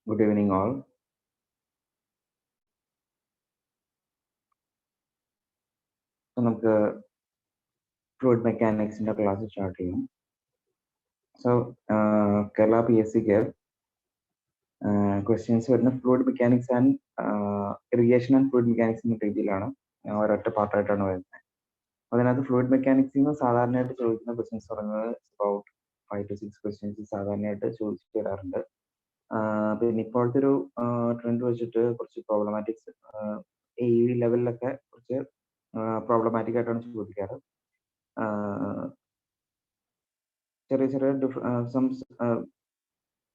Good evening, all. So, നമുക്ക് fluid മെക്കാനിക്സിന്റെ class start ചെയ്യാം. സോ കേരള PSCക്ക് ക്വസ്റ്റ്യൻസ് വരുന്ന fluid mechanics and irrigation and fluid mechanics എന്ന രീതിയിലാണ് ഒരൊറ്റ പാർട്ടായിട്ടാണ് വരുന്നത്. അതിനകത്ത് ഫ്ലൂയിഡ് മെക്കാനിക്സിൽ നിന്ന് സാധാരണയായിട്ട് ചോദിക്കുന്ന ക്വസ്റ്റ്യൻസ് പറയുന്നത് അബൌട്ട് 5 to 6 ക്വസ്റ്റ്യൻസ് സാധാരണയായിട്ട് ചോദിച്ചു തരാറുണ്ട്. പിന്നെ ഇപ്പോഴത്തെ ഒരു ട്രെൻഡ് വെച്ചിട്ട് കുറച്ച് പ്രോബ്ലമാറ്റിക്സ് ഈ ലെവലിലൊക്കെ കുറച്ച് പ്രോബ്ലമാറ്റിക് ആയിട്ടാണ് ചോദിക്കാറ്. ചെറിയ ചെറിയ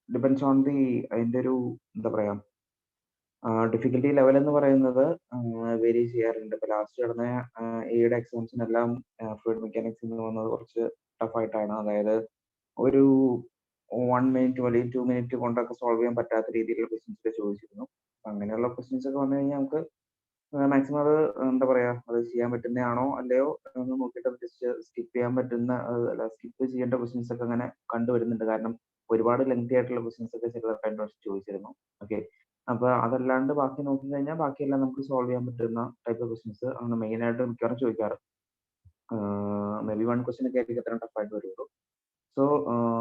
ഡിപ്പെൻസ് ഓൺ ദി അതിൻ്റെ ഒരു എന്താ പറയാ ഡിഫിക്കൽട്ടി ലെവൽ എന്ന് പറയുന്നത് വേരി ചെയ്യാറുണ്ട്. ഇപ്പൊ ലാസ്റ്റ് നടന്ന എയുടെ എക്സാംസിനെല്ലാം ഫ്ലൂയിഡ് മെക്കാനിക്സിൽ നിന്ന് വന്നത് കുറച്ച് ടഫായിട്ടാണ്. അതായത് ഒരു 1 മിനിറ്റ് അല്ലെങ്കിൽ 2 മിനിറ്റ് കൊണ്ടൊക്കെ സോൾവ് ചെയ്യാൻ പറ്റാത്ത രീതിയിലുള്ള ക്വസ്റ്റ്യൻസ് ചോദിച്ചിരുന്നു. അങ്ങനെയുള്ള ക്വസ്റ്റ്യൻസ് ഒക്കെ വന്നു കഴിഞ്ഞാൽ നമുക്ക് മാക്സിമം അത് എന്താ പറയാ അത് ചെയ്യാൻ പറ്റുന്നതാണോ അല്ലയോ എന്ന് നോക്കിയിട്ട് ജസ്റ്റ് സ്കിപ്പ് ചെയ്യാൻ പറ്റുന്ന അല്ല സ്കിപ്പ് ചെയ്യേണ്ട ക്വസ്റ്റ്യൻസ് ഒക്കെ അങ്ങനെ കണ്ടുവരുന്നുണ്ട്. കാരണം ഒരുപാട് ലെങ്തി ആയിട്ടുള്ള ക്വസ്റ്റ്യൻസ് ഒക്കെ ചില കഴിഞ്ഞ വർഷം ചോദിച്ചിരുന്നു. ഓക്കെ, അപ്പൊ അതല്ലാണ്ട് ബാക്കി നോക്കി കഴിഞ്ഞാൽ ബാക്കിയെല്ലാം നമുക്ക് സോൾവ് ചെയ്യാൻ പറ്റുന്ന ടൈപ്പ് ക്വസ്റ്റ്യൻസ് ആണ് മെയിൻ ആയിട്ട് മിക്കവാറും ചോദിക്കാറ്. മേ ബി 1 ക്വസ്റ്റ്യൻ ഒക്കെ ആയിരിക്കും അത്ര ടഫായിട്ട് വരുള്ളൂ. സോ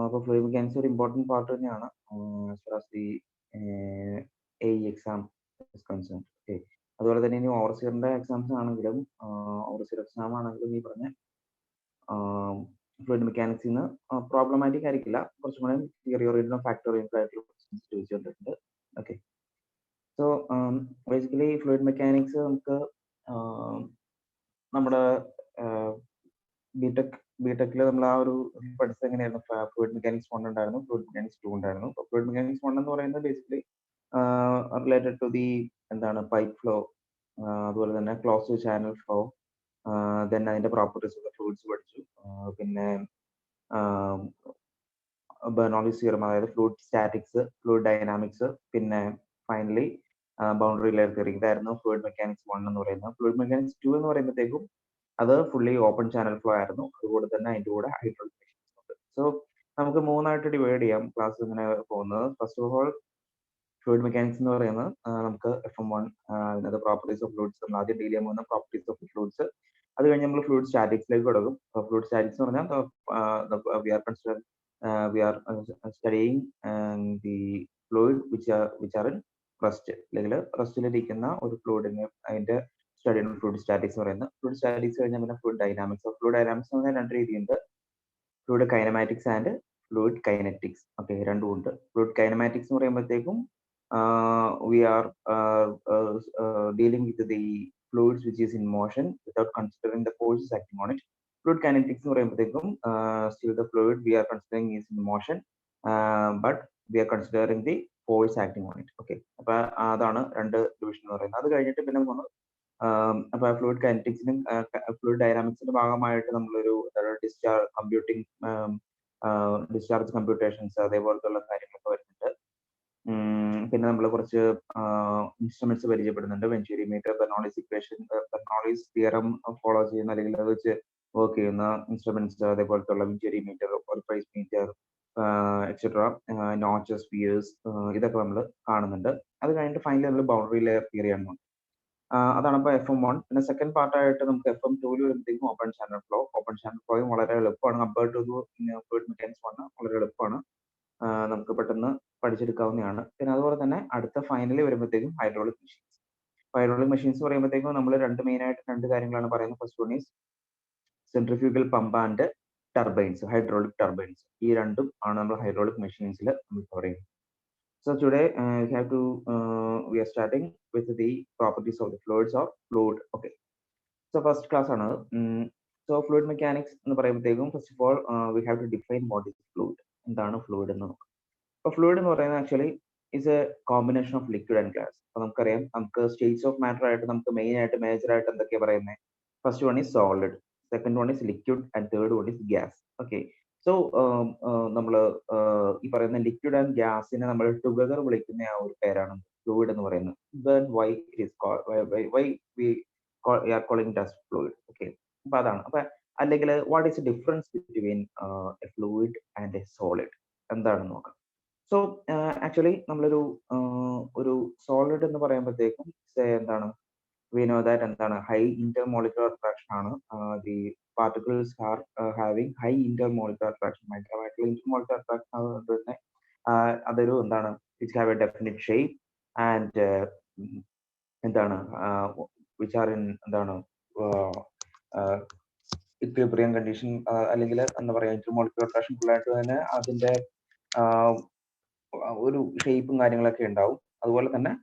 അപ്പോൾ ഫ്ലൂയിഡ് മെക്കാനിക്സ് ഒരു ഇമ്പോർട്ടൻറ്റ് പാർട്ട് തന്നെയാണ് ദി എക്സാം കൺസേൺ. ഓക്കെ, അതുപോലെ തന്നെ ഇനി ഓവർസിയറിന്റെ എക്സാംസ് ആണെങ്കിലും ഓവർസിയർ എക്സാം ആണെങ്കിലും ഈ പറഞ്ഞ ഫ്ലൂയിഡ് മെക്കാനിക്സിൽ നിന്ന് പ്രോബ്ലമാറ്റിക് ആയിരിക്കില്ല, കുറച്ചും കൂടെ തിയറി ഓറിയന്റഡ് ഫാക്ടർ ഓറിയന്റഡ് ആയിട്ടുള്ള ക്വസ്റ്റ്യൻസ് ചോദിച്ചിട്ടുണ്ട്. Okay, so basically fluid mechanics നമുക്ക് നമ്മുടെ ബിടെക്കിൽ നമ്മൾ ആ ഒരു പഠിച്ചത് എങ്ങനെയായിരുന്നു? ഫ്ലൂയിഡ് മെക്കാനിക്സ് 1 ഉണ്ടായിരുന്നു, ഫ്ലൂയിഡ് മെക്കാനിക്സ് 2 ഉണ്ടായിരുന്നു. ഫ്ലൂയിഡ് മെക്കാനിക്സ് 1 എന്ന് പറയുന്നത് ബേസിക്കലി റിലേറ്റഡ് ടു ദി എന്താണ് പൈപ്പ് ഫ്ലോ, അതുപോലെ തന്നെ ക്ലോസ് ചാനൽ ഫ്ലോ, ദെൻ അതിന്റെ പ്രോപ്പർട്ടീസ് ഓഫ് ഫ്ലൂയിഡ്സ് പഠിച്ചു. പിന്നെ ബെർണോളിസ് തിയറം, അതായത് ഫ്ലൂയിഡ് സ്റ്റാറ്റിക്സ്, ഫ്ലൂയിഡ് ഡൈനാമിക്സ്, പിന്നെ ഫൈനലി ബൗണ്ടറി ലെയർ തിയറി. ഇതായിരുന്നു ഫ്ലൂയിഡ് മെക്കാനിക്സ് 1 എന്ന് പറയുന്നത്. ഫ്ലൂയിഡ് മെക്കാനിക്സ് 2 എന്ന് പറയുമ്പോഴത്തേക്കും അത് ഫുള്ളി ഓപ്പൺ ചാനൽ ഫ്ലോ ആയിരുന്നു. അതുപോലെ തന്നെ അതിന്റെ കൂടെ ഹൈഡ്രോളിക് മെഷീൻസ് ഉണ്ട്. സോ നമുക്ക് 3ആയിട്ട് ഡിവൈഡ് ചെയ്യാം ക്ലാസ് ഇങ്ങനെ പോകുന്നത്. First of all fluid mechanics എന്ന് പറയുന്നത് നമുക്ക് FM1 അതിനകത്ത് പ്രോപ്പർട്ടീസ് ഓഫ് ഫ്ലൂയിഡ്സ്, നമ്മൾ ആദ്യം ഡീൽ ചെയ്യാൻ പോകുന്ന പ്രോപ്പർട്ടീസ് ഓഫ് ഫ്ലൂയിഡ്സ്. അത് കഴിഞ്ഞ് നമ്മൾ ഫ്ലൂയിഡ് സ്റ്റാറ്റിക്സിലേക്ക് കൊടുക്കും. ഫ്ലൂയിഡ് സ്റ്റാറ്റിക്സ് എന്ന് പറഞ്ഞാൽ we are studying the fluid which are in rest, അല്ലെങ്കിൽ റസ്റ്റിലിരിക്കുന്ന ഒരു ഫ്ലൂയിഡിന് അതിന്റെ സ്റ്റഡിയാണ് ഫ്ലൂയിഡ് സ്റ്റാറ്റിക്സ് പറയുന്നത്. ഫ്ലൂയിഡ് സ്റ്റാറ്റിക്സ് കഴിഞ്ഞാൽ പിന്നെ ഫ്ലൂയിഡ് ഡൈനാമിക്സ്. ഫ്ലൂയിഡ് ഡൈനാമിക്സ് എന്ന് പറഞ്ഞാൽ 2 രീതിയുണ്ട്, fluid kinematics and fluid kinetics. Okay, രണ്ടും ഉണ്ട്. ഫ്ലൂയിഡ് കൈനമാറ്റിക്സ് എന്ന് പറയുമ്പോഴത്തേക്കും we are dealing with the fluids which is in motion without considering the forces acting on it. Fluid kinetics എന്ന് പറയുമ്പോഴത്തേക്കും still the fluid we are considering is in motion, but we are considering the force acting on it. Okay, അപ്പൊ അതാണ് രണ്ട് division എന്ന് പറയുന്നത്. അത് കഴിഞ്ഞിട്ട് പിന്നെ നമ്മൾ അപ്പൊ ഫ്ലൂയിഡ് കൈനറ്റിക്സിനും ഫ്ലൂയിഡ് ഡൈനാമിക്സിന്റെ ഭാഗമായിട്ട് നമ്മളൊരു ഡിസ്ചാർജ് കമ്പ്യൂട്ടിംഗ്, ഡിസ്ചാർജ് കമ്പ്യൂട്ടേഷൻസ് അതേപോലത്തുള്ള കാര്യങ്ങളൊക്കെ വരുന്നുണ്ട്. പിന്നെ നമ്മൾ കുറച്ച് ഇൻസ്ട്രുമെന്റ്സ് പരിചയപ്പെടുന്നുണ്ട്. Venturimeter, Bernoulli's equation, Bernoulli's theorem follow ചെയ്യുന്ന അല്ലെങ്കിൽ അത് വെച്ച് വർക്ക് ചെയ്യുന്ന ഇൻസ്ട്രുമെന്റ്സ്, അതേപോലത്തുള്ള venturimeter, orifice meter, et cetera, notches, spheres, ഇതൊക്കെ നമ്മൾ കാണുന്നുണ്ട്. അത് കഴിഞ്ഞിട്ട് ഫൈനലി നമ്മൾ ബൗണ്ടറി ലെയർ തിയറിയാണ്. അതാണ് ഇപ്പോൾ FM1. പിന്നെ സെക്കൻഡ് പാർട്ടായിട്ട് നമുക്ക് FM2 വരുമ്പോഴത്തേക്കും open channel flow. Open channel ഫ്ലോയും വളരെ എളുപ്പമാണ് കമ്പയർഡ് ടു ഫ്ലൂയിഡ് മെക്കാനിക്സ് 1. വളരെ എളുപ്പമാണ്, നമുക്ക് പെട്ടെന്ന് പഠിച്ചെടുക്കാവുന്നതാണ്. പിന്നെ അതുപോലെ തന്നെ അടുത്ത ഫൈനലി വരുമ്പോഴത്തേക്കും ഹൈഡ്രോളിക് മെഷീൻസ്. ഹൈഡ്രോളിക് മെഷീൻസ് പറയുമ്പോഴത്തേക്കും നമ്മൾ മെയിനായിട്ട് രണ്ട് കാര്യങ്ങളാണ് പറയുന്നത്. First one is centrifugal pump and turbines, hydraulic turbines. ഈ രണ്ടും ആണ് നമ്മൾ ഹൈഡ്രോളിക് മെഷീൻസിൽ നമ്മൾ പറയുന്നത്. So today we are starting with the properties of the fluids or fluid. Okay, so first class ആണ്. So fluid mechanics എന്ന് പറയുമ്പോഴത്തേക്കും first of all we have to define what is fluid. എന്താണ് fluid എന്ന് നോക്കാം. അപ്പോൾ fluid എന്ന് പറയുന്നത് actually is A combination of liquid and gas. അപ്പോൾ നമുക്കറിയാം, നമുക്ക് സ്റ്റേറ്റ്സ് ഓഫ് മാറ്റർ ആയിട്ട് നമുക്ക് മേജർ ആയിട്ട് എന്തൊക്കെയാണ് പറയുന്നത്? First one is solid, second one is liquid and third one is gas. Okay, so നമ്മൾ ഈ പറയുന്ന ലിക്വിഡ് ആൻഡ് ഗ്യാസിനെ നമ്മൾ ടുഗദർ വിളിക്കുന്ന ആ ഒരു പേരാണ് ഫ്ലൂയിഡ് എന്ന് പറയുന്നത്. Then why it is why we are calling it as fluid. Okay, അപ്പൊ അതാണ്. അപ്പൊ അല്ലെങ്കിൽ what is the difference between a fluid and a solid എന്താണെന്ന് നോക്കാം. സോ ആക്ച്വലി നമ്മളൊരു സോളിഡ് എന്ന് പറയുമ്പോഴത്തേക്കും എന്താണ് we know that എന്താണ് high intermolecular attraction ആണ് the particles are having high intermolecular attraction ഭയങ്കരമായിട്ടുള്ള intermolecular attraction ആയതുകൊണ്ട് തന്നെ അതൊരു എന്താണ് which have a definite shape and എന്താണ് which are in എന്താണ് equilibrium condition അല്ലെങ്കിൽ എന്താ പറയാ intermolecular attraction full ആയിട്ട് തന്നെ അതിന്റെ ഒരു ഷേപ്പും കാര്യങ്ങളൊക്കെ ഉണ്ടാവും. അതുപോലെ തന്നെ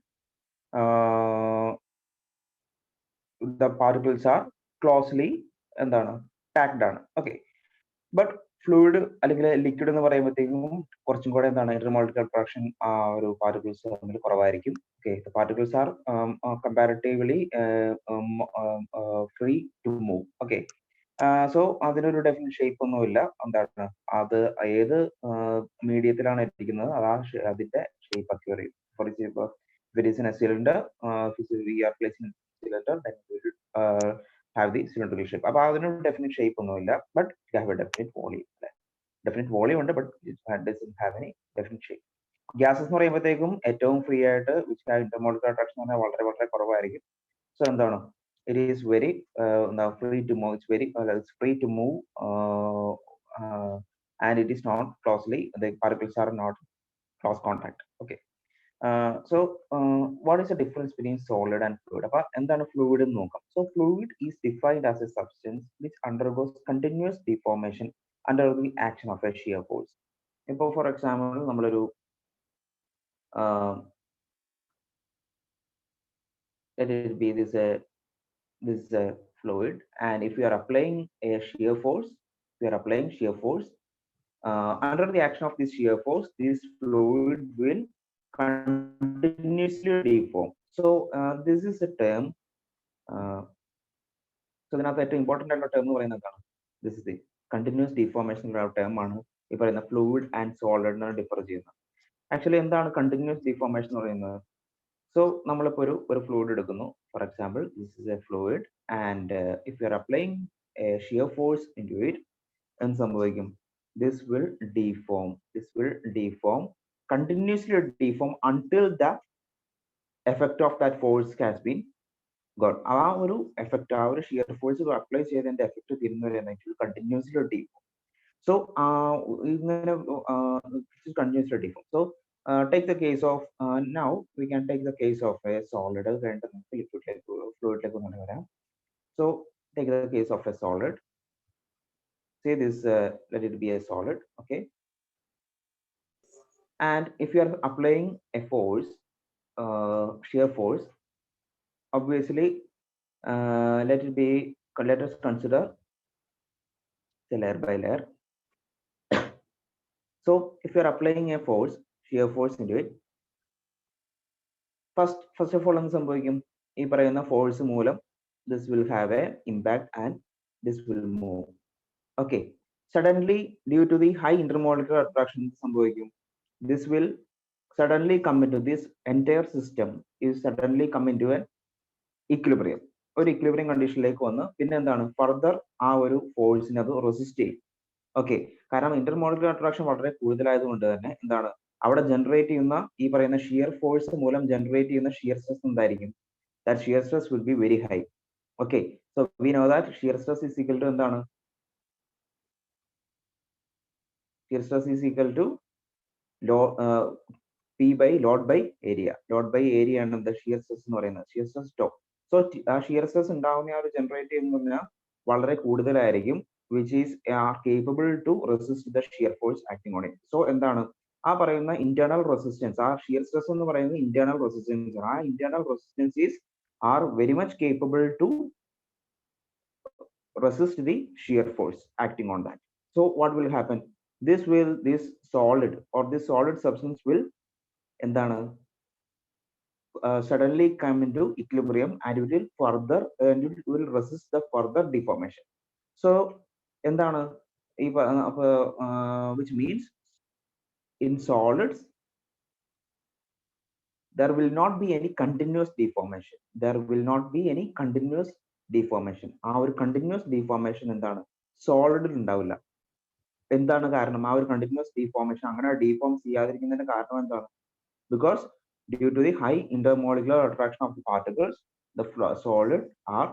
the particles are closely എന്താണ് packed ആണ്. ഓക്കെ, ബട്ട് ഫ്ലൂയിഡ് അല്ലെങ്കിൽ ലിക്വിഡ് എന്ന് പറയുമ്പോഴത്തേക്കും കുറച്ചും കൂടെ എന്താണ് intermolecular attraction ഒരു പാർട്ടിക്കിൾസ് തമ്മിൽ കുറവായിരിക്കും. Okay, particles are comparatively free to move. Okay, so അതിനൊരു ഡെഫിനറ്റ് ഷേപ്പ് ഒന്നുമില്ല. എന്താണ് അത് ഏത് മീഡിയത്തിലാണ് ഇരിക്കുന്നത് അതിന്റെ ഷേപ്പ് അക്യൂർ ചെയ്യും. For example if it is in a cylinder, we are placing in a cylinder, then we will have the cylindrical shape. അപ്പോൾ അതിനൊരു ഡെഫിനറ്റ് ഷേപ്പ് ഒന്നുമില്ല, but it have a definite volume. Definite volume ഉണ്ട്, but it doesn't have any definite shape. Gases എന്ന് പറയുമ്പോഴത്തേക്കും ഏറ്റവും free ആയിട്ട് which have intermolecular attraction എന്ന് പറഞ്ഞാൽ വളരെ വളരെ കുറവായിരിക്കും. സോ എന്താണ് it is very free to move. It's free to move and it is not closely, the particles are not close contact. Okay, so what is the difference between solid and fluid? അപ്പോൾ എന്താണ് fluid എന്ന് നോക്കാം. So fluid is defined as a substance which undergoes continuous deformation under the action of a shear force. ഇപ്പോൾ for example നമ്മളൊരു let it be this is a fluid, and if you are applying a shear force, under the action of this shear force, this fluid will continuously deform. So this is a term. So ഇതിനകത്ത് ഏറ്റവും important ആയിട്ടുള്ള term എന്ന് പറയുന്നത് എന്താണ്? This is the continuous deformation എന്നുള്ള term ആണ് ഈ പറയുന്ന ഫ്ലൂയിഡ് ആൻഡ് സോളിഡിനെ ഡിഫർ ചെയ്യുന്നത്. ആക്ച്വലി എന്താണ് കണ്ടിന്യൂസ് ഡിഫോർമേഷൻ എന്ന് പറയുന്നത്? സോ നമ്മളിപ്പോൾ ഒരു ഫ്ലൂയിഡ് എടുക്കുന്നു. For example this is A fluid and if you are applying A shear force into it, എന്ത് സംഭവിക്കും? This will deform continuously deform until the effect of that force has been got. ആ ഒരു effect, ആ ഒരു shear force apply ചെയ്തതിന്റെ effect തീരുന്നവരെ continuously deform. So ഇങ്ങനെ continuously deform. So take the case of now we can take the case of a solid. Fluid. So take the case of a solid. Say this, let it be a solid. Okay, and if you are applying a force, shear force, obviously let us consider the layer by layer. So if you are applying a force, shear force into it, first of all എന്ത് സംഭവിക്കും? ഈ പറയുന്ന force മൂലം this will have a impact and this will move. Okay, suddenly due to the high intermolecular attraction സംഭവിക്കും, this will suddenly come into this entire system is suddenly come into an equilibrium. ഒരു equilibrium കണ്ടീഷനിലേക്ക് വന്ന് പിന്നെ എന്താണ് further ആ ഒരു ഫോഴ്സിനെ അത് resist ചെയ്യും. ഓക്കെ, കാരണം ഇന്റർമോളിക്കുലർ അട്രാക്ഷൻ വളരെ കൂടുതലായതുകൊണ്ട് തന്നെ എന്താണ് അവിടെ ജനറേറ്റ് ചെയ്യുന്ന ഈ പറയുന്ന ഷിയർ ഫോഴ്സ് മൂലം ജനറേറ്റ് ചെയ്യുന്ന ഷിയർ സ്ട്രെസ് എന്തായിരിക്കും? That shear stress will be very high. Okay, so we know that shear stress is equal to എന്താണ്? Shear stress is equal to P by load by area. Load by area ആണ് എന്താ shear stress എന്ന് പറയുന്നത്, shear stress tau. So ആ shear stress ഉണ്ടാവുന്ന ആ ഒരു generate ചെയ്യുന്ന വളരെ കൂടുതലായിരിക്കും, which is are capable to resist the shear force acting on it. So എന്താണ് ആ പറയുന്ന internal resistance, ആ shear stress എന്ന് പറയുന്നത് internal resistance. ആ internal resistances are very much capable to resist the shear force acting on that. So what will happen? This solid or this solid substance will എന്താണ് suddenly come into equilibrium and it will further and it will resist the further deformation. So എന്താണ് ഈ which means in solids there will not be any continuous deformation. ആ ഒരു continuous deformation എന്താണ് സോളിഡിൽ ഉണ്ടാവില്ല. എന്താണ് കാരണം? ആ ഒരു കണ്ടിന്യൂസ് ഡീഫോർമേഷൻ അങ്ങനെ ഡീഫോം ചെയ്യാതിരിക്കുന്നതിന്റെ കാരണം എന്താണ്? Because due to the high intermolecular attraction of the particles, the solid are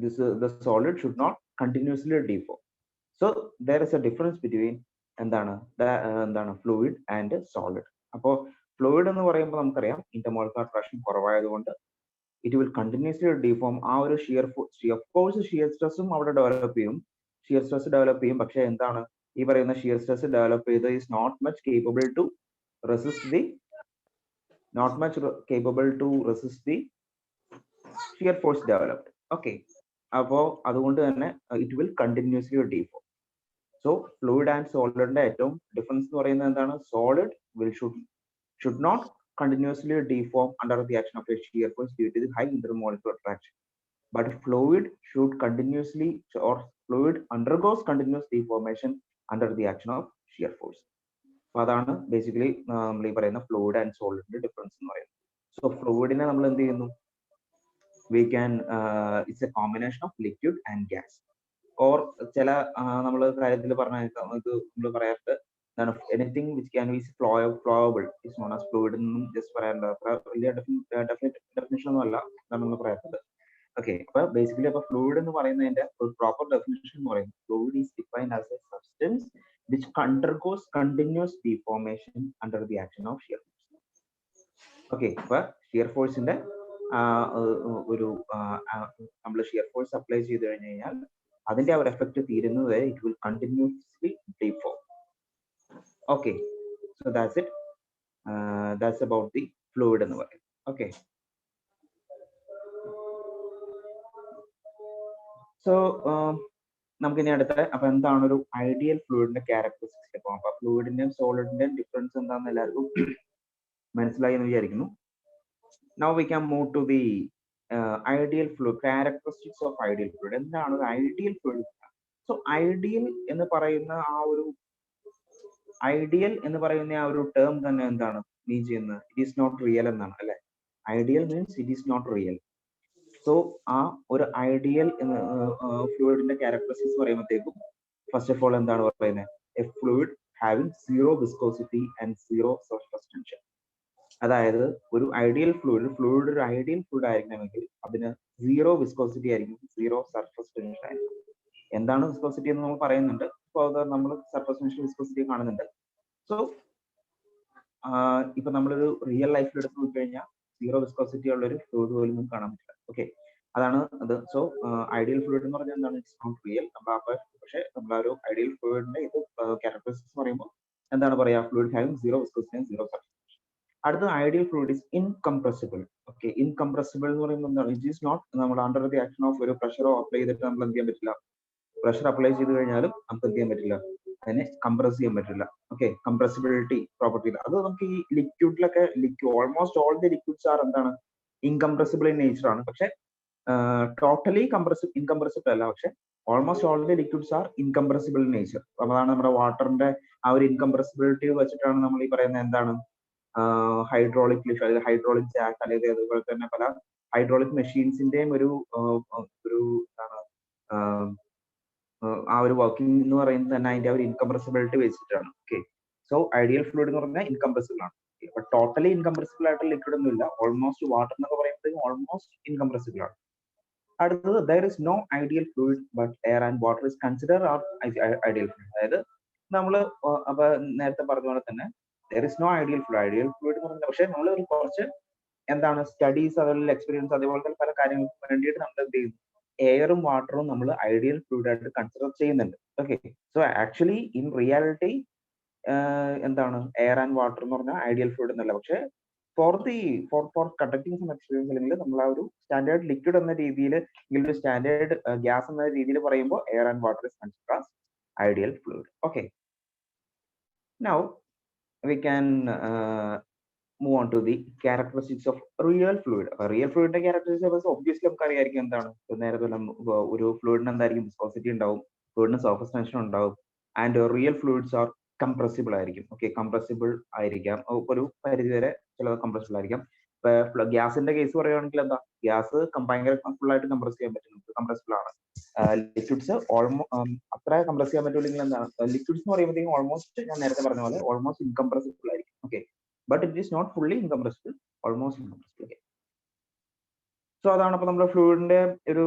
the solid should not continuously deform. So there is a difference between എന്താണ് fluid and solid. അപ്പോൾ fluid എന്ന് പറയുമ്പോൾ നമുക്കറിയാം intermolecular attraction കുറവായതുകൊണ്ട് it will continuously deform. ആ ഒരു shear സ്ട്രെസ്സും അവിടെ ഡെവലപ്പ് ചെയ്യും, ഷിയർ സ്ട്രെസ് ഡെവലപ്പ് ചെയ്യും. പക്ഷെ എന്താണ് ഈ പറയുന്ന ഷിയർ സ്ട്രെസ് ഡെവലപ്പ് ചെയ്ത് is not much capable to resist the shear force developed. Okay, അപ്പോൾ അതുകൊണ്ട് തന്നെ it will continuously deform. So fluid and solid ഏറ്റവും ഡിഫറൻസ് എന്ന് പറയുന്നത് എന്താണ്? Solid should not continuously deform under the action of a shear force due to the high intermolecular attraction, but fluid undergoes continuous deformation under the action of shear force. So അതാണ് basically നമ്മൾ ഈ പറയുന്ന fluid and സോളിഡിന്റെ difference എന്ന് പറയുന്നത്. So ഫ്ലൂയിഡിനെ നമ്മൾ എന്ത് ചെയ്യുന്നു? we can it's a combination of liquid and gas, or ചില നമ്മൾ കാര്യത്തിൽ പറഞ്ഞ ഇത് നമ്മൾ പറയാറുണ്ട് anything which can be flowable is known as fluid എന്നും ജസ്റ്റ് പറയാറുണ്ട്. വലിയ ഡെഫിനിഷൻ ഒന്നും അല്ല നമ്മൾ പറയാറുണ്ട്. ഓക്കെ, അപ്പൊ ബേസിക്കലി അപ്പൊ ഫ്ലൂയിഡ് എന്ന് പറയുന്നതിന്റെ ഒരു പ്രോപ്പർ ഡെഫിനിഷൻ എന്ന് പറയുന്നത് fluid is defined as A substance which undergoes continuous deformation under the action of shear force. Okay, അപ്പൊ ഷിയർ ഫോഴ്സിന്റെ ഒരു നമ്മൾ ഷിയർ ഫോഴ്സ് അപ്ലൈ ചെയ്ത് കഴിഞ്ഞു കഴിഞ്ഞാൽ അതിന്റെ ആ ഒരു എഫക്ട് തീരുന്നത് വരെ it will continuously deform. Okay, so that's it. That's about the fluid എന്ന് പറയും. ഓക്കെ, സോ നമുക്കിനി അടുത്ത അപ്പൊ എന്താണ് ഒരു ഐഡിയൽ ഫ്ലൂയിഡിന്റെ ക്യാരക്ടറിസ്റ്റിക്സ് പോകാം. അപ്പൊ ഫ്ലൂയിഡിന്റെയും സോളിഡിന്റെയും ഡിഫറൻസ് എന്താണെന്ന് എല്ലാവർക്കും മനസ്സിലായി എന്ന് വിചാരിക്കുന്നു. Now we can move to the ideal fluid, characteristics of ideal fluid. എന്താണ് ഒരു ഐഡിയൽ ഫ്ലൂയിഡ്? സോ ഐഡിയൽ എന്ന് പറയുന്ന ആ ഒരു ടേം തന്നെ എന്താണ് മീൻ ചെയ്യുന്നത്? ഇറ്റ് ഈസ് നോട്ട് റിയൽ എന്നാണ്, അല്ലെ? Ideal means it is not real. So ആ ഒരു ഐഡിയൽ ഫ്ലൂയിഡിന്റെ ക്യാരക്ടറിസ്റ്റിക്സ് പറയുമ്പോഴത്തേക്കും ഫസ്റ്റ് ഓഫ് ഓൾ എന്താണ് പറയുന്നത്? A fluid having zero viscosity and zero surface tension. അതായത് ഒരു ഐഡിയൽ ഫ്ലൂയിഡ് ഒരു ഐഡിയൽ ഫ്ലൂയിഡ് ആയിരിക്കണമെങ്കിൽ അതിന് സീറോ വിസ്കോസിറ്റി ആയിരിക്കും, സീറോ സർഫസ് ടെൻഷൻ ആയിരിക്കും. എന്താണ് വിസ്കോസിറ്റി എന്ന് നമ്മൾ പറയുന്നുണ്ട്, അപ്പോൾ അത് നമ്മൾ സർഫസ് ടെൻഷൻ വിസ്കോസിറ്റി കാണുന്നുണ്ട്. സോ ഇപ്പൊ നമ്മളൊരു റിയൽ ലൈഫിൽ എടുത്ത് നോക്കിക്കഴിഞ്ഞാൽ സീറോ വിസ്കോസിറ്റി ഉള്ള ഒരു ഫ്ലൂയിഡ് പോലും നമുക്ക് കാണാൻ പറ്റില്ല. ഓക്കെ, അതാണ് അത്. സോ ഐഡിയൽ ഫ്ലൂയിഡ് എന്ന് പറഞ്ഞാൽ എന്താണ്? It's not real. പക്ഷേ നമ്മൾ ആ ഒരു ഐഡിയൽ ഫ്ലൂയിഡിന്റെ ഇത് ക്യാരക്ടറിസ്റ്റിക്സ് പറയുമ്പോൾ എന്താണ് പറയാ? Fluid having zero viscosity and zero surface. അടുത്ത ideal fluid is incompressible. Okay, incompressible എന്ന് പറയുമ്പോൾ എന്താണ്? ഇറ്റ് ഈസ് നോട്ട് നമ്മൾ അണ്ടർ ദി ആക്ഷൻ ഓഫ് ഒരു പ്രഷറോ അപ്ലൈ ചെയ്തിട്ട് നമ്മൾ എന്ത് ചെയ്യാൻ പറ്റില്ല. പ്രഷർ അപ്ലൈ ചെയ്ത് കഴിഞ്ഞാലും നമുക്ക് എന്ത് ചെയ്യാൻ പറ്റില്ല, അതിനെ കംപ്രസ് ചെയ്യാൻ പറ്റില്ല. ഓക്കെ, കംപ്രസിബിലിറ്റി പ്രോപ്പർട്ടി അത് നമുക്ക് ഈ ലിക്വിഡിലൊക്കെ almost all the liquids are എന്താണ്? ഇൻകംപ്രസിബിൾ ഇൻ നേച്ചർ ആണ്. പക്ഷെ ടോട്ടലി ഇൻകംപ്രസിബിൾ അല്ല, പക്ഷെ almost all the liquids are incompressible in nature. അതാണ് നമ്മുടെ വാട്ടറിന്റെ ആ ഒരു ഇൻകംപ്രസിബിലിറ്റി വെച്ചിട്ടാണ് നമ്മൾ ഈ പറയുന്നത് എന്താണ് ഹൈഡ്രോളിക് ലിഫ്റ്റ്, അല്ലെങ്കിൽ ഹൈഡ്രോളിക് ജാക്ക്, അല്ലെങ്കിൽ അതുപോലെ തന്നെ പല ഹൈഡ്രോളിക് മെഷീൻസിന്റെയും ഒരു ആ ഒരു വർക്കിംഗ് എന്ന് പറയുന്നത് തന്നെ അതിന്റെ ഒരു ഇൻകംപ്രസിബിലിറ്റി വെച്ചിട്ടാണ്. ഓക്കെ, സോ ഐഡിയൽ ഫ്ലൂയിഡ് എന്ന് പറഞ്ഞാൽ ഇൻകംപ്രസിബിൾ ആണ്. അപ്പൊ ടോട്ടലി ഇൻകംപ്രസിബിൾ ആയിട്ടുള്ള ലിക്വിഡ് ഒന്നും ഇല്ല. ഓൾമോസ്റ്റ് വാട്ടർ എന്നൊക്കെ പറയുമ്പോഴത്തേക്കും ഓൾമോസ്റ്റ് ഇൻകംപ്രസിബിൾ ആണ്. അടുത്തത് there is no ideal fluid but air and water is consider are ideal fluid. അതായത് നമ്മള് അപ്പൊ നേരത്തെ പറഞ്ഞ പോലെ തന്നെ there is no ideal fluid എന്ന് പറഞ്ഞാൽ, പക്ഷെ നമ്മൾ ഒരു കുറച്ച് എന്താണ് സ്റ്റഡീസ്, അതുപോലെ എക്സ്പീരിയൻസ്, അതേപോലെ തന്നെ പല കാര്യങ്ങൾക്ക് വേണ്ടിയിട്ട് നമ്മൾ എന്ത് ചെയ്യുന്നു? എയറും വാട്ടറും നമ്മൾ ഐഡിയൽ ഫ്ലൂയിഡ് ആയിട്ട് കൺസിഡർ ചെയ്യുന്നുണ്ട്. Okay, so actually in reality എന്താണ് എയർ ആൻഡ് വാട്ടർ എന്ന് പറഞ്ഞാൽ ഐഡിയൽ ഫ്ലൂയിഡ് എന്നല്ല. പക്ഷെ ഫോർ കണ്ടക്ടിങ് സം എക്സ്പീരിയൻസ് അല്ലെങ്കിൽ നമ്മൾ ആ ഒരു സ്റ്റാൻഡേർഡ് ലിക്വിഡ് എന്ന രീതിയിൽ, അല്ലെങ്കിൽ ഒരു സ്റ്റാൻഡേർഡ് ഗ്യാസ് എന്ന രീതിയിൽ പറയുമ്പോൾ air and water is consider as ideal fluid. Okay, now we can move on to the characteristics of real fluid. Real ഫ്ലൂയിഡിന്റെ ക്യാരക്ടറിസ്റ്റിക്സ് ഒബ്വിയസ്ലി നമുക്ക് അറിയായിരിക്കും എന്താണ്. നേരത്തെ ഒരു ഫ്ലൂയിഡിന് എന്തായിരിക്കും? വിസ്കോസിറ്റി ഉണ്ടാവും, ഫ്ലൂയിഡിന് സർഫസ് ടെൻഷൻ ഉണ്ടാവും, and real fluids are compressible ആയിരിക്കും. ഓക്കെ, കംപ്രസിബിൾ ആയിരിക്കാം, ഒരു പരിധി വരെ ചിലത് കംപ്രസിബിൾ ആയിരിക്കാം. ഗ്യാസിന്റെ കേസ് പറയുകയാണെങ്കിൽ എന്താ, ഗ്യാസ് ഭയങ്കര ഫുൾ ആയിട്ട് കംപ്രസ് ചെയ്യാൻ പറ്റും, കംപ്രസിബിൾ ആണ്. ലിക്വിഡ്സ് അത്ര കംപ്രസ് ചെയ്യാൻ പറ്റില്ലെങ്കിൽ എന്താണ്, ലിക്വിഡ്സ് എന്ന് പറയുമ്പോഴത്തേക്കും ഓൾമോസ്റ്റ് ഞാൻ നേരത്തെ പറഞ്ഞ പോലെ ഓൾമോസ്റ്റ് ഇൻകംപ്രസിബിൾ ആയിരിക്കും. Okay, but it is not fully incompressible, almost incompressible. Okay, so അതാണ് ഇപ്പൊ നമ്മൾ ഫ്ലൂയിഡിന്റെ ഒരു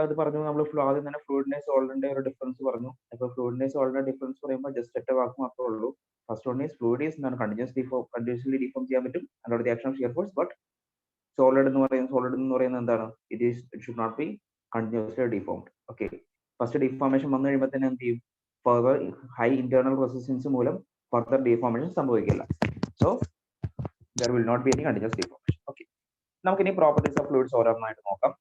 ഇത് പറഞ്ഞു. നമ്മൾ ആദ്യം തന്നെ ഫ്ലൂയിഡിന്റെ സോളിഡിന്റെ ഒരു ഡിഫറൻസ് പറഞ്ഞു. ഇപ്പൊ ഫ്ലൂയിഡിന്റെ സോളിഡിന്റെ ഡിഫറൻസ് പറയുമ്പോൾ ജസ്റ്റ് ഒറ്റ വാക്ക് മാത്രമേ ഉള്ളൂ. First one is fluid is എന്താണ്, കണ്ടിന്യൂസ്ലി ഡിഫോം ചെയ്യാൻ പറ്റും under the action of shear force. But solid എന്ന് പറയുന്നത് എന്താണ്, it should not be continuously deformed. Okay, first deformation വന്നു കഴിയുമ്പോൾ തന്നെ എന്ത് ചെയ്യും, ഫർദർ ഹൈ ഇന്റേണൽ റെസിസ്റ്റൻസ് മൂലം ഫർദർ ഡിഫോർമേഷൻ സംഭവിക്കില്ല. So there will not be any continuous deformation. Okay, നമുക്കിനി പ്രോപ്പർട്ടീസ് ഓഫ് ഫ്ലൂയിഡ്സ് ഓരോന്നായിട്ട് നോക്കാം.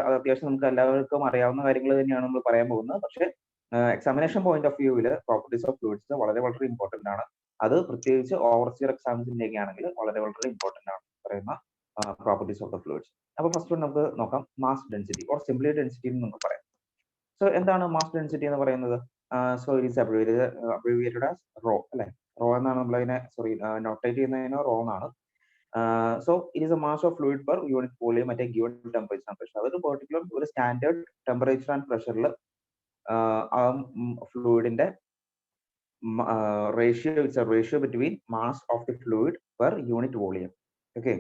അത് അത്യാവശ്യം നമുക്ക് എല്ലാവർക്കും അറിയാവുന്ന കാര്യങ്ങൾ തന്നെയാണ് നമ്മൾ പറയാൻ പോകുന്നത്. പക്ഷേ എക്സാമിനേഷൻ പോയിന്റ് ഓഫ് വ്യൂവിൽ പ്രോപ്പർട്ടീസ് ഓഫ് ഫ്ലൂയിഡ്സ് വളരെ വളരെ ഇമ്പോർട്ടന്റ് ആണ്. അത് പ്രത്യേകിച്ച് ഓവർസിയർ എക്സാംസിന്റെയൊക്കെ ആണെങ്കിൽ വളരെ വളരെ ഇമ്പോർട്ടന്റ് ആണ് പറയുന്ന പ്രോപ്പർട്ടീസ് ഓഫ് ദ ഫ്ലൂയിഡ്സ്. അപ്പൊ ഫസ്റ്റ് വൺ നമുക്ക് നോക്കാം, mass density or simply density എന്ന് നമുക്ക് പറയാം. സോ എന്താണ് മാസ് ഡെൻസിറ്റി എന്ന് പറയുന്നത്? So it is abbreviated as rho, അല്ലെ? റോ എന്നാണ് നമ്മൾ അതിനെ നോട്ടേറ്റ് ചെയ്യുന്നതിന് റോ എന്നാണ്. So it is a mass of fluid per unit volume at a given temperature and pressure. അതൊരു പെർട്ടിക്കുലർ ഒരു സ്റ്റാൻഡേർഡ് ടെമ്പറേച്ചർ ആൻഡ് പ്രഷറിൽ ആ ഫ്ലൂയിഡിന്റെ ratio between mass of the fluid per unit volume. Okay,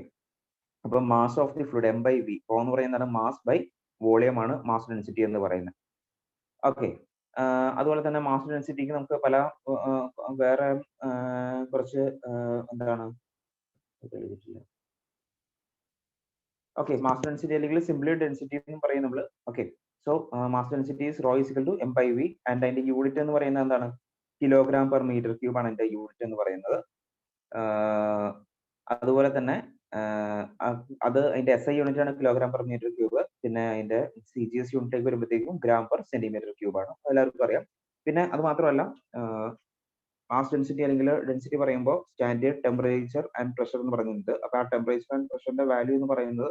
അപ്പൊ mass of the fluid M/V, rho എന്ന് പറയുന്നതാണ് mass by volume ആണ് mass density എന്ന് പറയുന്നത്. ഓക്കെ, അതുപോലെ തന്നെ മാസ് ഡെൻസിറ്റിക്ക് നമുക്ക് പല വേറെ കുറച്ച് എന്താണ് ഓക്കെ, മാസ് ഡെൻസിറ്റി അല്ലെങ്കിൽ സിംപ്ലി ഡെൻസിറ്റി എന്ന് പറയും നമ്മൾ. Okay, so mass density is rho is equal to M/V and അതിന്റെ യൂണിറ്റ് എന്ന് പറയുന്നത് എന്താണ്, കിലോഗ്രാം പെർ മീറ്റർ ക്യൂബ് ആണ് അതിന്റെ യൂണിറ്റ് എന്ന് പറയുന്നത്. അതുപോലെ തന്നെ അത് അതിന്റെ SI യൂണിറ്റ് ആണ് കിലോഗ്രാം പെർ മീറ്റർ ക്യൂബ്. പിന്നെ അതിന്റെ CGS യൂണിറ്റ് വരുമ്പോഴത്തേക്കും ഗ്രാം പെർ സെന്റിമീറ്റർ ക്യൂബ് ആണ്, എല്ലാവർക്കും അറിയാം. പിന്നെ അത് മാത്രമല്ല മാസ് ഡെൻസിറ്റി അല്ലെങ്കിൽ ഡെൻസിറ്റി പറയുമ്പോൾ സ്റ്റാൻഡേർഡ് ടെമ്പറേച്ചർ ആൻഡ് പ്രഷർ എന്ന് പറയുന്നുണ്ട്. അപ്പൊ ആ ടെമ്പറേച്ചർ ആൻഡ് പ്രഷറിന്റെ വാല്യൂ എന്ന് പറയുന്നത്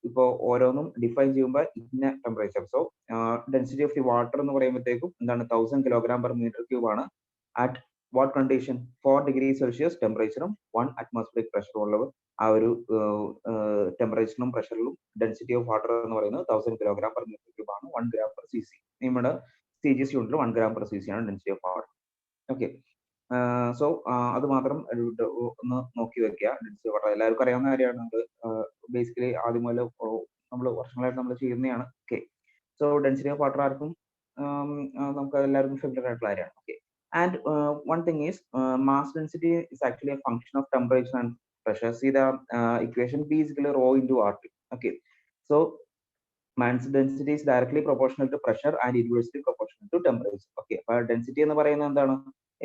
ഇപ്പോൾ ഓരോന്നും ഡിഫൈൻ ചെയ്യുമ്പോൾ ഇന്ന temperature. So density of the water എന്ന് പറയുമ്പോഴത്തേക്കും എന്താണ് 1000 കിലോഗ്രാം പെർ മീറ്റർ ക്യൂബ് ആണ്. At what condition, 4 degree Celsius ടെമ്പറേച്ചറും 1 അറ്റ്മോസ്ഫിയറിക് പ്രഷറും ഉള്ളത് ആ ഒരു ടെമ്പറേച്ചറിനും പ്രഷറിലും ഡെൻസിറ്റി ഓഫ് വാട്ടർ എന്ന് പറയുന്നത് 1000 കിലോഗ്രാം പെർ മീറ്റർ ക്യൂബ് ആണ്, 1 ഗ്രാം പെർ cc. നമ്മുടെ CGS യൂണിറ്റിൽ 1 ഗ്രാം പെർ cc ആണ് density of water. Okay, so അത് മാത്രം ഒന്ന് നോക്കി വെക്കുക. ഡെൻസിറ്റി ഓഫ് വാട്ടർ എല്ലാവർക്കും അറിയാവുന്ന കാര്യമാണ്. ബേസിക്കലി ആദ്യം മുതൽ നമ്മൾ വർഷങ്ങളായിട്ട് നമ്മൾ ചെയ്യുന്നതാണ്. Okay, so density of water ആർക്കും നമുക്ക് എല്ലാവർക്കും ഫെമിലിയർ ആയിട്ടുള്ള കാര്യമാണ്. Okay, and one thing is mass density is actually A function of temperature and pressure. See the equation P is equal to rho into RT. Okay, so mass density is directly proportional to pressure and inversely proportional to temperature. Okay, അപ്പോൾ density എന്ന് പറയുന്നത് എന്താണ്,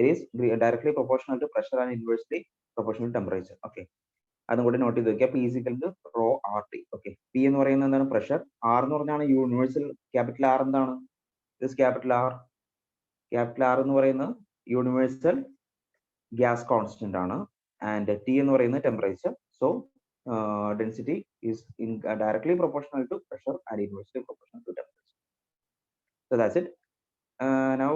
it is directly proportional to pressure and inversely proportional to temperature. Okay, അതും കൂടി not ചെയ്ത് വെക്കുക. P is equal to rho RT. Okay, P എന്ന് പറയുന്നത് എന്താണ്, പ്രഷർ. R എന്ന് പറഞ്ഞാണ് യൂണിവേഴ്സൽ. ക്യാപിറ്റൽ R എന്താണ്, this ക്യാപിറ്റൽ R എന്ന് പറയുന്നത് യൂണിവേഴ്സൽ ഗ്യാസ് കോൺസ്റ്റന്റ് ആണ്. ആൻഡ് T എന്ന് പറയുന്നത് temperature. So density is directly proportional to pressure and inversely proportional to temperature. So that's it. Now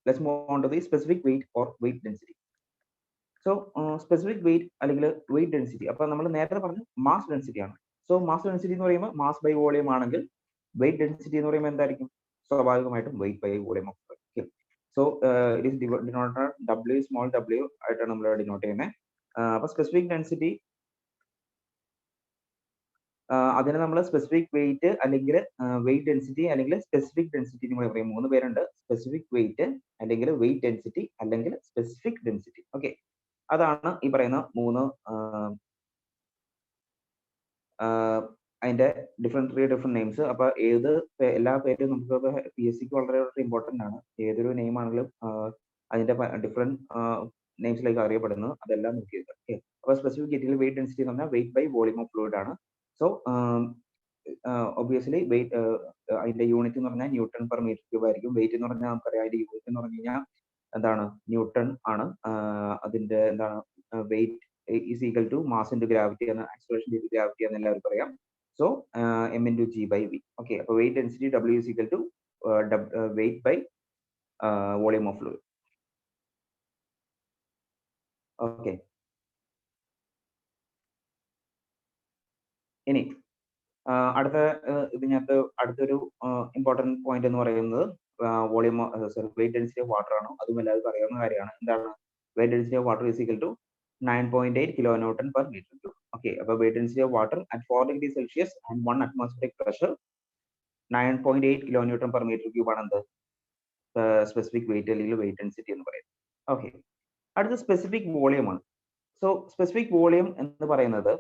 let's move on to the specific weight or weight density. So specific weight അല്ലെങ്കിൽ weight density, അപ്പോൾ നമ്മൾ നേരത്തെ പറഞ്ഞു mass density ആണ്. So mass density എന്ന് പറയുമ്പോൾ mass by volume ആണെങ്കിൽ weight density എന്ന് പറയുമ്പോൾ എന്തായിരിക്കും, സ്വാഭാവികമായിട്ടും weight by volume of. So it is denoted W small w ആയിട്ടാണ് നമ്മൾ ഡിനോട്ട് ചെയ്യുന്നത്. അപ്പൊ സ്പെസിഫിക് ഡെൻസിറ്റി അതിന് നമ്മൾ സ്പെസിഫിക് വെയിറ്റ് അല്ലെങ്കിൽ വെയിറ്റ് ഡെൻസിറ്റി അല്ലെങ്കിൽ സ്പെസിഫിക് ഡെൻസിറ്റി എന്ന് പറയും. 3 പേരുണ്ട്, സ്പെസിഫിക് വെയിറ്റ് അല്ലെങ്കിൽ വെയിറ്റ് ഡെൻസിറ്റി അല്ലെങ്കിൽ സ്പെസിഫിക് ഡെൻസിറ്റി. ഓക്കെ, അതാണ് ഈ പറയുന്ന 3 അതിന്റെ ഡിഫറെന്റ് നെയിംസ്. അപ്പൊ എല്ലാ പേരും നമുക്ക് PSCക്ക് വളരെ ഇമ്പോർട്ടന്റ് ആണ്. ഏതൊരു നെയിം ആണെങ്കിലും അതിന്റെ ഡിഫറെന്റ് നെയിംസിലേക്ക് അറിയപ്പെടുന്നത്, അതെല്ലാം നോക്കിയത്. ഓക്കെ, അപ്പൊ സ്പെസിഫിക് കേസിൽ വെയിറ്റ് ഡെൻസിറ്റി എന്ന് പറഞ്ഞാൽ weight by volume of fluid ആണ്. സോ ഒബ്വിയസ്ലി വെയിറ്റ് അതിന്റെ യൂണിറ്റ് എന്ന് പറഞ്ഞാൽ ന്യൂട്ടൺ പെർ മീറ്റർ ക്യൂബ് ആയിരിക്കും. വെയിറ്റ് എന്ന് പറഞ്ഞാൽ നമുക്കറിയാം അതിന്റെ യൂണിറ്റ് എന്ന് പറഞ്ഞു കഴിഞ്ഞാൽ എന്താണ്, ന്യൂട്ടൺ ആണ്. അതിന്റെ എന്താണ്, weight is equal to mass into gravity എന്ന ആക്സിലറേഷൻ ഇൻറ്റു ഗ്രാവിറ്റി എന്ന് എല്ലാവർക്കും അറിയാം. So m into g by v. Okay, so weight density W is equal to weight by volume of fluid. Okay, ഇനി അടുത്ത ഇതിനകത്ത് അടുത്തൊരു ഇമ്പോർട്ടന്റ് പോയിന്റ് എന്ന് പറയുന്നത് volume sorry weight density of water ആണ്. അതും എല്ലാവർക്കും അറിയാവുന്ന കാര്യമാണ്. എന്താണ് weight density of water is equal to 9.8 kilonewton per meter cube. Okay, അപ്പോൾ weight density of water at 4 degrees Celsius and 1 atmospheric pressure 9.8 kilonewton per meter cube ആണ് എന്ത് specific weight അല്ലെങ്കിൽ വെയിറ്റ് ഡെൻസിറ്റി എന്ന് പറയുന്നത്. ഓക്കെ, അടുത്ത specific volume ആണ്. So specific volume എന്ന് പറയുന്നത്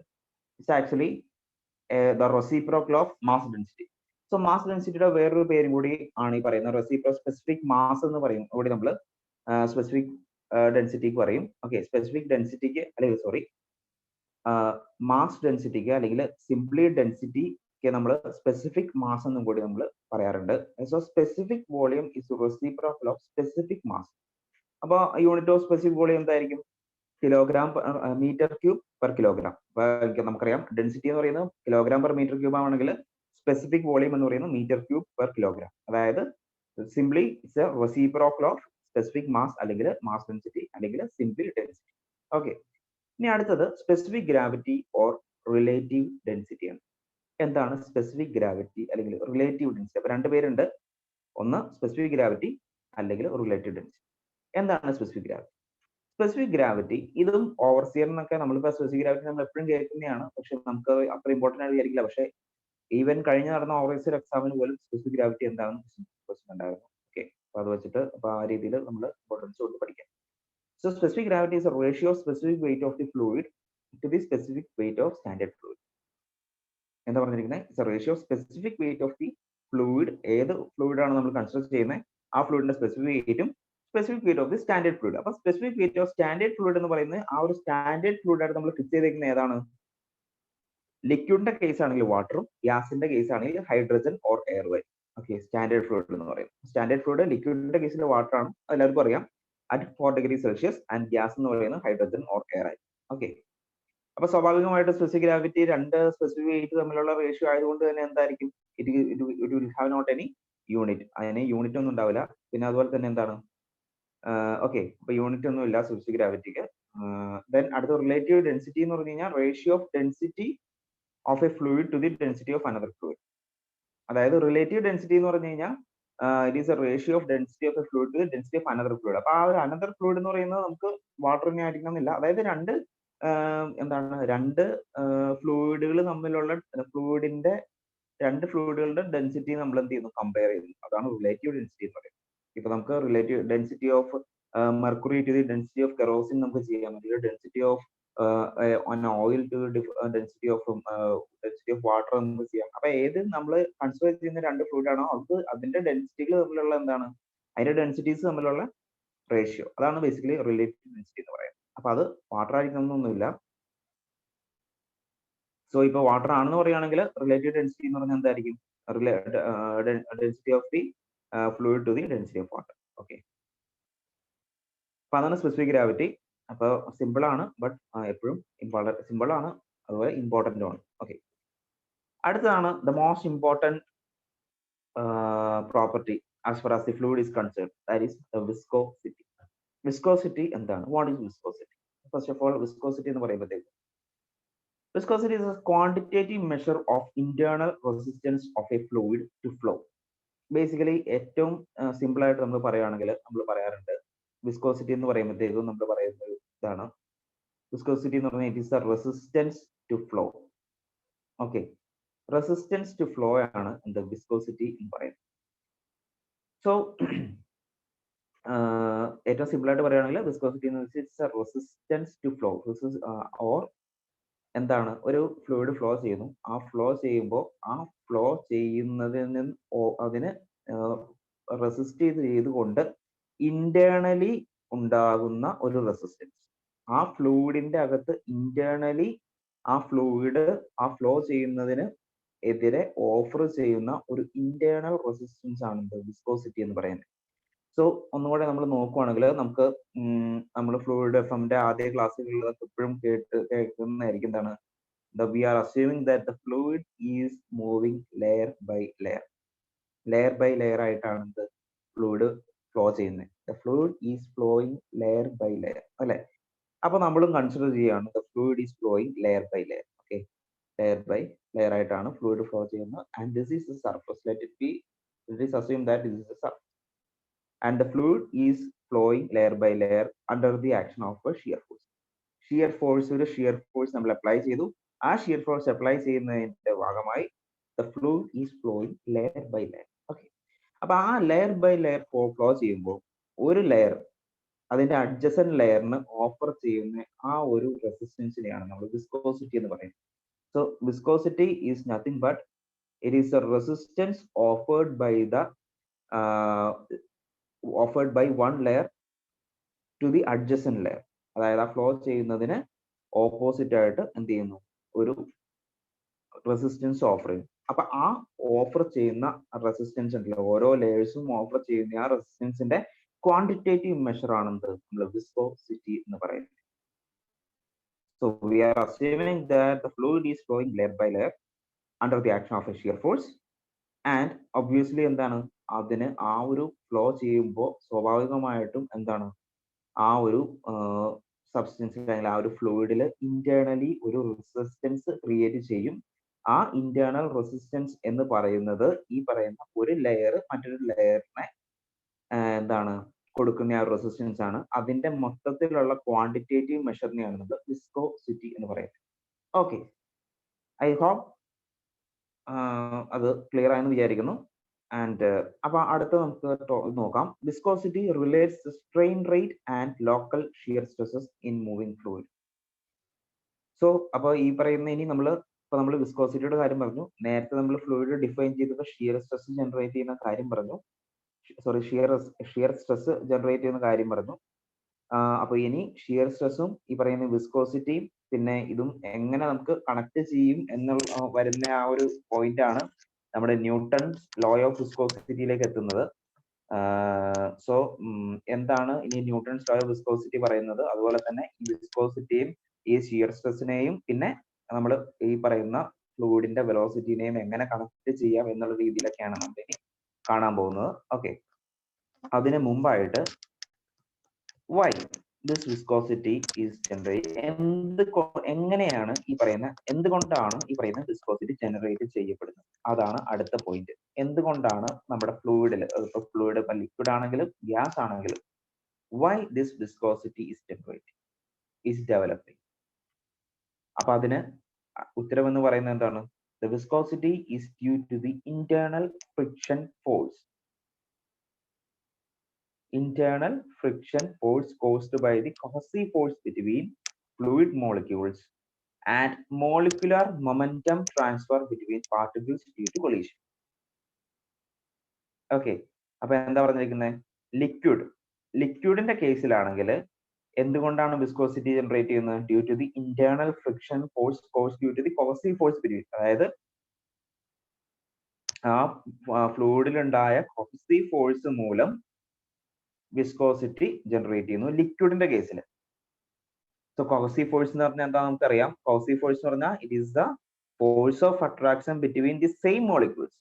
it's actually the reciprocal of mass density. So mass ഡെൻസിറ്റിയുടെ വേറൊരു പേരും കൂടി ആണ് ഈ പറയുന്നത് റെസിപ്രോ സ്പെസിഫിക് മാസ് എന്ന് പറയും. കൂടി നമ്മൾ സ്പെസിഫിക് ഡെൻസിറ്റിക്ക് പറയും. ഓക്കെ, സ്പെസിഫിക് ഡെൻസിറ്റിക്ക് അല്ലെങ്കിൽ സോറി മാസ് ഡെൻസിറ്റിക്ക് അല്ലെങ്കിൽ സിംപ്ലി ഡെൻസിറ്റിക്ക് നമ്മൾ സ്പെസിഫിക് മാസ് എന്നും കൂടി നമ്മൾ പറയാറുണ്ട്. So specific volume is reciprocal of specific mass. അപ്പോൾ യൂണിറ്റ് ഓഫ് സ്പെസിഫിക് വോളിയം എന്തായിരിക്കും? Kilogram metre cube per kilogram. നമുക്കറിയാം ഡെൻസിറ്റി എന്ന് പറയുന്നത് കിലോഗ്രാം പെർ മീറ്റർ ക്യൂബ് ആണെങ്കിൽ സ്പെസിഫിക് വോളിയം എന്ന് പറയുന്നത് മീറ്റർ ക്യൂബ് പെർ കിലോഗ്രാം. അതായത് simply it's a reciprocal of specific mass അല്ലെങ്കിൽ മാസ് ഡെൻസിറ്റി അല്ലെങ്കിൽ സിംപ്ലി ഡെൻസിറ്റി. ഓക്കെ, ഇനി അടുത്തത് specific gravity or relative density ആണ്. എന്താണ് സ്പെസിഫിക് ഗ്രാവിറ്റി അല്ലെങ്കിൽ റിലേറ്റീവ് ഡെൻസിറ്റി? അപ്പൊ രണ്ട് പേരുണ്ട്, ഒന്ന് സ്പെസിഫിക് ഗ്രാവിറ്റി അല്ലെങ്കിൽ റിലേറ്റീവ് ഡെൻസിറ്റി. എന്താണ് സ്പെസിഫിക് ഗ്രാവിറ്റി? സ്പെസിഫിക് ഗ്രാവിറ്റി ഇതും ഓവർസിയർ എന്നൊക്കെ നമ്മളിപ്പോൾ സ്പെസിഫിക് ഗ്രാവിറ്റി നമ്മൾ എപ്പോഴും കേൾക്കുന്നതാണ്, പക്ഷെ നമുക്ക് അത്ര ഇമ്പോർട്ടൻ്റ് ആയിട്ട് വിചാരിക്കില്ല. പക്ഷെ ഈവൻ കഴിഞ്ഞ നടന്ന ഓവർസിയർ എക്സാമിന് പോലും സ്പെസിഫിക് ഗ്രാവിറ്റി എന്താണെന്ന് ക്വസ്റ്റ്യൻ ഉണ്ടായിരുന്നു. ഓക്കെ, അപ്പൊ അത് വെച്ചിട്ട് അപ്പൊ ആ രീതിയിൽ നമ്മൾ ഇമ്പോർട്ടൻസ് കൊണ്ട് പഠിക്കാം. So specific gravity is a ratio of specific weight of the fluid to the specific weight of standard fluid. എന്താ പറഞ്ഞിരിക്കുന്നത്? It's a ratio of specific weight of the fluid. ഏത് ഫ്ലൂയിഡ് ആണ് നമ്മൾ കൺസിഡർ ചെയ്യുന്നത്, ആ ഫ്ലൂയിഡിന്റെ സ്പെസിഫിക് വെയിറ്റും specific weight of the standard fluid. അപ്പൊ specific weight of standard fluid എന്ന് പറയുന്നത് ആ ഒരു സ്റ്റാൻഡേർഡ് ഫ്ലൂയിഡ് ആയിട്ട് നമ്മൾ ഫിക്സ് ചെയ്തേക്കുന്നത് ഏതാണ്? ലിക്വിഡിന്റെ കേസ് ആണെങ്കിൽ വാട്ടറും, ഗ്യാസിന്റെ കേസ് ആണെങ്കിൽ ഹൈഡ്രജൻ ഓർ എയർ വൈ. ഓക്കെ, സ്റ്റാൻഡേർഡ് ഫ്ലൂയിഡ് എന്ന് പറയും. സ്റ്റാൻഡേർഡ് ഫ്ലൂയിഡ് ലിക്വിഡിന്റെ കേസിൽ വാട്ടർ ആണ്, എല്ലാവർക്കും അറിയാം, at 4 degrees Celsius and gas എന്ന് പറയുന്നത് ഹൈഡ്രജൻ ഓർ എയർ ആയി. ഓക്കെ, അപ്പൊ സ്വാഭാവികമായിട്ട് സ്പെസിഫിക് ഗ്രാവിറ്റി രണ്ട് സ്പെസിഫിക് വെയിറ്റ് തമ്മിലുള്ള റേഷ്യോ ആയതുകൊണ്ട് തന്നെ എന്തായിരിക്കും? It will have not any unit. അതിന് യൂണിറ്റ് ഒന്നും ഉണ്ടാവില്ല. പിന്നെ അതുപോലെ തന്നെ എന്താണ്? ഓക്കെ, അപ്പൊ യൂണിറ്റ് ഒന്നും ഇല്ല സ്പെസിഫിക് ഗ്രാവിറ്റിക്ക്. ദെൻ അടുത്ത റിലേറ്റീവ് ഡെൻസിറ്റി എന്ന് പറഞ്ഞു കഴിഞ്ഞാൽ ratio of density of a fluid to the density of another fluid. അതായത് റിലേറ്റീവ് ഡെൻസിറ്റി എന്ന് പറഞ്ഞു കഴിഞ്ഞാൽ it is a ratio of density of a fluid to density of another fluid. അപ്പൊ ആ ഒരു അനദർ ഫ്ലൂയിഡ് എന്ന് പറയുന്നത് നമുക്ക് വാട്ടർ തന്നെ ആയിരിക്കണം എന്നില്ല. അതായത് രണ്ട് ഫ്ലൂയിഡുകൾ തമ്മിലുള്ള ഫ്ലൂയിഡിന്റെ രണ്ട് ഫ്ലൂയിഡുകളുടെ ഡെൻസിറ്റി നമ്മൾ എന്ത് ചെയ്യുന്നു? കമ്പയർ ചെയ്യുന്നു. അതാണ് റിലേറ്റീവ് ഡെൻസിറ്റി എന്ന് പറയുന്നത്. ഇപ്പൊ നമുക്ക് relative density of mercury to the density of kerosene നമുക്ക് ചെയ്യാൻ പറ്റില്ല. Density of oil to density of water നമുക്ക് ചെയ്യാം. അപ്പൊ ഏത് നമ്മൾ കൺസിഡർ ചെയ്യുന്ന രണ്ട് ഫ്ലൂയിഡ് ആണോ അത് അതിന്റെ ഡെൻസിറ്റികൾ തമ്മിലുള്ള എന്താണ്? അതിന്റെ ഡെൻസിറ്റീസ് തമ്മിലുള്ള റേഷ്യോ, അതാണ് ബേസിക്കലി റിലേറ്റീവ് ഡെൻസിറ്റി എന്ന് പറയുന്നത്. അപ്പൊ അത് വാട്ടർ ആയിരിക്കണമെന്നൊന്നുമില്ല. സോ ഇപ്പൊ വാട്ടർ ആണെന്ന് പറയുകയാണെങ്കിൽ റിലേറ്റീവ് ഡെൻസിറ്റി എന്ന് പറഞ്ഞാൽ എന്തായിരിക്കും? Density of the fluid to the density of water. Okay, അപ്പൊ അതാണ് സ്പെസിഫിക് ഗ്രാവിറ്റി. അപ്പൊ സിമ്പിൾ ആണ്, ബട്ട് എപ്പോഴും വളരെ സിമ്പിൾ ആണ്, അതുപോലെ ഇമ്പോർട്ടന്റും ആണ്. ഓക്കെ, അടുത്തതാണ് the most important property as far as the fluid is concerned, that is the viscosity. Viscosity എന്താണ്? What is viscosity? First of all viscosity എന്ന് പറയുമ്പോഴത്തേക്ക് viscosity is a quantitative measure of internal resistance of a fluid to flow. Basically ഏറ്റവും simple ആയിട്ട് നമ്മൾ പറയുകയാണെങ്കിൽ നമ്മൾ പറയാറുണ്ട് viscosity എന്ന് പറയുമ്പോഴത്തേക്കും നമ്മൾ പറയുന്നത് ഇതാണ്. വിസ്കോസിറ്റി എന്ന് പറഞ്ഞാൽ it is the resistance to flow. Okay, resistance to flow ആണ് എന്ത്? വിസ്കോസിറ്റി എന്ന് പറയുന്നത്. സോ ഏറ്റവും സിമ്പിൾ ആയിട്ട് പറയുകയാണെങ്കിൽ വിസ്കോസിറ്റി എന്ന് വെച്ചാൽ it's a resistance to flow or എന്താണ്? ഒരു ഫ്ലൂയിഡ് ഫ്ലോ ചെയ്യുന്നു. ആ ഫ്ലോ ചെയ്യുമ്പോൾ ആ ഫ്ലോ ചെയ്യുന്നതിന് അതിന് റെസിസ്റ്റ് ചെയ്തുകൊണ്ട് ഇന്റേണലി ഉണ്ടാകുന്ന ഒരു റെസിസ്റ്റൻസ്. ആ ഫ്ലൂയിഡിന്റെ അകത്ത് ഇന്റേണലി ആ ഫ്ലൂയിഡ് ആ ഫ്ലോ ചെയ്യുന്നതിന് എതിരെ ഓഫർ ചെയ്യുന്ന ഒരു ഇന്റേണൽ റെസിസ്റ്റൻസ് ആണ് വിസ്കോസിറ്റി എന്ന് പറയുന്നത്. സോ ഒന്നുകൂടെ നമ്മൾ നോക്കുവാണെങ്കിൽ നമുക്ക് നമ്മൾ ഫ്ലൂയിഡ് എഫ്എമ്മിന്റെ ആദ്യ ക്ലാസ്സുകളിലൊക്കെ എപ്പോഴും കേൾക്കുന്നതായിരിക്കും എന്താണ്? We are assuming that the fluid is moving layer by layer. Layer by layer ആയിട്ടാണ് ഇത് ഫ്ലൂയിഡ് ഫ്ലോ ചെയ്യുന്നത്. The fluid is flowing layer by layer, അല്ലെ? അപ്പൊ നമ്മളും കൺസിഡർ ചെയ്യുകയാണ് the fluid is flowing layer by layer. Okay, layer ആയിട്ടാണ് fluid flow ചെയ്യുന്നത്. And this is the surface. Let it assume that this is the surface. And the fluid is flowing layer by layer under the action of a shear force. Shear force നമ്മൾ apply ചെയ്തു. ആ shear force apply ചെയ്യുന്നതിന്റെ ഭാഗമായി the fluid is flowing layer by layer. Okay, അപ്പൊ ആ layer by layer flow ചെയ്യുമ്പോൾ ഒരു layer അതിന്റെ അഡ്ജസന്റ് ലെയറിന് ഓഫർ ചെയ്യുന്ന ആ ഒരു റെസിസ്റ്റൻസിനെയാണ് നമ്മൾ വിസ്കോസിറ്റി എന്ന് പറയുന്നത്. So viscosity is nothing but it is A resistance offered by one layer to the adjacent layer. അതായത് ആ ഫ്ലോ ചെയ്യുന്നതിന് ഓപ്പോസിറ്റ് ആയിട്ട് എന്ത് ചെയ്യുന്നു, ഒരു റെസിസ്റ്റൻസ് ഓഫർ ചെയ്യും. അപ്പൊ ആ ഓഫർ ചെയ്യുന്ന റെസിസ്റ്റൻസ് ഉണ്ടല്ലോ, ഓരോ ലേയേഴ്സും ഓഫർ ചെയ്യുന്ന ആ റെസിസ്റ്റൻസിന്റെ ക്വാണ്ടിറ്റേറ്റീവ് മെഷർ ആണ് നമ്മൾ വിസ്കോസിറ്റി എന്ന് പറയുന്നത്. So we are assuming that the fluid is flowing layer by layer under the action of a shear force, and obviously എന്താണ്, അതിന് ആ ഒരു ഫ്ലോ ചെയ്യുമ്പോൾ സ്വാഭാവികമായിട്ടും എന്താണ്, ആ ഒരു സബ്സ്റ്റൻസിൽ അല്ലെങ്കിൽ ആ ഒരു ഫ്ലൂയിഡിൽ ഇന്റേണലി ഒരു റെസിസ്റ്റൻസ് ക്രിയേറ്റ് ചെയ്യും. ആ ഇന്റേണൽ റെസിസ്റ്റൻസ് എന്ന് പറയുന്നത് ഈ പറയുന്ന ഒരു ലെയർ മറ്റൊരു ലെയറിനെ എന്താണ് കൊടുക്കുന്ന ആ റെസിസ്റ്റൻസ് ആണ്. അതിന്റെ മൊത്തത്തിലുള്ള ക്വാണ്ടിറ്റേറ്റീവ് മെഷറിനെയാണ് നമ്മൾ വിസ്കോസിറ്റി എന്ന് പറയുന്നത്. ഓക്കെ, ഐ ഹോപ്പ് അത് ക്ലിയർ ആയെന്ന് വിചാരിക്കുന്നു. ആൻഡ് അപ്പൊ അടുത്ത നമുക്ക് നോക്കാം. Viscosity relates strain rate and local shear stresses in moving fluid. So അപ്പൊ ഈ പറയുന്ന ഇനി നമ്മൾ വിസ്കോസിറ്റിയുടെ കാര്യം പറഞ്ഞു. നേരത്തെ നമ്മൾ ഫ്ലൂയിഡ് ഡിഫൈൻ ചെയ്തത് ഷിയർ സ്ട്രെസ് ജനറേറ്റ് ചെയ്യുന്ന കാര്യം പറഞ്ഞു. ഷിയർ സ്ട്രെസ് ജനറേറ്റ് ചെയ്യുന്ന കാര്യം പറഞ്ഞു. അപ്പൊ ഇനി ഷിയർ സ്ട്രെസ്സും ഈ പറയുന്ന വിസ്കോസിറ്റിയും പിന്നെ ഇതും എങ്ങനെ നമുക്ക് കണക്ട് ചെയ്യും എന്നുള്ള വരുന്ന ആ ഒരു പോയിന്റ് ആണ് നമ്മുടെ ന്യൂട്ടൺസ് ലോ ഓഫ് വിസ്കോസിറ്റിയിലേക്ക് എത്തുന്നത്. സോ എന്താണ് ഇനി ന്യൂട്ടൺസ് ലോ ഓഫ് വിസ്കോസിറ്റി പറയുന്നത്, അതുപോലെ തന്നെ ഈ വിസ്കോസിറ്റിയും ഈ ഷിയർ സ്ട്രെസ്സിനെയും പിന്നെ നമ്മൾ ഈ പറയുന്ന ഫ്ലൂയിഡിന്റെ വെലോസിറ്റിനെയും എങ്ങനെ കണക്ട് ചെയ്യാം എന്നുള്ള രീതിയിലൊക്കെയാണ് നമ്മൾ ഇനി കാണാൻ പോകുന്നത്. ഓക്കെ, അതിന് മുമ്പായിട്ട് why this viscosity is generated, എങ്ങനെയാണ് ഈ പറയുന്ന എന്തുകൊണ്ടാണ് ഈ പറയുന്ന വിസ്കോസിറ്റി ജനറേറ്റ് ചെയ്യപ്പെടുന്നത്, അതാണ് അടുത്ത പോയിന്റ്. എന്തുകൊണ്ടാണ് നമ്മുടെ ഫ്ലൂയിഡിൽ, അതിപ്പോ ഫ്ലൂയിഡ് ഇപ്പൊ ലിക്വിഡ് ആണെങ്കിലും ഗ്യാസ് ആണെങ്കിലും why this viscosity is developing. അപ്പൊ അതിന് ഉത്തരവെന്ന് പറയുന്നത് എന്താണ്? The viscosity is due to the internal friction force. Internal friction force caused by the Cauchy force between fluid molecules and molecular momentum transfer between particles due to collision. Okay, അപ്പൊ എന്താ പറഞ്ഞിരിക്കുന്നത്? ലിക്വിഡിന്റെ കേസിലാണെങ്കിൽ എന്തുകൊണ്ടാണ് വിസ്കോസിറ്റി ജനറേറ്റ് ചെയ്യുന്നത്? Due to the internal friction force caused due to the Cauchy force between, അതായത് ആ ഫ്ലൂയിഡിലുണ്ടായ Cauchy ഫോഴ്സ് മൂലം വിസ്കോസിറ്റി ജനറേറ്റ് ചെയ്യുന്നു ലിക്വിഡിന്റെ കേസിൽ. സോ Cauchy ഫോഴ്സ് എന്ന് പറഞ്ഞാൽ എന്താ നമുക്കറിയാം. Cauchy ഫോഴ്സ് എന്ന് പറഞ്ഞാൽ it is the force of attraction between the same molecules.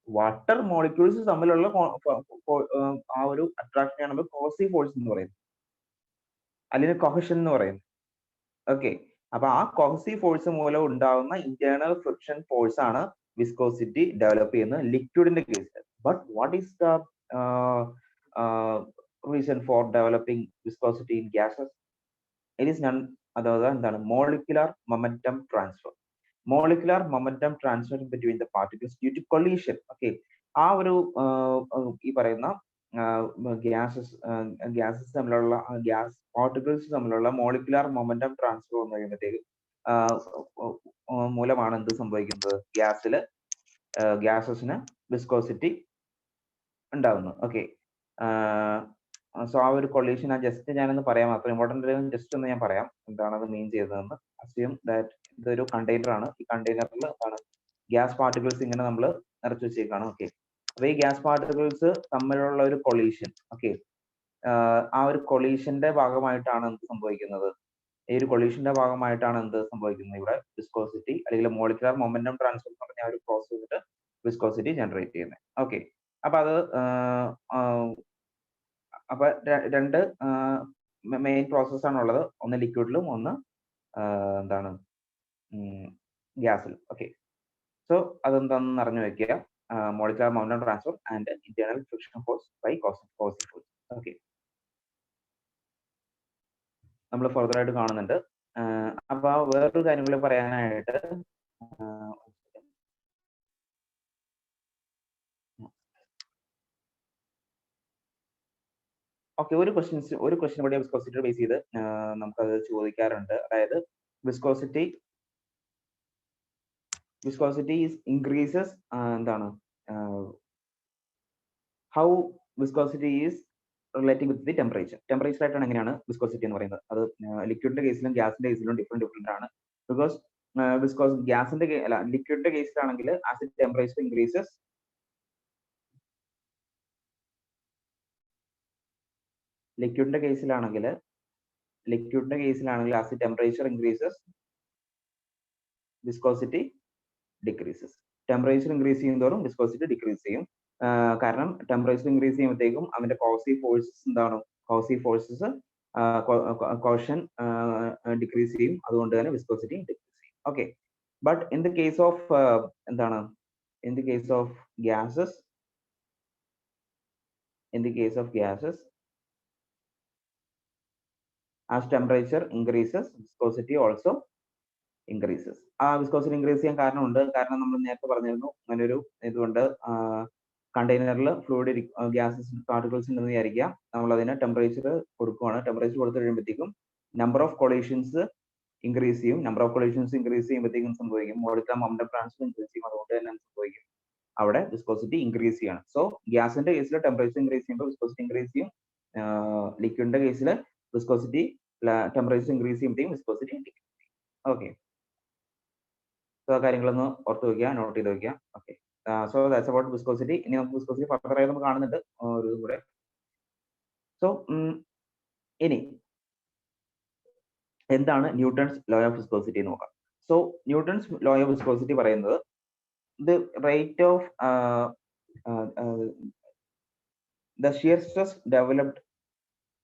Water molecules തമ്മിലുള്ള ആ ഒരു അട്രാക്ഷനെയാണ് നമ്മൾ Cauchy ഫോഴ്സ് എന്ന് പറയുന്നത്, അല്ലെങ്കിൽ കൊഹഷൻ എന്ന് പറയുന്നത്. ഓക്കെ, അപ്പൊ ആ Cauchy ഫോഴ്സ് മൂലം ഉണ്ടാകുന്ന ഇന്റേണൽ ഫ്രിക്ഷൻ ഫോഴ്സ് ആണ് വിസ്കോസിറ്റി ഡെവലപ്പ് ചെയ്യുന്നത് ലിക്വിഡിന്റെ കേസിൽ. But what is the reason for developing viscosity in gases? It is none other than molecular momentum transfer. Molecular momentum transfer between the particles due to collision. Okay, ആ ഒരു ഈ പറയുന്ന gases തമ്മിലുള്ള gas particles തമ്മിലുള്ള molecular momentum transfer എന്ന് കഴിയുമ്പോഴത്തേക്ക് മൂലമാണ് എന്ത് സംഭവിക്കുന്നത്? ഗ്യാസസിന് വിസ്കോസിറ്റി ഉണ്ടാവുന്നത്. ഓക്കെ, സോ ആ ഒരു കൊളീഷൻ ഞാനൊന്ന് പറയാം. അത്ര ഇമ്പോർട്ടന്റ് ജസ്റ്റ് ഒന്ന് ഞാൻ പറയാം എന്താണ് അത് മീൻ ചെയ്തതെന്ന്. അസ്യൂം ദാറ്റ് ഇതൊരു കണ്ടെയ്നർ ആണ്. ഈ കണ്ടെയ്നറിൽ എന്താണ് ഗ്യാസ് പാർട്ടിക്കിൾസ് ഇങ്ങനെ നമ്മൾ നിറച്ചു വെച്ചേക്കാണ്. ഓക്കെ, അപ്പൊ ഈ ഗ്യാസ് പാർട്ടിക്കിൾസ് തമ്മിലുള്ള ഒരു കൊളീഷൻ, ഓക്കെ, ആ ഒരു കൊളീഷന്റെ ഭാഗമായിട്ടാണ് എന്ത് സംഭവിക്കുന്നത്? ഈ ഒരു കൊളീഷന്റെ ഭാഗമായിട്ടാണ് എന്ത് സംഭവിക്കുന്നത്? ഇവിടെ വിസ്കോസിറ്റി അല്ലെങ്കിൽ മോളിക്കുലാർ മൊമെന്റം ട്രാൻസ്ഫർ എന്ന് പറഞ്ഞ ഒരു പ്രോസസ് ചെയ്തിട്ട് വിസ്കോസിറ്റി ജനറേറ്റ് ചെയ്യുന്നത്. ഓക്കെ, അപ്പൊ അത് അപ്പൊ രണ്ട് മെയിൻ പ്രോസസ് ആണ് ഉള്ളത്. ഒന്ന് ലിക്വിഡിലും ഒന്ന് എന്താണ് ഗ്യാസിൽ. ഓക്കെ, സോ അതെന്താണെന്ന് അറിഞ്ഞു വെക്കുക. Molecular momentum transfer and internal friction force by cohesive force. Okay, നമ്മൾ ഫർദർ ആയിട്ട് കാണുന്നുണ്ട്. അപ്പൊ വേറൊരു കാര്യം കൂടി പറയാനായിട്ട് ഓക്കെ, ഒരു ക്വസ്റ്റ്യൻ കൂടി വിസ്കോസിറ്റി ബേസ് ചെയ്ത് നമുക്കത് ചോദിക്കാറുണ്ട്. അതായത് വിസ്കോസിറ്റി ഇൻക്രീസസ് എന്താണ് how viscosity is relating with the temperature ആയിട്ടാണ് എങ്ങനെയാണ് വിസ്കോസിറ്റി എന്ന് പറയുന്നത്. അത് ലിക്വിഡിന്റെ കേസിലും ഗ്യാസിന്റെ കേസിലും ഡിഫറെന്റ് ആണ്. ബിക്കോസ് ഗ്യാസിന്റെ അല്ല ലിക്വിഡിന്റെ കേസിലാണെങ്കിൽ ആസ് ദി ടെമ്പറേച്ചർ ഇൻക്രീസസ് ലിക്വിഡിന്റെ കേസിലാണെങ്കിൽ as the temperature increases viscosity decreases. Temperature increase ചെയ്യുന്നതോറും വിസ്കോസിറ്റി ഡിക്രീസ് ചെയ്യും. കാരണം ടെമ്പറേച്ചർ ഇൻക്രീസ് ചെയ്യുമ്പോഴത്തേക്കും അതിന്റെ കോസീവ് ഫോഴ്സസ് എന്താണ്? കോസീവ് ഫോഴ്സസ് കോഷൻ ഡിക്രീസ് ചെയ്യും. അതുകൊണ്ട് തന്നെ വിസ്കോസിറ്റി ഡിക്രീസ് ചെയ്യും. Okay, but in the case of എന്താണ് in the case of gases as temperature increases viscosity also increases. ആ വിസ്കോസിറ്റി ഇൻക്രീസ് ചെയ്യാൻ കാരണമുണ്ട്. കാരണം നമ്മൾ നേരത്തെ പറഞ്ഞിരുന്നു അങ്ങനെ ഒരു ഇതുകൊണ്ട് കണ്ടെയ്നറിൽ ഫ്ലൂയിഡ് ഗ്യാസസ് പാർട്ടിക്കിൾസ് ഉണ്ടെന്ന് വിചാരിക്കുക. നമ്മൾ അതിന് ടെമ്പറേച്ചർ കൊടുക്കുകയാണ്. ടെമ്പറേച്ചർ കൊടുത്തു കഴിയുമ്പോഴത്തേക്കും നമ്പർ ഓഫ് കൊളീഷൻസ് ഇൻക്രീസ് ചെയ്യും. നമ്പർ ഓഫ് കൊളീഷൻസ് ഇൻക്രീസ് ചെയ്യുമ്പോഴത്തേക്കും സംഭവിക്കും മോളിക്കുലർ മൊമെന്റം ട്രാൻസ്ഫർ ഇൻക്രീസ് ചെയ്യും. അതുകൊണ്ട് തന്നെ സംഭവിക്കും അവിടെ വിസ്കോസിറ്റി ഇൻക്രീസ് ചെയ്യണം. സോ ഗ്യാസിന്റെ കേസിൽ ടെമ്പറേച്ചർ ഇൻക്രീസ് ചെയ്യുമ്പോൾ വിസ്കോസിറ്റി ഇൻക്രീസ് ചെയ്യും. ലിക്വിഡിന്റെ കേസിൽ വിസ്കോസിറ്റി ടെമ്പറേച്ചർ ഇൻക്രീസ് ചെയ്യുമ്പോഴത്തേക്കും വിസ്കോസിറ്റി ഡിക്രീസ് ചെയ്യും. ഓക്കെ, സോ ആ കാര്യങ്ങളൊന്ന് ഓർത്ത് വയ്ക്കുക, നോട്ട് ചെയ്ത് വയ്ക്കുക. Okay, so that's about viscosity. ഇനി നമുക്ക് വിസ്കോസിറ്റി ഫർദർ ആയി നമുക്ക് കാണുന്നുണ്ട് ഒരു കൂടെ. സോ ഇനി എന്താണ് ന്യൂട്ടൺസ് ലോ ഓഫ് വിസ്കോസിറ്റി നോക്കാം. So Newton's law of viscosity പറയുന്നത് the rate of the shear stress developed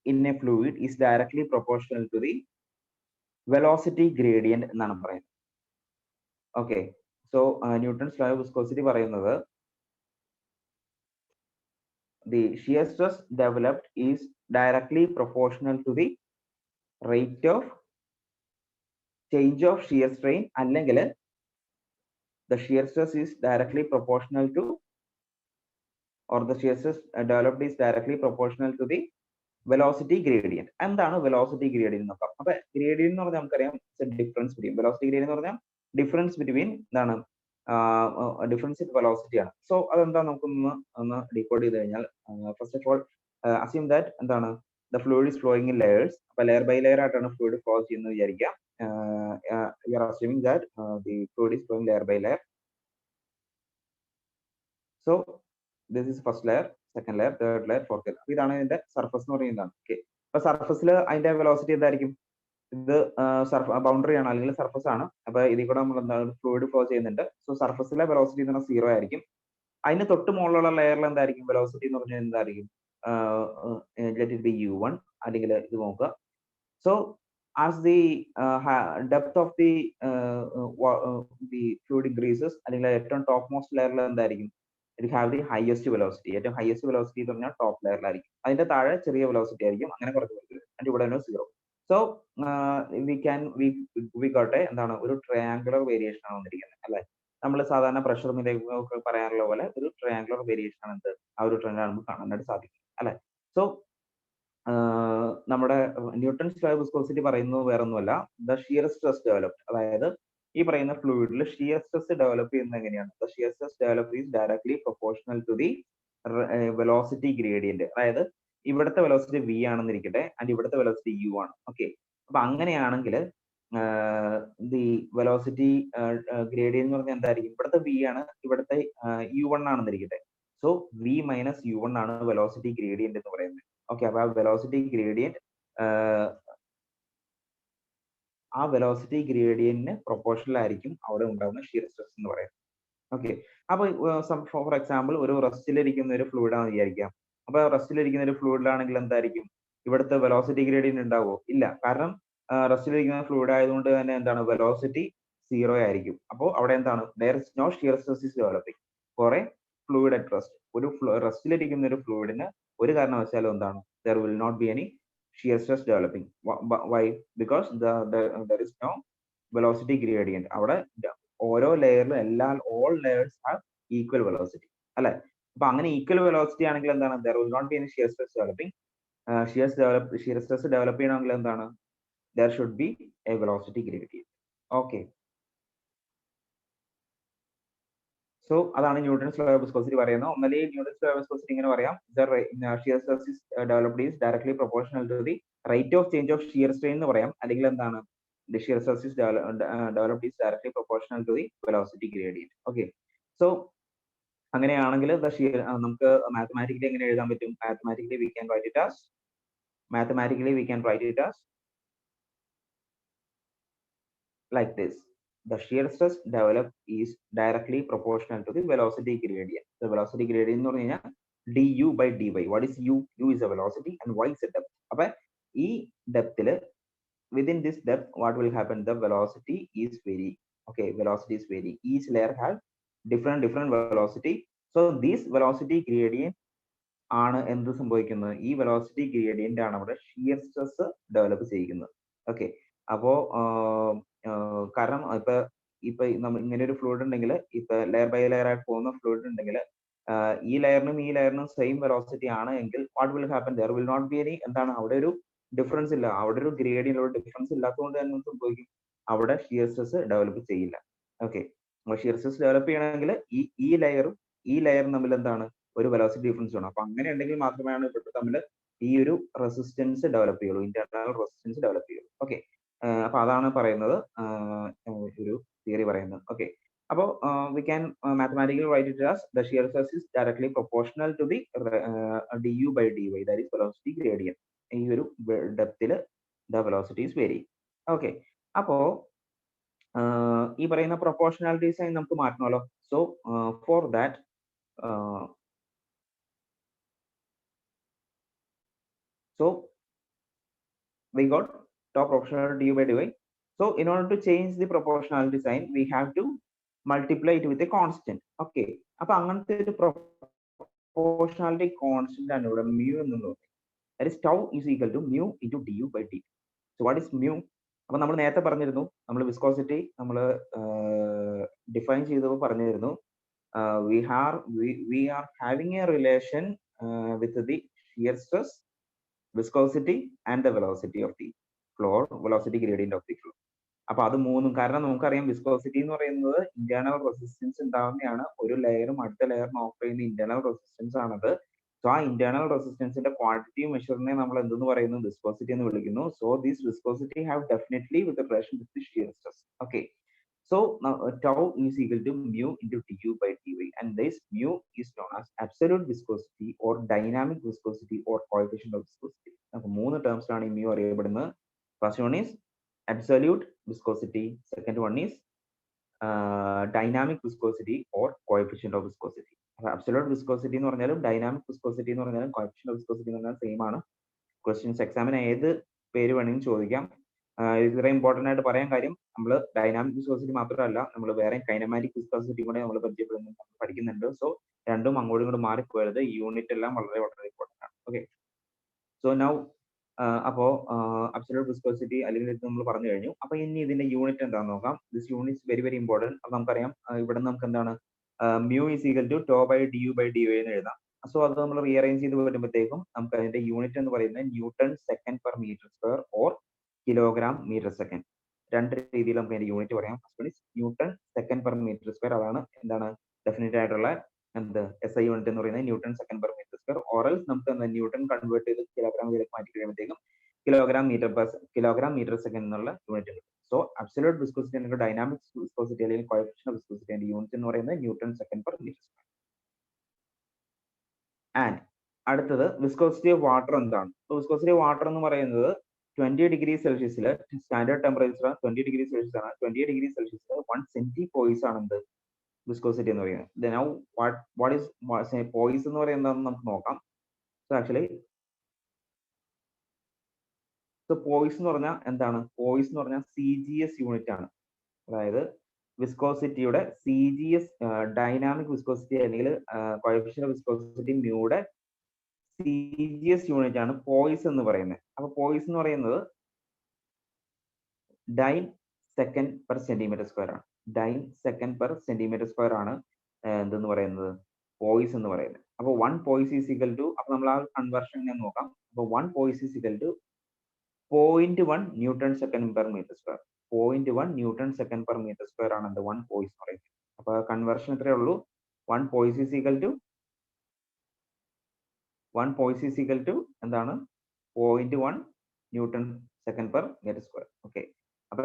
in a fluid is directly proportional to the velocity gradient എന്നാണ് പറയുന്നത്. Okay, so Newton's law of viscosity പറയുന്നത് the shear stress developed is directly proportional to the rate of change of shear strain, അല്ലെങ്കിൽ the shear stress is directly proportional to, or the shear stress developed is directly proportional to the velocity gradient. എന്താണ് velocity gradient നോക്കാം. അപ്പൊ gradient എന്ന് പറഞ്ഞാൽ നമുക്കറിയാം difference between velocity gradient എന്ന് പറഞ്ഞാൽ difference between എന്താണ് ഡിഫറൻസ് ഇൻ വെലോസിറ്റി ആണ്. സോ അതെന്താ നമുക്കൊന്ന് ഡീകോഡ് ചെയ്ത് കഴിഞ്ഞാൽ first of all assume that എന്താണ് the fluid is flowing in layers. അപ്പൊ ലെയർ ബൈ ലെയർ ആയിട്ടാണ് ഫ്ലൂയിഡ് ഫ്ലോ ചെയ്യുന്നത് വിചാരിക്കാം. You are assuming that the fluid is flowing layer by layer. So this is first layer, second layer, third layer, fourth layer. ഇതാണ് ഇതിന്റെ surface എന്ന് പറയുന്നതാണ്. Okay, അപ്പൊ സർഫസിൽ അതിന്റെ വെലോസിറ്റി എന്തായിരിക്കും? ഇത് ബൗണ്ടറി ആണ് അല്ലെങ്കിൽ സർഫസ് ആണ്. അപ്പൊ ഇതിൽ കൂടെ നമ്മൾ എന്താണ് ഫ്ലൂയിഡ് ഫ്ലോ ചെയ്യുന്നുണ്ട്. സോ സർഫസിലെ വെലോസിറ്റി എന്ന് പറഞ്ഞാൽ 0 ആയിരിക്കും. അതിന് തൊട്ട് മുകളിലുള്ള ലെയറിൽ എന്തായിരിക്കും വെലോസിറ്റി എന്ന് പറഞ്ഞാൽ എന്തായിരിക്കും? ലെറ്റ് ഇറ്റ് ബി u1, അല്ലെങ്കിൽ ഇത് നോക്കുക. So as the depth of the fluid increases, അല്ലെങ്കിൽ ഏറ്റവും ടോപ്പ് മോസ്റ്റ് ലെയറിൽ എന്തായിരിക്കും? it have the highest velocity. ഏറ്റവും ഹയസ്റ്റ് വെലോസിറ്റി എന്ന് പറഞ്ഞാൽ ടോപ്പ് ലെയറിലായിരിക്കും. അതിന്റെ താഴെ ചെറിയ വെലോസിറ്റി ആയിരിക്കും. അങ്ങനെ കുറച്ച് അതിന്റെ ഇവിടെ 0. സോ വി ഗോട്ട് എന്താണ് ഒരു ട്രയാങ്കുലർ വേരിയേഷൻ ആണ് വന്നിരിക്കുന്നത് അല്ലെ. നമ്മൾ സാധാരണ പ്രഷർ ഒക്കെ പറയാറുള്ള പോലെ ഒരു ട്രയാങ്കുലർ വേരിയേഷൻ ആണ് എന്ത് ആ ഒരു ട്രെൻഡ് നമുക്ക് കാണാനായിട്ട് സാധിക്കും അല്ലെ. സോ നമ്മുടെ ന്യൂട്ടൺസ് ലോ ഓഫ് വിസ്കോസിറ്റി പറയുന്നത് വേറൊന്നുമല്ല, ദ ഷിയർ സ്ട്രെസ് ഡെവലപ്ഡ്. അതായത് ഈ പറയുന്ന ഫ്ലൂയിഡിൽ ഷിയർ സ്ട്രെസ് ഡെവലപ്പ് ചെയ്യുന്നത് എങ്ങനെയാണ്? The shear stress develop is directly proportional to the velocity gradient. അതായത് ഇവിടുത്തെ വെലോസിറ്റി v ആണെന്നിരിക്കട്ടെ, ആൻഡ് ഇവിടുത്തെ വെലോസിറ്റി u ആണ്. ഓക്കെ, അപ്പൊ അങ്ങനെയാണെങ്കിൽ ദി വെലോസിറ്റി ഗ്രേഡിയന്റ് എന്ന് പറഞ്ഞാൽ എന്തായിരിക്കും? ഇവിടുത്തെ v ആണ്, ഇവിടുത്തെ u1 ആണെന്നിരിക്കട്ടെ. സോ v മൈനസ് u1 ആണ് വെലോസിറ്റി ഗ്രേഡിയന്റ് എന്ന് പറയുന്നത്. ഓക്കെ, അപ്പൊ ആ വെലോസിറ്റി ഗ്രേഡിയന്റ് പ്രൊപ്പോർഷണൽ ആയിരിക്കും അവിടെ ഉണ്ടാകുന്ന ഷിയർ സ്ട്രെസ് എന്ന് പറയുന്നത്. ഓക്കെ, അപ്പൊ ഫോർ എക്സാമ്പിൾ ഒരു റെസ്റ്റിലിരിക്കുന്ന ഒരു ഫ്ലൂയിഡ് ആണെന്ന് വിചാരിക്കാം. അപ്പൊ റെസ്റ്റിലിരിക്കുന്ന ഒരു ഫ്ലൂയിഡിലാണെങ്കിൽ എന്തായിരിക്കും? ഇവിടുത്തെ വെലോസിറ്റി ഗ്രേഡിയന്റ് ഉണ്ടാവോ? ഇല്ല. കാരണം റെസ്റ്റിലിരിക്കുന്ന ഫ്ലൂയിഡ് ആയതുകൊണ്ട് തന്നെ എന്താണ് വെലോസിറ്റി 0 ആയിരിക്കും. അപ്പോൾ അവിടെ എന്താണ്, there is no shear stress is developing for a fluid at rest. ഒരു റെസ്റ്റിലിരിക്കുന്ന ഒരു ഫ്ലൂയിഡിന് ഒരു കാരണവശാലും എന്താണ്, there will not be any shear stress developing. Why? Because there is no velocity gradient. അവിടെ ഓരോ ലെയറിലും all layers have equal velocity അല്ലെ. അപ്പൊ അങ്ങനെ ഈക്വൽ വെലോസിറ്റി ആണെങ്കിൽ എന്താണ്, there will not be any shear stress developing. shear stress develop ചെയ്യണമെങ്കിൽ എന്താണ്, there should be a velocity gradient. Okay. So അതാണ് ന്യൂട്ടൺസ് ലോ ഓഫ് വിസ്കോസിറ്റി പറയുന്നത്. ഒന്നല്ലേ ന്യൂട്ടൺസ് ലോ ഓഫ് വിസ്കോസിറ്റി ഇങ്ങനെ പറയാം, the shear stress is developed is directly proportional to the rate of change of shear strain എന്ന് പറയാം. അല്ലെങ്കിൽ എന്താണ്, the shear stress is developed is directly proportional to the velocity gradient. Okay. So അങ്ങനെയാണെങ്കിൽ നമുക്ക് mathematically എങ്ങനെ എഴുതാൻ പറ്റും, mathematically we can write it as like this. The shear stress developed is directly proportional to the velocity gradient. The velocity gradient എന്ന് പറഞ്ഞു കഴിഞ്ഞാൽ du by dy. What is u? U is a velocity and y is a depth. അപ്പൊ ഈ ഡെപ്തില്, within this depth, what will happen? The velocity is vary. Okay, velocity is vary. Each layer has different velocity. So this velocity gradient ആണ് എന്ത് സംഭവിക്കുന്നത്, ഈ velocity gradient ആണ് അവിടെ shear stress develop ചെയ്യുന്നത്. Okay. അപ്പോ കാരണം ഇപ്പൊ നമ്മൾ ഇങ്ങനെ ഒരു ഫ്ലൂയിഡ് ഉണ്ടെങ്കിൽ, ഇപ്പൊ ലെയർ ബൈ ലെയർ ആയിട്ട് പോകുന്ന ഫ്ലൂയിഡ് ഉണ്ടെങ്കിൽ, ഈ ലെയറിനും സെയിം വെലോസിറ്റി ആണ് എങ്കിൽ what will happen, there will not be any, എന്താണ്, അവിടെ ഒരു ഡിഫറൻസ് ഇല്ല, അവിടെ ഒരു ഗ്രേഡിയന്റ് ഒരു ഡിഫറൻസ് ഇല്ലാത്തതുകൊണ്ട് തന്നെ സംഭവിക്കും, അവിടെ ഷിയർ സ്ട്രെസ് ഡെവലപ്പ് ചെയ്യില്ല. ഓക്കെ. ഷിയർ സ്ട്രെസ് ഡെവലപ്പ് ചെയ്യണമെങ്കിൽ ഈ ലെയറും തമ്മിൽ എന്താണ്, ഒരു വെലോസിറ്റി ഡിഫറൻസ് വേണം. അപ്പൊ അങ്ങനെ ഉണ്ടെങ്കിൽ മാത്രമാണ് ഇവിടെ തമ്മിൽ ഈ ഒരു റെസിസ്റ്റൻസ് ഡെവലപ്പ് ചെയ്യുള്ളൂ, ഇന്റർണൽ റെസിസ്റ്റൻസ് ഡെവലപ്പ് ചെയ്യുള്ളൂ. ഓക്കെ. അപ്പൊ അതാണ് പറയുന്നത്, ഒരു തിയറി പറയുന്നത്. ഓക്കെ. അപ്പോ we can mathematically write it as the shear stress is directly proportional to the du by dy, that is velocity gradient. ഈ ഒരു ഡെപ്തിൽ the velocity is vary. Okay. അപ്പോ ഈ പറയുന്ന പ്രൊപ്പോർഷണാലിറ്റി സൈൻ നമുക്ക് മാറ്റണമല്ലോ. So for that so we got top proportionality du by dy. So in order to change the proportionality sign, we have to multiply it with a constant. Okay. അപ്പൊ അങ്ങനത്തെ ഒരു proportionality constant ആണ് ഇവിടെ mu എന്നുള്ളത്. That is tau is equal to mu into du by dt. So what is mu? അപ്പൊ നമ്മൾ നേരത്തെ പറഞ്ഞിരുന്നു, നമ്മൾ വിസ്കോസിറ്റി നമ്മൾ ഡിഫൈൻ ചെയ്തപ്പോൾ പറഞ്ഞിരുന്നു, we are having a relation with the shear stress, viscosity and the velocity of the floor, velocity gradient of the floor. അപ്പൊ അത് മൂന്നും, കാരണം നമുക്കറിയാം വിസ്കോസിറ്റി എന്ന് പറയുന്നത് ഇന്റേണൽ റെസിസ്റ്റൻസ് ഉണ്ടാവുന്നതാണ്, ഒരു ലെയറും അടുത്ത ലെയറിന് ഓഫർ ചെയ്യുന്ന ഇന്റേണൽ റെസിസ്റ്റൻസ് ആണത്. സോ ആ ഇന്റേണൽ റെസിസ്റ്റൻസിന്റെ ക്വാണ്ടിറ്റി മെഷറിനെ നമ്മൾ എന്തെന്ന് പറയുന്നു, വിസ്കോസിറ്റി എന്ന് വിളിക്കുന്നു. So this viscosity have definitely with relation with the shear stress. Okay. So now tau is equal to mu into du by dy, and this mu is known as absolute viscosity or dynamic viscosity or coefficient of viscosity. Now മൂന്ന് terms ആണ് ഈ mu അറിയപ്പെടുന്നത്. First one is absolute viscosity, second one is dynamic viscosity or coefficient of viscosity. Absolute viscosity എന്ന് പറഞ്ഞാലും dynamic viscosity എന്ന് പറഞ്ഞാലും coefficient of viscosity എന്ന് പറഞ്ഞാലും സെയിം ആണ്. ക്വസ്റ്റ്യൻസ് എക്സാമിന് ഏത് പേര് വേണമെങ്കിലും ചോദിക്കാം. ഇത്ര ഇമ്പോർട്ടന്റ് ആയിട്ട് പറയാൻ കാര്യം, നമ്മൾ ഡൈനാമിക് വിസ്കോസിറ്റി മാത്രമല്ല, നമ്മൾ വേറെ കൈനമാറ്റിക് വിസ്കോസിറ്റി കൂടെ നമ്മൾ പഠിക്കുന്നുണ്ട്. സോ രണ്ടും അങ്ങോട്ടും ഇങ്ങോട്ടും മാറിപ്പോയത്, യൂണിറ്റ് എല്ലാം വളരെ ഇമ്പോർട്ടന്റ് ആണ്. ഓക്കെ. സോ നൗ അപ്പോ അബ്സല്യൂട്ട് വിസ്കോസിറ്റി അല്ലെങ്കിൽ ഇത് നമ്മൾ പറഞ്ഞു കഴിഞ്ഞു. അപ്പൊ ഇനി ഇതിന്റെ യൂണിറ്റ് എന്താണെന്ന് നോക്കാം. This unit very very important. അപ്പൊ നമുക്കറിയാം ഇവിടെ നമുക്ക് എന്താണ്, mu is equal to tau by du by dy എന്ന് എഴുതാം. സോ അത് നമ്മൾ റീഅറേഞ്ച് ചെയ്ത് വരുമ്പോഴത്തേക്കും നമുക്ക് അതിന്റെ യൂണിറ്റ് എന്ന് പറയുന്നത് newton second per metre square or kilogram metre second. രണ്ട് രീതിയിൽ നമുക്ക് അതിന്റെ യൂണിറ്റ് പറയാം. Newton second per metre square, അതാണ് എന്താണ് ഡെഫിനറ്റ് ആയിട്ടുള്ള SI യൂണിറ്റ് എന്ന് പറയുന്നത് newton second per metre square. Or else നമുക്ക് ന്യൂട്ടൺ കൺവേർട്ട് ചെയ്ത് കിലോഗ്രാമിലേക്ക് മാറ്റി കഴിയുമ്പോഴത്തേക്കും കിലോഗ്രാം മീറ്റർ സെക്കൻഡ് എന്നുള്ള യൂണിറ്റ് കിട്ടും. സോ അബ്സല്യൂട്ട് വിസ്കോസിറ്റി അല്ലെങ്കിൽ ഡൈനാമിക് വിസ്കോസിറ്റി അല്ലെങ്കിൽ കോഎഫിഷ്യന്റ് ഓഫ് വിസ്കോസിറ്റി യൂണിറ്റ് എന്ന് പറയുന്നത് newton second per metre square. And അടുത്തത് വിസ്കോസിറ്റി ഓഫ് വാട്ടർ എന്താണ്? വിസ്കോസിറ്റി ഓഫ് വാട്ടർ എന്ന് പറയുന്നത് 20 ഡിഗ്രി സെൽഷ്യസിൽ സ്റ്റാൻഡേർഡ് ടെമ്പറേച്ചർ 20 ഡിഗ്രി സെൽഷ്യസ് ആണ്. 20 ഡിഗ്രി സെൽഷ്യസിൽ 1 സെന്റിപോയിസ് ആണ് എന്ത് വിസ്കോസിറ്റി എന്ന് പറയുന്നത്. നൗ വാട്ട് ഈസ് പോയിസ് എന്ന് പറയുന്നത് നമുക്ക് നോക്കാം. സോ ആക്ച്വലി പോയിസ് എന്ന് പറഞ്ഞാൽ എന്താണ്? പോയിസ് എന്ന് പറഞ്ഞാൽ CGS യൂണിറ്റ് ആണ്. അതായത് വിസ്കോസിറ്റിയുടെ CGS ഡൈനാമിക് വിസ്കോസിറ്റി അല്ലെങ്കിൽ കോഎഫിഷ്യന്റ് വിസ്കോസിറ്റി മ്യൂടെ CGS യൂണിറ്റ് ആണ് പോയിസ് എന്ന് പറയുന്നത്. അപ്പൊ പോയിസ് എന്ന് പറയുന്നത് dyne second per centimetre square ആണ്. Dyne second per centimetre square ആണ് എന്തെന്ന് പറയുന്നത് പോയിസ് എന്ന് പറയുന്നത്. അപ്പൊ 1 പോയിസ് ഈസ് ഈക്വൽ ടു, അപ്പൊ നമ്മൾ ആ കൺവേർഷൻ ഞാൻ നോക്കാം. അപ്പൊ 1 poise is equal to 0.1 newton second per metre square. 0.1 newton second per metre square ആണ് എന്ത് 1 പോയിസ് എന്ന് പറയുന്നത്. അപ്പൊ കൺവേർഷൻ എത്രയേ ഉള്ളൂ? 1 poise is equal to 1 poise is equal to എന്താണ് 0.1 newton second per metre square. Okay, അപ്പൊ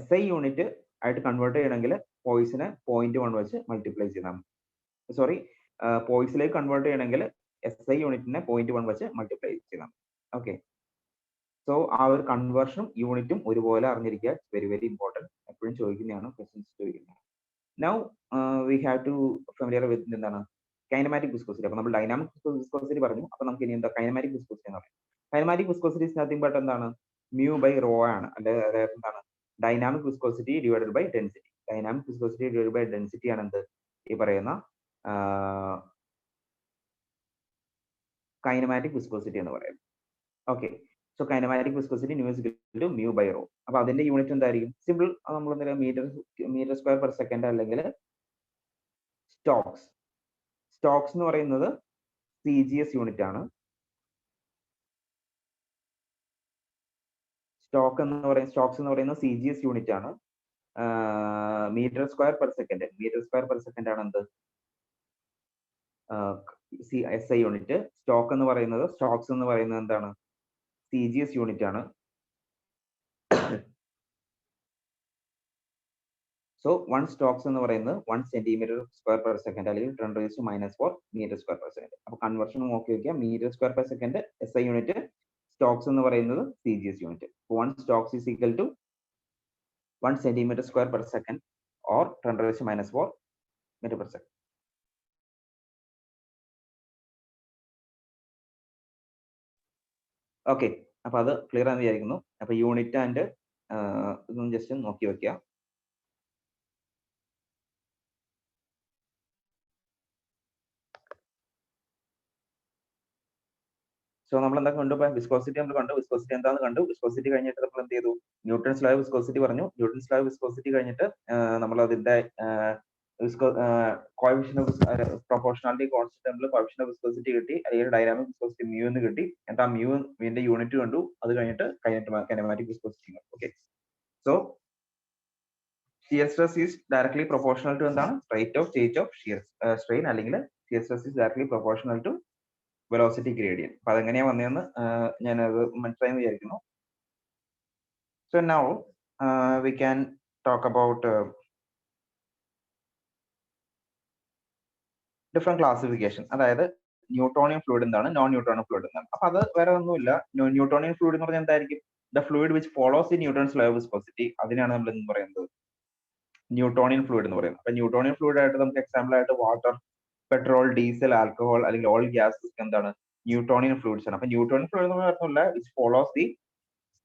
SI യൂണിറ്റ് ആയിട്ട് കൺവേർട്ട് ചെയ്യണമെങ്കിൽ പോയിസിനെ 0.1 വെച്ച് മൾട്ടിപ്ലൈ ചെയ്താൽ മതി. സോറി, പോയിസിലേക്ക് കൺവേർട്ട് ചെയ്യണമെങ്കിൽ SI യൂണിറ്റിനെ 0.1 വെച്ച് മൾട്ടിപ്ലൈ ചെയ്താൽ മതി. ഓക്കെ, സോ ആ ഒരു കൺവേർഷനും യൂണിറ്റും ഒരുപോലെ അറിഞ്ഞിരിക്കുക. Very very important. എപ്പോഴും ചോദിക്കുന്നതാണ്, ക്വസ്റ്റ്യൻസ് ചോദിക്കുന്നതാണ്. Now we have to familiar with എന്താണ് കൈനമാറ്റിക് വിസ്കോസിറ്റി. അപ്പൊ നമ്മൾ ഡൈനാമിക് വിസ്കോസിറ്റി പറഞ്ഞു. അപ്പൊ നമുക്ക് ഇനി എന്താ കൈനമാറ്റിക് വിസ്കോസിറ്റി എന്ന് പറയും. Kinematic viscosity is nothing but എന്താണ് മ്യൂ ബൈ റോ ആണ്. അതായത് എന്താണ് dynamic viscosity divided by density. Dynamic viscosity divided by density ആണ് എന്ത് ഈ പറയുന്ന കൈനമാറ്റിക് വിസ്കോസിറ്റി എന്ന് പറയുന്നത്. Okay, so kinematic viscosity nu is equal to mu by rho. അപ്പൊ അതിന്റെ യൂണിറ്റ് എന്തായിരിക്കും? സിമ്പിൾ, നമ്മൾ എന്തെങ്കിലും മീറ്റർ സ്ക്വയർ പെർ സെക്കൻഡ് അല്ലെങ്കിൽ സ്റ്റോക്സ്. സ്റ്റോക്സ് എന്ന് പറയുന്നത് CGS യൂണിറ്റ് ആണ്. സ്റ്റോക്സ് എന്ന് പറയുന്നത് CGS യൂണിറ്റ് ആണ്. മീറ്റർ സ്ക്വയർ പെർ സെക്കൻഡ് ആണ് എന്ത് SI യൂണിറ്റ്. സ്റ്റോക്സ് എന്ന് പറയുന്നത് എന്താണ് CGS യൂണിറ്റ് ആണ്. സോ 1 സ്റ്റോക്സ് എന്ന് പറയുന്നത് 1 സെന്റിമീറ്റർ സ്ക്വയർ പെർ സെക്കൻഡ് അല്ലെങ്കിൽ 10⁻⁴ മീറ്റർ സ്ക്വയർ പെർ സെക്കൻഡ്. അപ്പൊ കൺവേർഷൻ നോക്കി വെക്കുക. Metre square per second SI unit, stokes എന്ന് പറയുന്നത് CGS unit. 1 stokes is equal to 1 centimetre square per second or 10⁻⁴ metre per second. Okay, അപ്പൊ അത് clear ആണെന്ന് വിചാരിക്കുന്നു. അപ്പൊ യൂണിറ്റ് ആൻഡ് ഇതൊന്ന് ജസ്റ്റ് നോക്കി വെക്കുക. സോ നമ്മൾ എന്താ കണ്ടു? വിസ്കോസിറ്റി നമ്മൾ കണ്ടു. വിസ്കോസിറ്റി എന്താണെന്ന് കണ്ടു. വിസ്കോസിറ്റി കഴിഞ്ഞിട്ട് നമ്മൾ എന്ത് ചെയ്തു? ന്യൂട്ടൺസ് ലോ ഓഫ് വിസ്കോസിറ്റി പറഞ്ഞു. ന്യൂട്ടൺസ് ലോ ഓഫ് വിസ്കോസിറ്റി കഴിഞ്ഞിട്ട് നമ്മൾ അതിന്റെ coefficient of proportionality constant coefficient of viscosity കിട്ടി, അല്ലെങ്കിൽ ഡൈനാമിക് വിസ്കോസിറ്റി മ്യൂ എന്ന് കിട്ടി. എന്നിട്ട് ആ മ്യൂവിന്റെ യൂണിറ്റ് കണ്ടു. അത് കഴിഞ്ഞിട്ട് kinematic viscosity. Okay, so shear stress is directly proportional to എന്താണ് rate of change of shear strain, അല്ലെങ്കിൽ shear stress is directly proportional to velocity gradient. അപ്പൊ അതെങ്ങനെയാ വന്നതെന്ന് ഞാനത് മനസ്സിലായെന്ന് വിചാരിക്കുന്നു. So now we can talk about different classification. അതായത് Newtonian fluid എന്താണ്, നോൺ ന്യൂട്ടോണിയൻ ഫ്ലൂയിഡ് എന്താണ്. അപ്പൊ അത് വേറെ ഒന്നുമില്ല. ന്യൂട്ടോണിയൻ ഫ്ലൂയിഡ് എന്ന് പറഞ്ഞാൽ എന്തായിരിക്കും? The fluid which follows the Newton's law of viscosity. അതിനാണ് നമ്മൾ എന്ന് പറയുന്നത് ന്യൂട്ടോണിയൻ ഫ്ലൂയിഡ് എന്ന് പറയുന്നത്. അപ്പൊ ന്യൂട്ടോണിയൻ ഫ്ലൂയിഡ് ആയിട്ട് നമുക്ക് എക്സാമ്പിൾ ആയിട്ട് വാട്ടർ, പെട്രോൾ, ഡീസൽ, ആൽക്കഹോൾ അല്ലെങ്കിൽ ഓൾ ഗ്യാസസ് എന്താണ് ന്യൂട്ടോണിയൻ ഫ്ലൂയിഡ്സ് ആണ്. അപ്പൊ ന്യൂട്ടോണിയൻ ഫ്ലൂയിഡ് എന്ന് പറഞ്ഞില്ല which follows the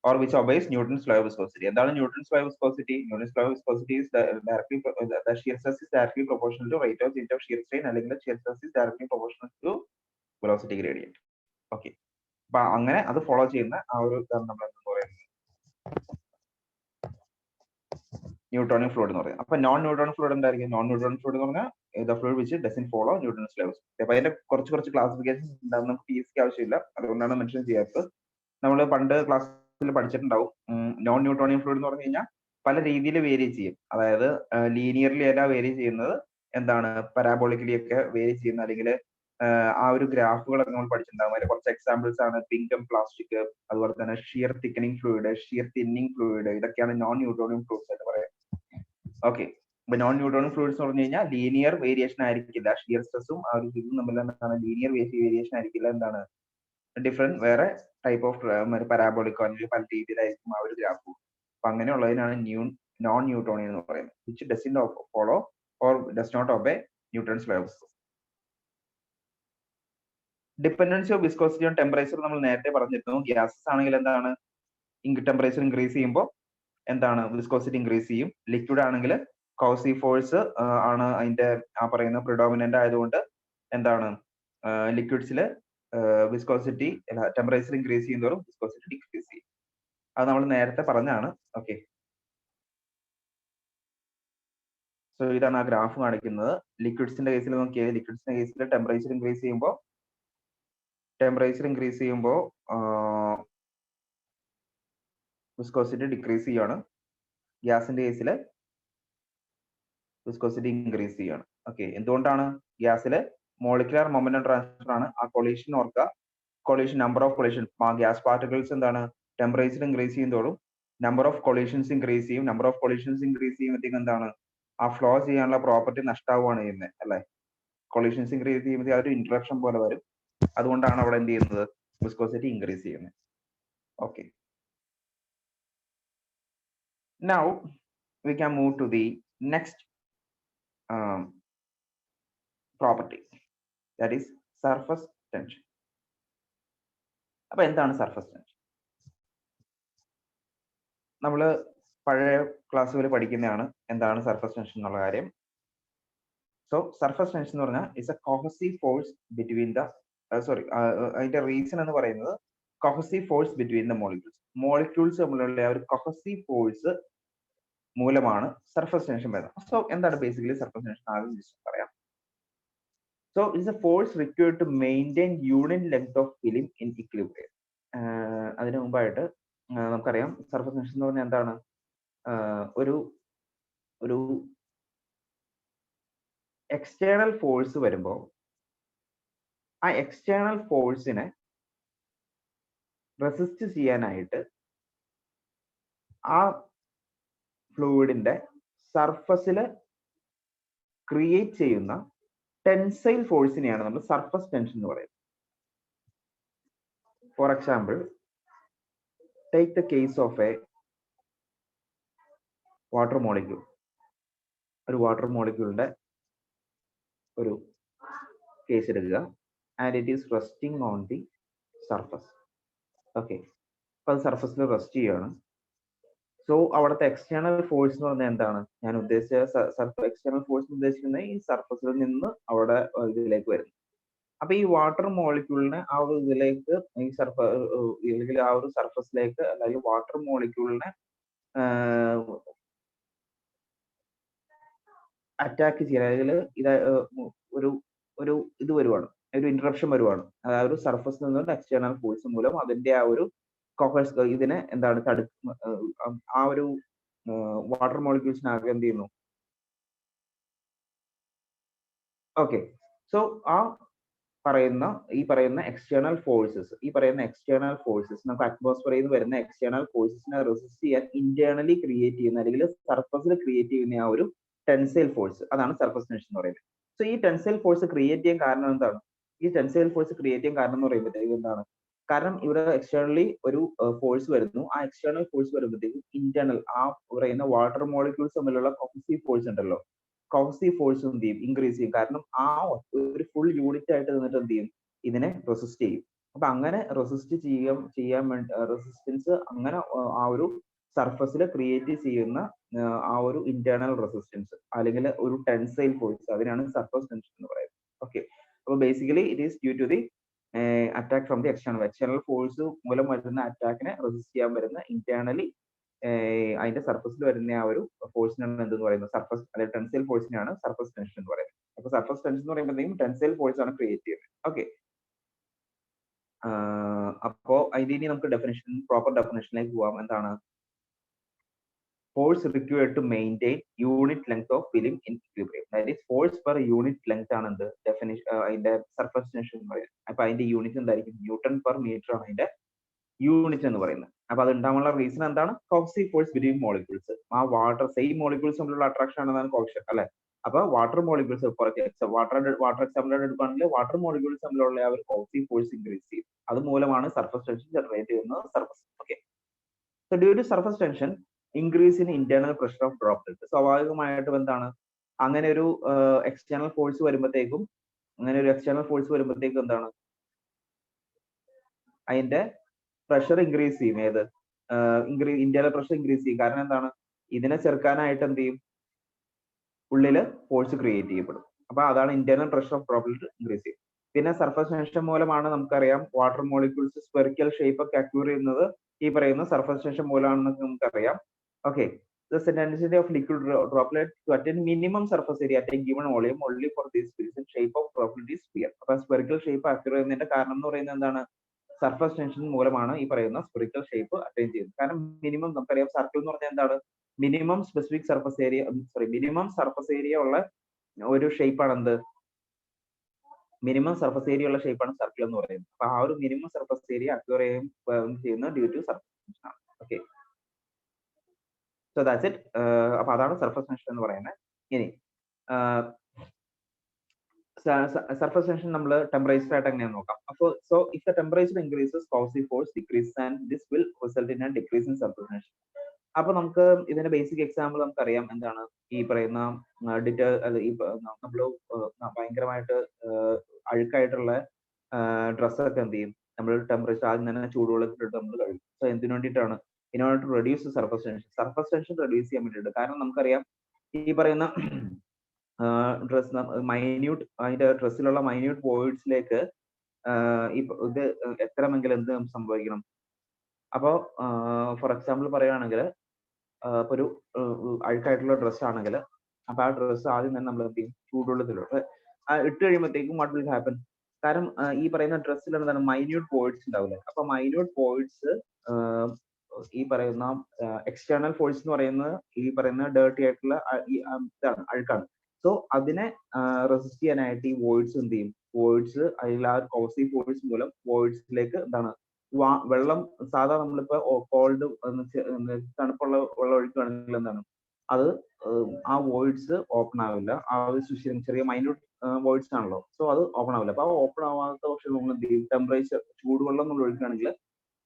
or which obeys Newton's law of viscosity. എന്താണ് Newton's law of viscosity? Newton's law of viscosity is directly the shear stress is directly proportional to rate of change of shear strain, അല്ലെങ്കിൽ shear stress is directly proportional to velocity gradient. Okay, അപ്പൊ അങ്ങനെ അത് follow ചെയ്യുന്ന ആ ഒരു നമ്മൾ എന്താ പറയുന്നത് ന്യൂട്ടോണിയൻ ഫ്ലൂയിഡ് എന്ന് പറയുന്നത്. അപ്പൊ നോൺ ന്യൂട്ടോണിയൻ ഫ്ലൂയിഡ് എന്തായിരിക്കും? നോൺ ന്യൂട്ടോണിയൻ ഫ്ലൂയിഡ് എന്ന് പറഞ്ഞാൽ the fluid which doesn't follow Newton's law of viscosity. അപ്പൊ അതിന്റെ കുറച്ച് ക്ലാസിഫിക്കേഷൻസ് ഉണ്ടാവും. നമുക്ക് PSC ആവശ്യമില്ല, അതുകൊണ്ടാണ് മെൻഷൻ ചെയ്യാത്തത്. നമ്മൾ പണ്ട് ക്ലാസ്സിൽ പഠിച്ചിട്ടുണ്ടാവും. നോൺ ന്യൂട്ടോണിയൻ ഫ്ലൂയിഡ് എന്ന് പറഞ്ഞു കഴിഞ്ഞാൽ പല രീതിയിൽ വേരി ചെയ്യും. അതായത് ലീനിയർലി അല്ല വേരി ചെയ്യുന്നത്, എന്താണ് പരാബോളിക്കലി ഒക്കെ വേരി ചെയ്യുന്ന, അല്ലെങ്കിൽ ആ ഒരു ഗ്രാഫുകളൊക്കെ നമ്മൾ പഠിച്ചിട്ടുണ്ടാവും. അതിൽ കുറച്ച് എക്സാമ്പിൾസ് ആണ് പിങ്ക് പ്ലാസ്റ്റിക്, അതുപോലെ തന്നെ shear thickening fluid, shear thinning fluid. ഇതൊക്കെയാണ് നോൺ ന്യൂട്ടോണിയൻ ഫ്ലൂയിഡ്സ് എന്ന് പറയുന്നത്. ഓക്കെ, അപ്പൊ നോൺ ന്യൂട്ടോണിയൻ ഫ്ലൂയിഡ്സ് എന്ന് പറഞ്ഞു കഴിഞ്ഞാൽ ലീനിയർ വേരിയേഷൻ ആയിരിക്കില്ല. ഷിയർ സ്ട്രെസ്സും ആ ഒരു ഇതും തമ്മിൽ എന്താണ് ലീനിയർ വേരിയേഷൻ ആയിരിക്കില്ല. എന്താണ് ഡിഫറെന്റ് വേറെ ടൈപ്പ് ഓഫ് പരാബോളിക് അല്ലെങ്കിൽ പല രീതിയിലായിരിക്കും ആ ഒരു ഗ്രാഫ്. അപ്പൊ അങ്ങനെയുള്ളതിനാണ് നോൺ ന്യൂട്ടോണിയൻ എന്ന് പറയുന്നത്. Which doesn't follow or does not obey Newton's law of viscosity. Dependency of viscosity on temperature നമ്മൾ നേരത്തെ പറഞ്ഞിരുന്നു. ഗ്യാസസ് ആണെങ്കിൽ എന്താണ് ടെമ്പറേച്ചർ ഇൻക്രീസ് ചെയ്യുമ്പോൾ എന്താണ് വിസ്കോസിറ്റി ഇൻക്രീസ് ചെയ്യും. ലിക്വിഡ് ആണെങ്കിൽ കോസി ഫോഴ്സ് ആണ് അതിന്റെ ആ പറയുന്ന പ്രിഡോമിനന്റ് ആയതുകൊണ്ട് എന്താണ് ലിക്വിഡ്സിൽ വിസ്കോസിറ്റി ടെമ്പറേച്ചർ ഇൻക്രീസ് ചെയ്യുന്നതോറും വിസ്കോസിറ്റി ഡിക്രീസ് ചെയ്യും. അത് നമ്മൾ നേരത്തെ പറഞ്ഞാണ്. ഓക്കെ, സോ ഇതാണ് ആ ഗ്രാഫ് കാണിക്കുന്നത്. ലിക്വിഡ്സിന്റെ കേസിൽ നോക്കിയാൽ ലിക്വിഡ്സിന്റെ കേസിൽ ടെമ്പറേച്ചർ ഇൻക്രീസ് ചെയ്യുമ്പോൾ വിസ്കോസിറ്റി ഡിക്രീസ് ചെയ്യാണ്. ഗ്യാസിന്റെ കേസിൽ വിസ്കോസിറ്റി ഇൻക്രീസ് ചെയ്യാണ്. ഓക്കെ, എന്തുകൊണ്ടാണ്? ഗ്യാസിൽ മോളിക്കുലർ മൊമെന്റം ട്രാൻസ്ഫർ ആണ്. ആ കൊളീഷൻ ഓർക്കുക, collision number of collision gas particles എന്താണ് ടെമ്പറേച്ചർ ഇൻക്രീസ് ചെയ്യുന്നതോടും നമ്പർ ഓഫ് കൊളീഷൻസ് ഇൻക്രീസ് ചെയ്യും. നമ്പർ ഓഫ് കൊളീഷൻസ് ഇൻക്രീസ് ചെയ്യുമ്പോഴത്തേക്ക് എന്താണ് ആ ഫ്ലോ ചെയ്യാനുള്ള പ്രോപ്പർട്ടി നഷ്ടാവുകയാണ് ചെയ്യുന്നത് അല്ലെ. കൊളീഷൻസ് ഇൻക്രീസ് ചെയ്യുമ്പോൾ ഒരു ഇന്ററാക്ഷൻ പോലെ വരും. അതുകൊണ്ടാണ് അവിടെ എന്ത് ചെയ്യുന്നത് വിസ്കോസിറ്റി ഇൻക്രീസ് ചെയ്യുന്നത്. Okay, now we can move to the next property, that is surface tension. അപ്പൊ എന്താണ് സർഫസ് ടെൻഷൻ? നമ്മൾ പഴയ ക്ലാസ്സുകളിൽ പഠിക്കുന്നതാണ് എന്താണ് സർഫസ് ടെൻഷൻ എന്നുള്ള കാര്യം. സോ സർഫസ് ടെൻഷൻ എന്ന് പറഞ്ഞാൽ it's a cohesive force between the അതിന്റെ റീസൺ എന്ന് പറയുന്നത് cohesive force between the molecules തമ്മിലുള്ള ഒരു കോഹസീവ് ഫോഴ്സ് മൂലമാണ് സർഫസ് ടെൻഷൻ വരുന്നത്. സോ എന്താണ് ബേസിക്കലി സർഫസ് ടെൻഷൻ ആദ്യം പറയാം. So it's a force required to maintain unit length of film in equilibrium. അതിനു മുമ്പായിട്ട് നമുക്കറിയാം സർഫസ് ടെൻഷൻ എന്ന് പറഞ്ഞാൽ എന്താണ് ഒരു എക്സ്റ്റേണൽ ഫോഴ്സ് വരുമ്പോൾ ആ എക്സ്റ്റേണൽ ഫോഴ്സിനെ റെസിസ്റ്റ് ചെയ്യാനായിട്ട് ആ ഫ്ലൂയിഡിന്റെ സർഫസിൽ ക്രിയേറ്റ് ചെയ്യുന്ന ടെൻസൈൽ ഫോഴ്സിനെയാണ് നമ്മൾ സർഫസ് ടെൻഷൻ എന്ന് പറയുന്നത്. For example, take the case of A water molecule. ഒരു വാട്ടർ മോളിക്യൂളിന്റെ ഒരു കേസ് എടുക്കുക, and it is resting on the surface. Okay, അപ്പൊ അത് സർഫസിൽ റെസ്റ്റ് ചെയ്യുകയാണ്. സോ അവിടുത്തെ എക്സ്റ്റേണൽ ഫോഴ്സ് എന്ന് പറഞ്ഞാൽ എന്താണ്? ഞാൻ ഉദ്ദേശിച്ച എക്സ്റ്റേണൽ ഫോഴ്സ് ഉദ്ദേശിക്കുന്നത് ഈ സർഫസിൽ നിന്ന് അവിടെ ഇതിലേക്ക് വരുന്നു. അപ്പൊ ഈ വാട്ടർ മോളിക്യൂളിനെ ആ ഒരു ഇതിലേക്ക് ഈ അല്ലെങ്കിൽ ആ ഒരു സർഫസിലേക്ക് അല്ലെങ്കിൽ വാട്ടർ മോളിക്യൂളിനെ അറ്റാക്ക് ചെയ്യാൻ അല്ലെങ്കിൽ ഒരു ഇത് വരുവാണ്, ഒരു ഇന്ററപ്ഷൻ വരുവാണ്. അതായത് ഒരു സർഫസിൽ നിന്നുള്ള എക്സ്റ്റേണൽ ഫോഴ്സ് മൂലം അതിന്റെ ആ ഒരു ഇതിനെ എന്താണ് ആ ഒരു വാട്ടർ മോളിക്യൂൾസിനാകെ എന്ത് ചെയ്യുന്നു. ഓക്കെ, സോ ഈ പറയുന്ന എക്സ്റ്റേണൽ ഫോഴ്സസ് നമുക്ക് അറ്റ്മോസ്ഫിയറിൽ നിന്ന് വരുന്ന എക്സ്റ്റേണൽ ഫോഴ്സസിനെ റെസിസ്റ്റ് ചെയ്യാൻ ഇന്റേണലി ക്രിയേറ്റ് ചെയ്യുന്ന അല്ലെങ്കിൽ സർഫസിൽ ക്രിയേറ്റ് ചെയ്യുന്ന ആ ഒരു ടെൻസൈൽ ഫോഴ്സ്, അതാണ് സർഫസ് ടെൻഷൻ എന്ന് പറയുന്നത്. സോ ഈ ടെൻസൈൽ ഫോഴ്സ് ക്രിയേറ്റ് ചെയ്യാൻ കാരണം എന്താണ്? ഈ ടെൻസൈൽ ഫോഴ്സ് ക്രിയേറ്റ് ചെയ്യാൻ കാരണം എന്ന് പറയുമ്പോഴത്തേക്ക് എന്താണ്? കാരണം ഇവിടെ എക്സ്റ്റേണലി ഒരു ഫോഴ്സ് വരുന്നു. ആ എക്സ്റ്റേണൽ ഫോഴ്സ് വരുമ്പോഴത്തേക്കും ഇന്റേണൽ ആ പറയുന്ന വാട്ടർ മോളിക്യൂൾസ് തമ്മിലുള്ള കോഹസീവ് ഫോഴ്സ് ഉണ്ടല്ലോ, കോഹസീവ് ഫോഴ്സ് എന്ത് ചെയ്യും? ഇൻക്രീസ് ചെയ്യും. കാരണം ആ ഒരു ഫുൾ യൂണിറ്റ് ആയിട്ട് നിന്നിട്ട് എന്ത് ചെയ്യും? ഇതിനെ റെസിസ്റ്റ് ചെയ്യും. അപ്പൊ അങ്ങനെ റെസിസ്റ്റ് ചെയ്യാൻ വേണ്ടി റെസിസ്റ്റൻസ് അങ്ങനെ ആ ഒരു സർഫസിൽ ക്രിയേറ്റ് ചെയ്യുന്ന ആ ഒരു ഇന്റേണൽ റെസിസ്റ്റൻസ് അല്ലെങ്കിൽ ഒരു ടെൻസൈൽ ഫോഴ്സ്, അതിനാണ് സർഫസ് ടെൻഷൻ എന്ന് പറയുന്നത്. ഓക്കെ, അപ്പൊ basically it is due to the attack from the external force മൂലം വരുന്ന അറ്റാക്കിനെ റെസിസ്റ്റ് ചെയ്യാൻ വരുന്ന ഇന്റേണലി അതിന്റെ സർഫസിൽ വരുന്ന ആ ഒരു ഫോഴ്സിനാണ് എന്തെന്ന് പറയുന്നത് സർഫസ് അല്ലെങ്കിൽ ടെൻസൈൽ ഫോഴ്സിനാണ് സർഫസ് ടെൻഷൻ എന്ന് പറയുന്നത്. അപ്പൊ സർഫസ് ടെൻഷൻ എന്ന് പറയുമ്പോഴത്തേക്കും ടെൻസൈൽ ഫോഴ്സ് ആണ് ക്രിയേറ്റ് ചെയ്യുന്നത്. ഓക്കെ, അപ്പോ അതിന്റെ ഇനി നമുക്ക് പ്രോപ്പർ ഡെഫിനേഷനിലേക്ക് പോവാം. എന്താണ് force required to maintain unit length of film in equilibrium. അതായത് ഫോഴ്സ് പെർ യൂണിറ്റ് ലെങ്ത് ആണ് എന്ത് ഡെഫിനിഷൻ അതിന്റെ സർഫസ് ടെൻഷൻ എന്ന് പറയുന്നത്. അപ്പൊ അതിന്റെ യൂണിറ്റ് എന്തായിരിക്കും? ന്യൂട്ടൺ പെർ മീറ്റർ ആണ് അതിന്റെ യൂണിറ്റ് എന്ന് പറയുന്നത്. അപ്പൊ അത് ഉണ്ടാവാനുള്ള റീസൺ എന്താണ്? Cohesive force between molecules. ആ വാട്ടർ സെയിം മോളിക്യൂൾസ് തമ്മിലുള്ള അട്രാക്ഷൻ ആണെന്നാണ് കോഹഷൻ അല്ലെ. അപ്പൊ വാട്ടർ മോളിക്യൂൾസ് വാട്ടർ എക്സാമ്പിൾ എടുക്കുകയാണെങ്കിൽ വാട്ടർ മോളിക്യൂൾസ് തമ്മിലുള്ള ആ ഒരു കോഹസീവ് ഫോഴ്സ് ഇൻക്രീസ് ചെയ്യും. അത് മൂലമാണ് സർഫസ് ടെൻഷൻ ജനറേറ്റ് ചെയ്യുന്നത് surface. Okay, so due to surface tension increase in internal pressure of droplet. സ്വാഭാവികമായിട്ടും എന്താണ് അങ്ങനെ ഒരു എക്സ്റ്റേണൽ ഫോഴ്സ് വരുമ്പോഴത്തേക്കും എന്താണ് അതിന്റെ പ്രഷർ ഇൻക്രീസ് ചെയ്യും. ഏത് ഇന്റേണൽ പ്രഷർ ഇൻക്രീസ് ചെയ്യും. കാരണം എന്താണ്, ഇതിനെ ചെറുക്കാനായിട്ട് എന്ത് ചെയ്യും, ഉള്ളില് ഫോഴ്സ് ക്രിയേറ്റ് ചെയ്യപ്പെടും. അപ്പൊ അതാണ് internal pressure of droplet increase ചെയ്യും. പിന്നെ സർഫസ് ടെൻഷൻ മൂലമാണ് നമുക്കറിയാം വാട്ടർ മോളിക്യൂൾസ് സ്പെറിക്കൽ ഷേപ്പ് ഒക്കെ അക്യൂർ ചെയ്യുന്നത് ഈ പറയുന്ന സർഫസ് ടെൻഷൻ മൂലമാണെന്ന് നമുക്കറിയാം. Okay, the tendency of liquid droplet to attain minimum surface area at a given volume only for this reason shape of droplet is sphere. അപ്പൊ spherical shape acquire ചെയ്യുന്നതിന്റെ കാരണം എന്ന് പറയുന്നത് എന്താണ്, സർഫസ് ടെൻഷൻ മൂലമാണ് ഈ പറയുന്ന സ്പെറിക്കൽ ഷേപ്പ് അറ്റൈൻ ചെയ്യുന്നത്. കാരണം മിനിമം നമുക്കറിയാം സർക്കിൾ എന്ന് പറഞ്ഞാൽ എന്താണ്, minimum specific surface area, minimum surface area ഉള്ള ഒരു ഷേപ്പാണ് എന്ത്, മിനിമം സർഫസ് ഏരിയ ഉള്ള ഷേപ്പാണ് സർക്കിൾ എന്ന് പറയുന്നത്. അപ്പൊ ആ ഒരു മിനിമം സർഫസ് ഏരിയ അക്യൂർ ചെയ്യുന്നത് ഡ്യൂ ടു സർഫസ് ടെൻഷൻ ആണ്. Okay, so that's it. അപ്പൊ അതാണ് സർഫസ് ടെൻഷൻ എന്ന് പറയുന്നത്. ഇനി സർഫസ് ടെൻഷൻ നമ്മൾ ടെമ്പറേച്ചർ ആയിട്ട് എങ്ങനെ നോക്കാം. അപ്പോൾ so if the temperature increases cohesive force decreases and this will result in A decrease in surface tension. അപ്പൊ നമുക്ക് ഇതിന്റെ ബേസിക് എക്സാമ്പിൾ നമുക്കറിയാം എന്താണ്, ഈ പറയുന്ന ഈ നമ്മൾ ഭയങ്കരമായിട്ട് അഴുക്കായിട്ടുള്ള ഡ്രസ്സൊക്കെ എന്ത് ചെയ്യും, നമ്മൾ ടെമ്പറേച്ചർ ആദ്യം തന്നെ ചൂടുവെള്ളത്തിലിട്ട് നമ്മൾ കഴുകും. സോ എന്തിനു വേണ്ടിയിട്ടാണ്, in order to reduce surface tension. Surface tension reduce ചെയ്യാൻ വേണ്ടിയിട്ട്. കാരണം നമുക്കറിയാം ഈ പറയുന്ന ഡ്രസ് മൈന്യൂട്ട്, അതിന്റെ ഡ്രസ്സിലുള്ള മൈന്യൂട്ട് പോയിന്റ്സിലേക്ക് ഇത് എത്തണമെങ്കിൽ എന്ത് സംഭവിക്കണം. അപ്പോ ഫോർ എക്സാമ്പിൾ പറയുകയാണെങ്കിൽ ഇപ്പൊ ഒരു അഴുക്കായിട്ടുള്ള ഡ്രസ് ആണെങ്കിൽ അപ്പൊ ആ ഡ്രസ്സ് ആദ്യം തന്നെ നമ്മൾ എന്ത് ചെയ്യും, ചൂടുവെള്ളത്തിലോട്ട് ഇട്ട് കഴിയുമ്പോഴത്തേക്കും വാട്ട് വിൽ ഹാപ്പൻ. കാരണം ഈ പറയുന്ന ഡ്രസ്സിൽ എന്താണ് മൈന്യൂട്ട് പോയിന്റ്സ് ഉണ്ടാവില്ലേ. അപ്പൊ മൈന്യൂട്ട് പോയിന്റ്സ് ഈ പറയുന്ന എക്സ്റ്റേണൽ ഫോഴ്സ് എന്ന് പറയുന്നത് ഈ പറയുന്ന ഡേർട്ടി ആയിട്ടുള്ള ഇതാണ്, അഴുക്കാണ്. സോ അതിനെ റെസിസ്റ്റ് ചെയ്യാനായിട്ട് ഈ വോയിഡ്സ് എന്ത് ചെയ്യും, വോയിഡ്സ് അതിൽ ആ കോസീവ് ഫോഴ്സ് മൂലം വോയിഡ്സിലേക്ക് എന്താണ് വെള്ളം, സാധാ നമ്മളിപ്പോ കോൾഡ് തണുപ്പുള്ള വെള്ളം ഒഴിക്കുകയാണെങ്കിൽ എന്താണ് അത് ആ വോയിഡ്സ് ഓപ്പൺ ആവില്ല. ആ ഒരു ചെറിയ മൈന്യൂട്ട് വോയിഡ്സ് ആണല്ലോ, സോ അത് ഓപ്പൺ ആവില്ല. അപ്പൊ ആ ഓപ്പൺ ആവാത്ത പക്ഷേ നമ്മൾ എന്ത് ചെയ്യും, ടെമ്പറേച്ചർ ചൂടുവെള്ളം നമ്മൾ ഒഴിക്കുകയാണെങ്കിൽ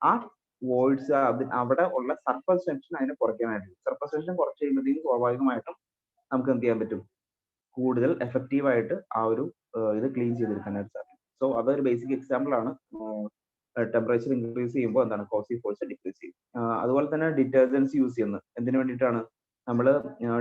ആ വോയിഡ്സ് അവിടെ ഉള്ള സർഫസ് ടെൻഷൻ അതിനെ കുറയ്ക്കാനായിട്ട്, സർഫസ് ടെൻഷൻ കുറച്ച് കഴിയുമ്പോഴത്തേക്കും സ്വാഭാവികമായിട്ടും നമുക്ക് എന്ത് ചെയ്യാൻ പറ്റും, കൂടുതൽ എഫക്റ്റീവ് ആയിട്ട് ആ ഒരു ഇത് ക്ലീൻ ചെയ്തെടുക്കാനായിട്ട് സാധിക്കും. സോ അതൊരു ബേസിക് എക്സാമ്പിൾ ആണ്. ടെമ്പറേച്ചർ ഇൻക്രീസ് ചെയ്യുമ്പോൾ എന്താണ് കോസീവ് ഫോഴ്സ് ഡിക്രീസ് ചെയ്യും. അതുപോലെ തന്നെ ഡിറ്റർജൻസ് യൂസ് ചെയ്യുന്നത് എന്തിനു വേണ്ടിയിട്ടാണ്, നമ്മൾ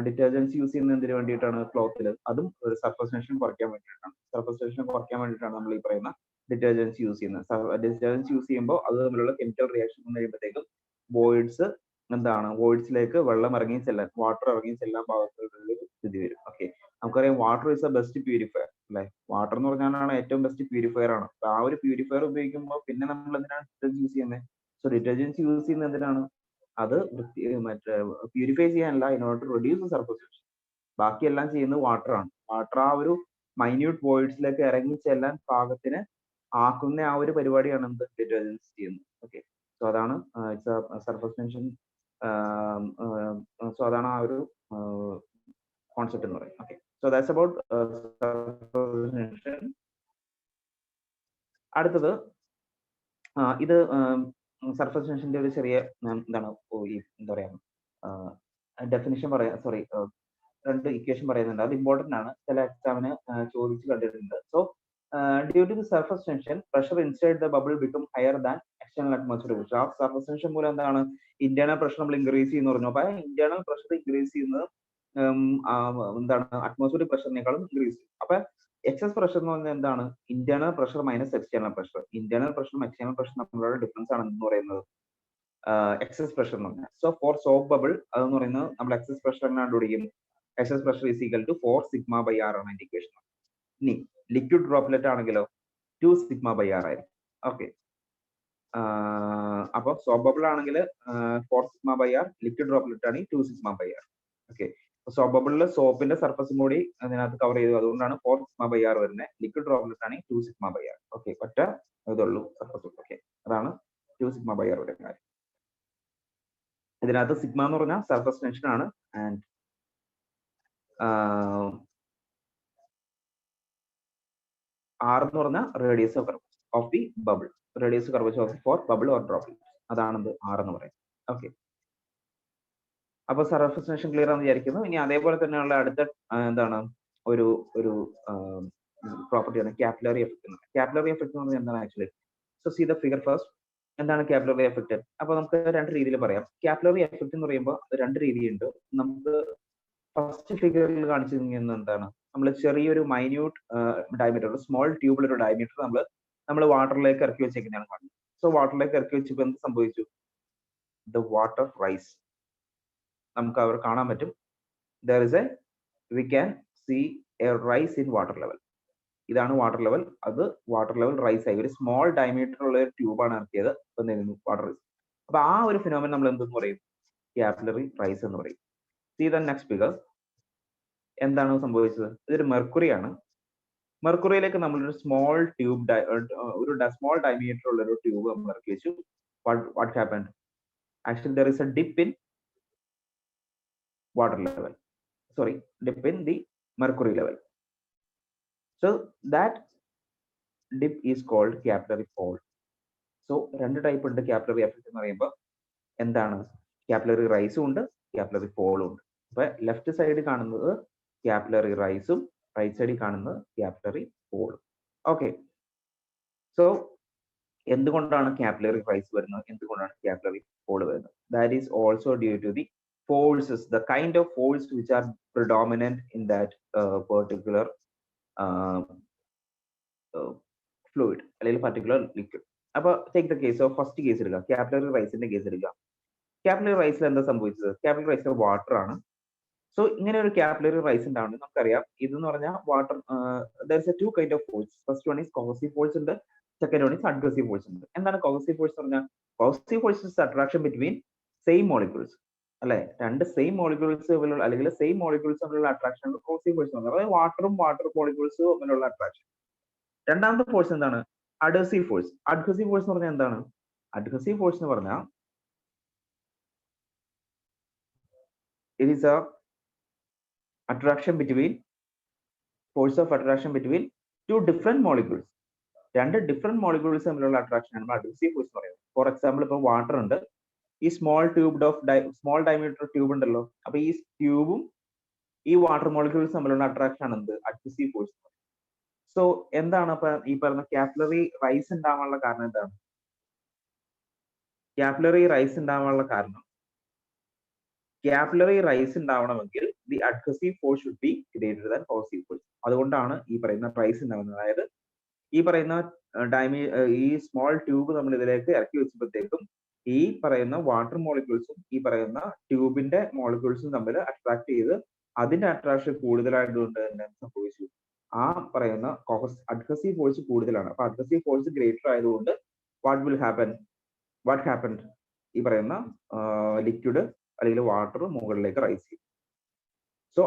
ഡിറ്റർജൻസ് യൂസ് ചെയ്യുന്നത് എന്തിനു വേണ്ടിയിട്ടാണ് ക്ലോത്തിൽ, അതും ഒരു സർഫസ് ടെൻഷൻ കുറയ്ക്കാൻ വേണ്ടിയിട്ടാണ്. സർഫസ് ടെൻഷൻ കുറയ്ക്കാൻ വേണ്ടിയിട്ടാണ് നമ്മൾ ഈ പറയുന്ന ഡിറ്റർജൻസ് യൂസ് ചെയ്യുന്നത്. ഡിറ്റർജൻസ് യൂസ് ചെയ്യുമ്പോൾ അത് തമ്മിലുള്ള കെമിക്കൽ റിയാക്ഷൻ എന്ന് കഴിയുമ്പോഴത്തേക്കും വോയിഡ്സ് എന്താണ്, വോയിഡ്സിലേക്ക് വെള്ളം ഇറങ്ങി ചെല്ലാൻ, വാട്ടർ ഇറങ്ങി ചെല്ലാൻ പാകത്തിലുള്ള സ്ഥിതി വരും. ഓക്കെ, നമുക്കറിയാം water is A best purifier അല്ലെ. വാട്ടർ എന്ന് പറഞ്ഞാലാണ് ഏറ്റവും ബെസ്റ്റ് പ്യൂരിഫയർ ആണ്. അപ്പൊ ആ ഒരു പ്യൂരിഫയർ ഉപയോഗിക്കുമ്പോൾ പിന്നെ നമ്മൾ എന്തിനാണ് ഡിറ്റർജൻസ് യൂസ് ചെയ്യുന്നത്. സോ ഡിറ്റർജൻസ് യൂസ് ചെയ്യുന്നത് എന്തിനാണ്, അത് മറ്റേ പ്യൂരിഫൈ ചെയ്യാനല്ല, in order to reduce surface tension. ബാക്കിയെല്ലാം ചെയ്യുന്നത് വാട്ടർ ആണ്. വാട്ടർ ആ ഒരു മൈന്യൂട്ട് വോയിഡ്സിലേക്ക് ഇറങ്ങി ചെല്ലാൻ പാകത്തിന് ആക്കുന്ന ആ ഒരു പരിപാടിയാണ് എന്ത്, ഡിറ്റർജൻസ് ചെയ്യുന്നത്. ഓക്കെ, സോ അതാണ് സർഫസ് ടെൻഷൻ. സോ അതാണ് ആ ഒരു കോൺസെപ്റ്റ് എന്ന് പറയുന്നത്. Okay, so that's about surface tension. അടുത്തത് ഇത് സർഫസ് ടെൻഷന്റെ ഒരു ചെറിയ എന്താണ് ഈ എന്താ പറയാ ഡെഫിനിഷൻ പറയാ, സോറി, 2 ഇക്വേഷൻ പറയുന്നുണ്ട്. അത് ഇമ്പോർട്ടന്റ് ആണ്, ചില എക്സാമിന് ചോദിച്ചു കണ്ടിട്ടുണ്ട്. So due to the surface tension pressure inside the bubble become higher than external atmosphere pressure. ആ സർഫസ് ടെൻഷൻ മൂലം എന്താണ് ഇന്റേണൽ പ്രഷർ നമ്മൾ ഇൻക്രീസ് ചെയ്യുന്നു പറഞ്ഞു. അപ്പൊ ഇന്റേണൽ പ്രഷർ ഇൻക്രീസ് ചെയ്യുന്നത് എന്താണ് അറ്റ്മോസ്ഫിയറിക് പ്രഷറിനേക്കാളും ഇൻക്രീസ് ചെയ്യും. അപ്പൊ എക്സസ് പ്രഷർ എന്ന് പറഞ്ഞാൽ എന്താണ്, internal pressure minus external pressure. Internal പ്രഷറും എക്സ്റ്റേണൽ പ്രഷറും തമ്മിലുള്ള ഡിഫറൻസ് ആണ് എന്ന് പറയുന്നത് എക്സസ് പ്രഷർ എന്ന് പറഞ്ഞാൽ. സോ ഫോർ സോപ്പ് ബബിൾ അതെന്ന് പറയുന്നത് നമ്മൾ എക്സസ് പ്രഷർ എങ്ങനെ കണ്ടുപിടിക്കും, excess pressure is equal to 4 sigma by R ആണ് ഇൻഡിക്കേഷൻ. ഇനി ലിക്വിഡ് ഡ്രോപ്ലെറ്റ് ആണെങ്കിലോ 2 സിഗ്മ ബൈ ആർ ആയിരിക്കും. ഓക്കെ, അപ്പൊ സോപ്പ് ബബിൾ ആണെങ്കിൽ 4 sigma by R, liquid droplet ആണെങ്കിൽ 2 sigma by R. Okay, soap ബബിളിൽ സോപ്പിന്റെ സർഫസും കൂടി അതിനകത്ത് കവർ ചെയ്തു, അതുകൊണ്ടാണ് 4 സിഗ്മ ബൈ ആർ വരുന്നത്. ലിക്വിഡ് ഡ്രോപ്ലെറ്റ് ആണെങ്കിൽ 2 സിഗ്മ ബൈ ആർ. ഓക്കെ, ഒറ്റ ഇതുള്ളൂ സർഫസ്. ഓക്കെ, അതാണ് 2 സിഗ്മ ബൈ ആർ വരുന്ന കാര്യം. ഇതിനകത്ത് സിഗ്മ എന്ന് പറഞ്ഞാൽ സർഫസ് ടെൻഷൻ ആണ്, ആൻഡ് ആർ എന്ന് പറഞ്ഞാൽ radius of the bubble, radius curvature of for bubble or droplet, അതാണ് ആർ എന്ന് പറയുന്നത്. ഓക്കെ, അപ്പൊ സർഫസ് ടെൻഷൻ ക്ലിയർ ആണെന്ന് വിചാരിക്കുന്നു. ഇനി അതേപോലെ തന്നെയുള്ള അടുത്ത എന്താണ് ഒരു ഒരു പ്രോപ്പർട്ടിയാണ് കാപ്പിലറി എഫക്ട്. കാപ്പിലറി എഫക്ട് എന്ന് പറഞ്ഞാൽ എന്താണ് actually. So see the figure first. എന്താണ് കാപ്പിലറി എഫക്റ്റ്? അപ്പൊ നമുക്ക് രണ്ട് രീതിയിൽ പറയാം. കാപ്പിലറി എഫക്റ്റ് എന്ന് പറയുമ്പോൾ രണ്ട് രീതിയുണ്ട്. നമുക്ക് ഫസ്റ്റ് ഫിഗറിൽ കാണിച്ചിരിക്കുന്നത് എന്താണ്? നമ്മൾ ചെറിയൊരു മൈന്യൂട്ട് ഡയമീറ്റർ, സ്മോൾ ട്യൂബിലൊരു ഡയമീറ്റർ നമ്മൾ വാട്ടറിലേക്ക് ഇറക്കി വെച്ചേക്കുന്നതാണ് കാണുന്നത്. സോ വാട്ടറിലേക്ക് ഇറക്കി വെച്ചപ്പോൾ എന്ത് സംഭവിച്ചു? The water rise. നമുക്ക് അവർ കാണാൻ പറ്റും. We can see a rise in water level. ഇതാണ് വാട്ടർ ലെവൽ. അത് വാട്ടർ ലെവൽ റൈസ് ആയി. ഒരു സ്മോൾ ഡയമീറ്റർ ഉള്ള ഒരു ട്യൂബാണ് ഇറക്കിയത്. Water rise. അപ്പൊ ആ ഒരു ഫിനോമിനൻ നമ്മൾ എന്തെന്ന് പറയും? കാപ്പിലറി റൈസ് എന്ന് പറയും. See the next figure. എന്താണ് സംഭവിച്ചത്? ഇതൊരു മെർക്കുറി ആണ്. മെർക്കുറിയിലേക്ക് നമ്മളൊരു സ്മോൾ സ്മോൾ ഡയമീറ്റർ ഉള്ള ഒരു ട്യൂബ് നമ്മൾ ഇറക്കി വെച്ചു. What happened? Actually there is A dip in water level, dip in the mercury level. So that dip is called capillary fall. So രണ്ട് ടൈപ്പ് ഉണ്ട് capillary effect എന്ന് പറയുമ്പോൾ. എന്താണ്? capillary rise ഉണ്ട്, capillary fall ഉണ്ട്. അപ്പൊ ലെഫ്റ്റ് സൈഡ് കാണുന്നത് capillary rise ഉം റൈറ്റ് സൈഡിൽ കാണുന്നത് capillary fall. ഓക്കെ, സോ എന്തുകൊണ്ടാണ് capillary rise വരുന്നത്, എന്തുകൊണ്ടാണ് capillary fall വരുന്നത്? That is also due to the forces, the kind of force which are predominant in that particular fluid അല്ലെങ്കിൽ particular liquid. അപ്പൊ take the case of first case എടുക്കുക, capillary rise ന്റെ case എടുക്കുക. capillary rise എന്താ സംഭവിച്ചത്? capillary rise water ആണ്. So ഇങ്ങനെ ഒരു capillary rise ഉണ്ടാവുന്നത് നമുക്കറിയാം. ഇതെന്ന് പറഞ്ഞാൽ water, there is a two kind of force. First one is cohesive force ഉണ്ട്, second one is adhesive force ഉണ്ട്. എന്താണ് cohesive force പറഞ്ഞാൽ? cohesive force is attraction between same molecules. അല്ലെ, രണ്ട് സെയിം മോളിക്യൂൾസ് തമ്മിലുള്ള അല്ലെങ്കിൽ സെയിം മോളിക്യൂൾസ് തമ്മിലുള്ള attraction കോഹെസീവ് force എന്ന് പറയുന്നത്. വാട്ടറും വാട്ടർ മോളിക്യൂൾസ് തമ്മിലുള്ള അട്രാക്ഷൻ. രണ്ടാമത്തെ ഫോഴ്സ് എന്താണ്? Adhesive force. അഡ്ഹസീവ് ഫോഴ്സ് എന്ന് പറഞ്ഞാൽ എന്താണ്? അഡ്ഹസീവ് ഫോഴ്സ് എന്ന് പറഞ്ഞാൽ it is A attraction between force of attraction between two different molecules. രണ്ട് ഡിഫറെന്റ് മോളിക്യൂൾസ് തമ്മിലുള്ള അട്രാക്ഷൻ ആണ് അഡ്ഹസീവ് ഫോഴ്സ് എന്ന് പറയുന്നത്. ഫോർ എക്സാമ്പിൾ, ഇപ്പൊ വാട്ടർ ഉണ്ട്, ഈ സ്മോൾ ഡയമീറ്റർ ട്യൂബ് ഉണ്ടല്ലോ. അപ്പൊ ഈ ട്യൂബും ഈ വാട്ടർ മോളിക്യൂൾസ് തമ്മിലുള്ള അട്രാക്ഷൻ ആണ് എന്ത്? Adhesive force. സോ എന്താണ് അപ്പൊ ഈ പറഞ്ഞ കാപ്പിലറി റൈസ് ഉണ്ടാവാനുള്ള കാരണം എന്താണ്? കാപ്പിലറി റൈസ് ഉണ്ടാവാനുള്ള കാരണം, കാപ്പിലറി റൈസ് ഉണ്ടാവണമെങ്കിൽ the adhesive force should be greater than cohesive force. അതുകൊണ്ടാണ് ഈ പറയുന്ന റൈസ് ഉണ്ടാവുന്നത്. അതായത് ഈ പറയുന്ന ഈ സ്മോൾ ട്യൂബ് നമ്മൾ ഇതിലേക്ക് ഇറക്കി വെച്ചപ്പോഴത്തേക്കും ഈ പറയുന്ന വാട്ടർ മോളിക്യൂൾസും ഈ പറയുന്ന ട്യൂബിന്റെ മോളിക്യൂൾസും തമ്മിൽ അട്രാക്ട് ചെയ്ത് അതിന്റെ അട്രാക്ഷൻ കൂടുതലായതുകൊണ്ട് തന്നെ സംഭവിച്ചു, ആ പറയുന്ന അഡ്ഹസീവ് ഫോഴ്സ് കൂടുതലാണ്. അപ്പൊ അഡ്ഹസീവ് ഫോഴ്സ് ഗ്രേറ്റർ ആയതുകൊണ്ട് വാട്ട് ഹാപ്പൻഡ്? ഈ പറയുന്ന ലിക്വിഡ് അല്ലെങ്കിൽ വാട്ടർ മുകളിലേക്ക് റൈസ് ചെയ്യും. So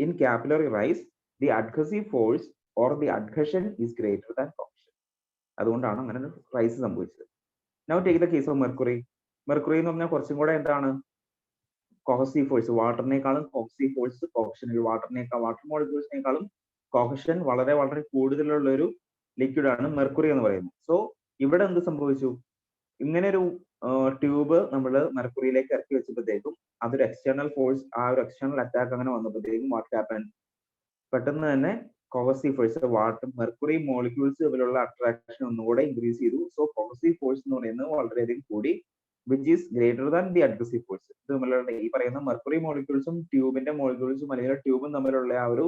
in capillary rise the adhesive force or the adhesion is greater than cohesion. അതുകൊണ്ടാണ് അങ്ങനെ ഒരു റൈസ് സംഭവിച്ചത്. Now take the case of mercury. Mercury എന്ന് പറഞ്ഞാൽ കുറച്ചും കൂടെ എന്താണ്? Cohesive force. വാട്ടറിനേക്കാളും കോഹെസീവ് ഫോഴ്സ്, കോഹെഷൻ വാട്ടർ മോളിക്യൂൾസിനേക്കാളും കോഹെഷൻ വളരെ വളരെ കൂടുതലുള്ള ഒരു ലിക്വിഡ് ആണ് മെർക്കുറി എന്ന് പറയുന്നത്. സോ ഇവിടെ എന്ത് സംഭവിച്ചു? ഇങ്ങനെ ഒരു ട്യൂബ് നമ്മൾ മെർക്കുറിയിലേക്ക് ഇറക്കി വെച്ചപ്പോഴത്തേക്കും അതൊരു എക്സ്റ്റേണൽ ഫോഴ്സ്, ആ ഒരു എക്സ്റ്റേണൽ അറ്റാക്ക് അങ്ങനെ വന്നപ്പോഴത്തേക്കും വാട്ട് ഹാപ്പൻ? പെട്ടെന്ന് തന്നെ കോഹെസീവ് ഫോഴ്സ്, വാട്ടർ മെർക്കുറി മോളിക്യൂൾസ് തമ്മിലുള്ള അട്രാക്ഷൻ ഒന്നുകൂടെ ഇൻക്രീസ് ചെയ്തു. സോ കോഹെസീവ് ഫോഴ്സ് എന്ന് പറയുന്നത് വളരെയധികം കൂടി, which is greater than the adhesive force. ഇത് തമ്മിലുള്ള ഈ പറയുന്ന മെർക്കുറി മോളിക്യൂൾസും ട്യൂബിന്റെ മോളിക്യൂൾസും അല്ലെങ്കിൽ ട്യൂബും തമ്മിലുള്ള ആ ഒരു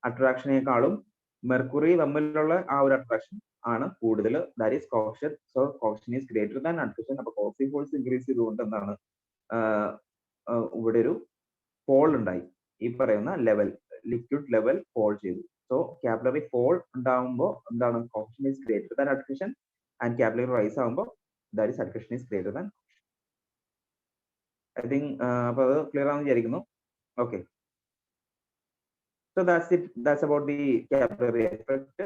അട്രാക്ഷനേക്കാളും മെർക്കുറി തമ്മിലുള്ള ആ ഒരു അട്രാക്ഷൻ ആണ് കൂടുതൽ. That is cohesion. So cohesion is greater than adhesion. അപ്പൊ കോഹെസീവ് ഫോഴ്സ് ഇൻക്രീസ് ചെയ്തുകൊണ്ട് എന്താണ് ഇവിടെ ഒരു ഫോൾ ഉണ്ടായി. ഈ പറയുന്ന ലെവൽ, ലിക്വിഡ് ലെവൽ ഫോൾ ചെയ്തു. സോ കാപ്പിലറി ഫോൾ ഉണ്ടാവുമ്പോൾ എന്താണ്? Cohesion is greater than adhesion and capillary rise ആവുമ്പോൾ that is adhesion is greater than. I think അപ്പൊ അത് ക്ലിയർ ആണെന്ന് വിചാരിക്കുന്നു. Okay, so that's it. That's about the capillary effect.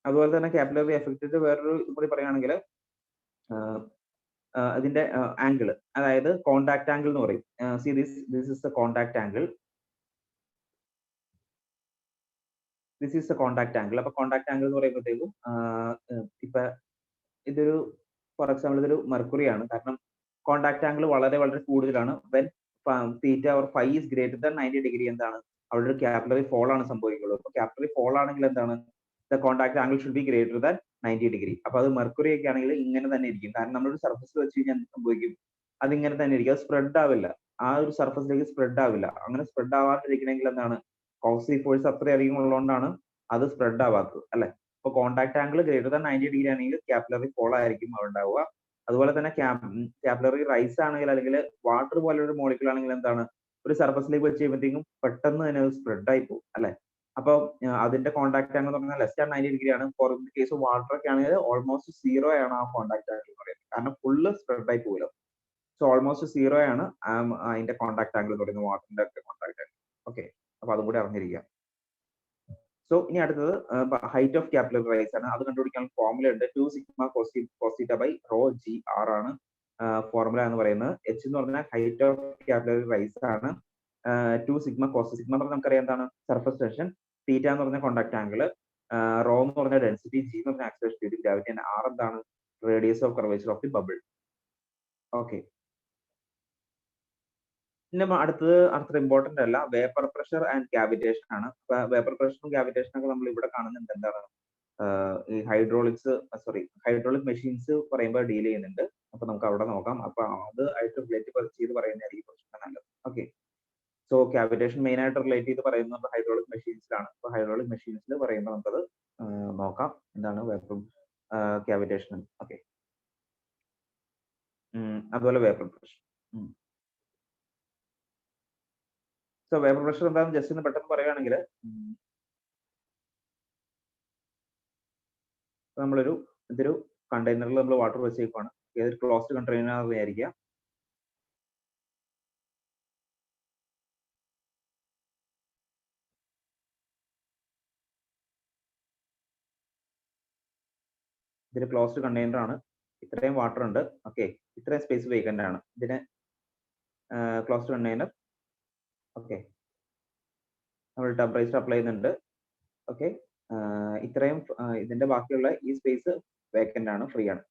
അതുപോലെ തന്നെ കാപ്പിലറി എഫക്റ്റിന്റെ വേറൊരു കൂടി പറയുകയാണെങ്കിൽ അതിന്റെ ആംഗിൾ, അതായത് കോണ്ടാക്ട് ആംഗിൾ എന്ന് പറയും. See this is the contact angle. This is the contact angle. അപ്പൊ കോണ്ടാക്ട് ആംഗിൾ എന്ന് പറയുമ്പോഴത്തേക്കും ഇപ്പൊ ഇതൊരു ഫോർ എക്സാമ്പിൾ ഇതൊരു മെർക്കുറി ആണ്. കാരണം കോണ്ടാക്ട് ആംഗിൾ വളരെ വളരെ കൂടുതലാണ്. When theta or phi is greater than 90 degree എന്താണ്? അവിടെ ഒരു കാപ്പിലറി ഫോൾ ആണ് സംഭവിക്കുള്ളൂ. അപ്പൊ കാപ്പിലറി ഫോൾ ആണെങ്കിൽ എന്താണ്? The contact angle should be greater than 90 degree. അപ്പൊ അത് മെർക്കുറി ഒക്കെ ആണെങ്കിൽ ഇങ്ങനെ തന്നെ ഇരിക്കും. കാരണം നമ്മളൊരു സർഫസിൽ വെച്ച് കഴിഞ്ഞാൽ എന്ത് സംഭവിക്കും? അതിങ്ങനെ തന്നെ ഇരിക്കും. അത് സ്പ്രെഡ് ആവില്ല. ആ ഒരു സർഫസിലേക്ക് സ്പ്രെഡ് ആവില്ല. അങ്ങനെ സ്പ്രെഡ് ആവാതിരിക്കണമെങ്കിൽ എന്താണ്? കോക്സി ഫോഴ്സ് അത്രയധികം ഉള്ളതുകൊണ്ടാണ് അത് സ്പ്രെഡ് ആവാത്തത് അല്ലെ? അപ്പൊ contact angle greater than 90 degree ആണെങ്കിൽ ക്യാപിലറി ഫോൾ ആയിരിക്കും ഉണ്ടാവുക. അതുപോലെ തന്നെ ക്യാപിലറി റൈസ് ആണെങ്കിൽ അല്ലെങ്കിൽ വാട്ടർ പോലെ ഒരു മോളിക്യൂൾ ആണെങ്കിൽ എന്താണ്? ഒരു സർഫസിലേക്ക് വെച്ച് കഴിയുമ്പോഴത്തേക്കും പെട്ടെന്ന് തന്നെ അത് സ്പ്രെഡ് ആയി പോകും അല്ലെ? അപ്പൊ അതിന്റെ കോൺടാക്ട് ആംഗിൾ എന്ന് പറഞ്ഞാൽ ലെസ് ദാൻ 90 ഡിഗ്രി ആണ്. ഫോർ ഇൻ കേസ് വാട്ടർ ഒക്കെ ആണെങ്കിൽ ഓൾമോസ്റ്റ് 0 ആണ് ആ കോൺടാക്ട് ആംഗിൾ എന്ന് പറയുന്നത്. കാരണം ഫുള്ള് സ്പ്രെഡ് ആയി പോകുമല്ലോ. സോ ഓൾമോസ്റ്റ് 0 ആണ് അതിന്റെ കോൺടാക്ട് ആംഗിൾ എന്ന് പറയുന്നത്, വാട്ടറിന്റെ ഒക്കെ കോൺടാക്ട് ആംഗിൾ. ഓക്കെ, അപ്പൊ അതും കൂടി അറിഞ്ഞിരിക്കുക. സോ ഇനി അടുത്തത് ഹൈറ്റ് ഓഫ് ക്യാപിലറി റൈസ് ആണ്. അത് കണ്ടുപിടിക്കാൻ ഫോർമുല ഉണ്ട്. 2 sigma cos by rho g r ആണ് ഫോർമുല എന്ന് പറയുന്നത്. എച്ച് എന്ന് പറഞ്ഞാൽ ഹൈറ്റ് ഓഫ് ക്യാപിലറി റൈസ് ആണ്. 2 സിഗ്മ കോസ്, സിഗ്മ എന്ന് പറഞ്ഞാൽ നമുക്കറിയാം എന്താണ്? Surface tension. തീറ്റ എന്ന് പറഞ്ഞ കോൺടാക്ട് ആംഗിൾ. റോ എന്ന് പറഞ്ഞ ഡെൻസിറ്റി. ജി എന്ന് പറഞ്ഞ acceleration due to gravity. And R എന്താണ്? Radius of curvature of the bubble. Okay, പിന്നെ അടുത്തത് ഇമ്പോർട്ടന്റ് അല്ല, വേപ്പർ പ്രഷർ ആൻഡ് ക്യാവിറ്റേഷൻ ആണ്. വേപ്പർ പ്രഷറും ക്യാവിറ്റേഷനും ഒക്കെ നമ്മൾ ഇവിടെ കാണുന്നുണ്ട്. എന്താണ്? ഈ ഹൈഡ്രോളിക് മെഷീൻസ് പറയുമ്പോൾ ഡീൽ ചെയ്യുന്നുണ്ട്. അപ്പൊ നമുക്ക് അവിടെ നോക്കാം. അപ്പൊ അത് ആയിട്ട് റിലേറ്റ് ചെയ്ത് പറയുന്നതായിരിക്കും കുറച്ചുകൂടെ നല്ലത്. ഓക്കെ, സോ ക്യാവിറ്റേഷൻ മെയിൻ ആയിട്ട് റിലേറ്റ് ചെയ്ത് പറയുന്നത് ഹൈഡ്രോളിക് മെഷീൻസിലാണ്. അപ്പൊ ഹൈഡ്രോളിക് മെഷീൻസിൽ പറയുമ്പോൾ നമുക്കത് നോക്കാം എന്താണ് വേപ്പർ ക്യാവിറ്റേഷൻ. ഓക്കെ, അതുപോലെ vapour pressure. So vapour pressure എന്താണെന്ന് ജസ്റ്റ് ഒന്ന് പെട്ടെന്ന് പറയുകയാണെങ്കിൽ, ഇതൊരു കണ്ടെയ്നറിൽ നമ്മൾ വാട്ടർ വെച്ചേക്കാണ്. ഏതൊരു ക്ലോസ്ഡ് കണ്ടെയ്നർ വിചാരിക്കുക. ഇതൊരു ക്ലോസ്ഡ് കണ്ടെയ്നർ ആണ്. ഇത്രയും വാട്ടർ ഉണ്ട്. ഓക്കെ, ഇത്രയും സ്പേസ് വേക്കന്റ് ആണ്. ഇതിന് ക്ലോസ്ഡ് കണ്ടെയ്നർ. ഓക്കെ, നമ്മൾ ടെമ്പറേച്ചർ അപ്ലൈ ചെയ്യുന്നുണ്ട്. ഓക്കെ, ഇത്രയും ഇതിന്റെ ബാക്കിയുള്ള ഈ സ്പേസ് വേക്കന്റ് ആണ്, ഫ്രീ ആണ്.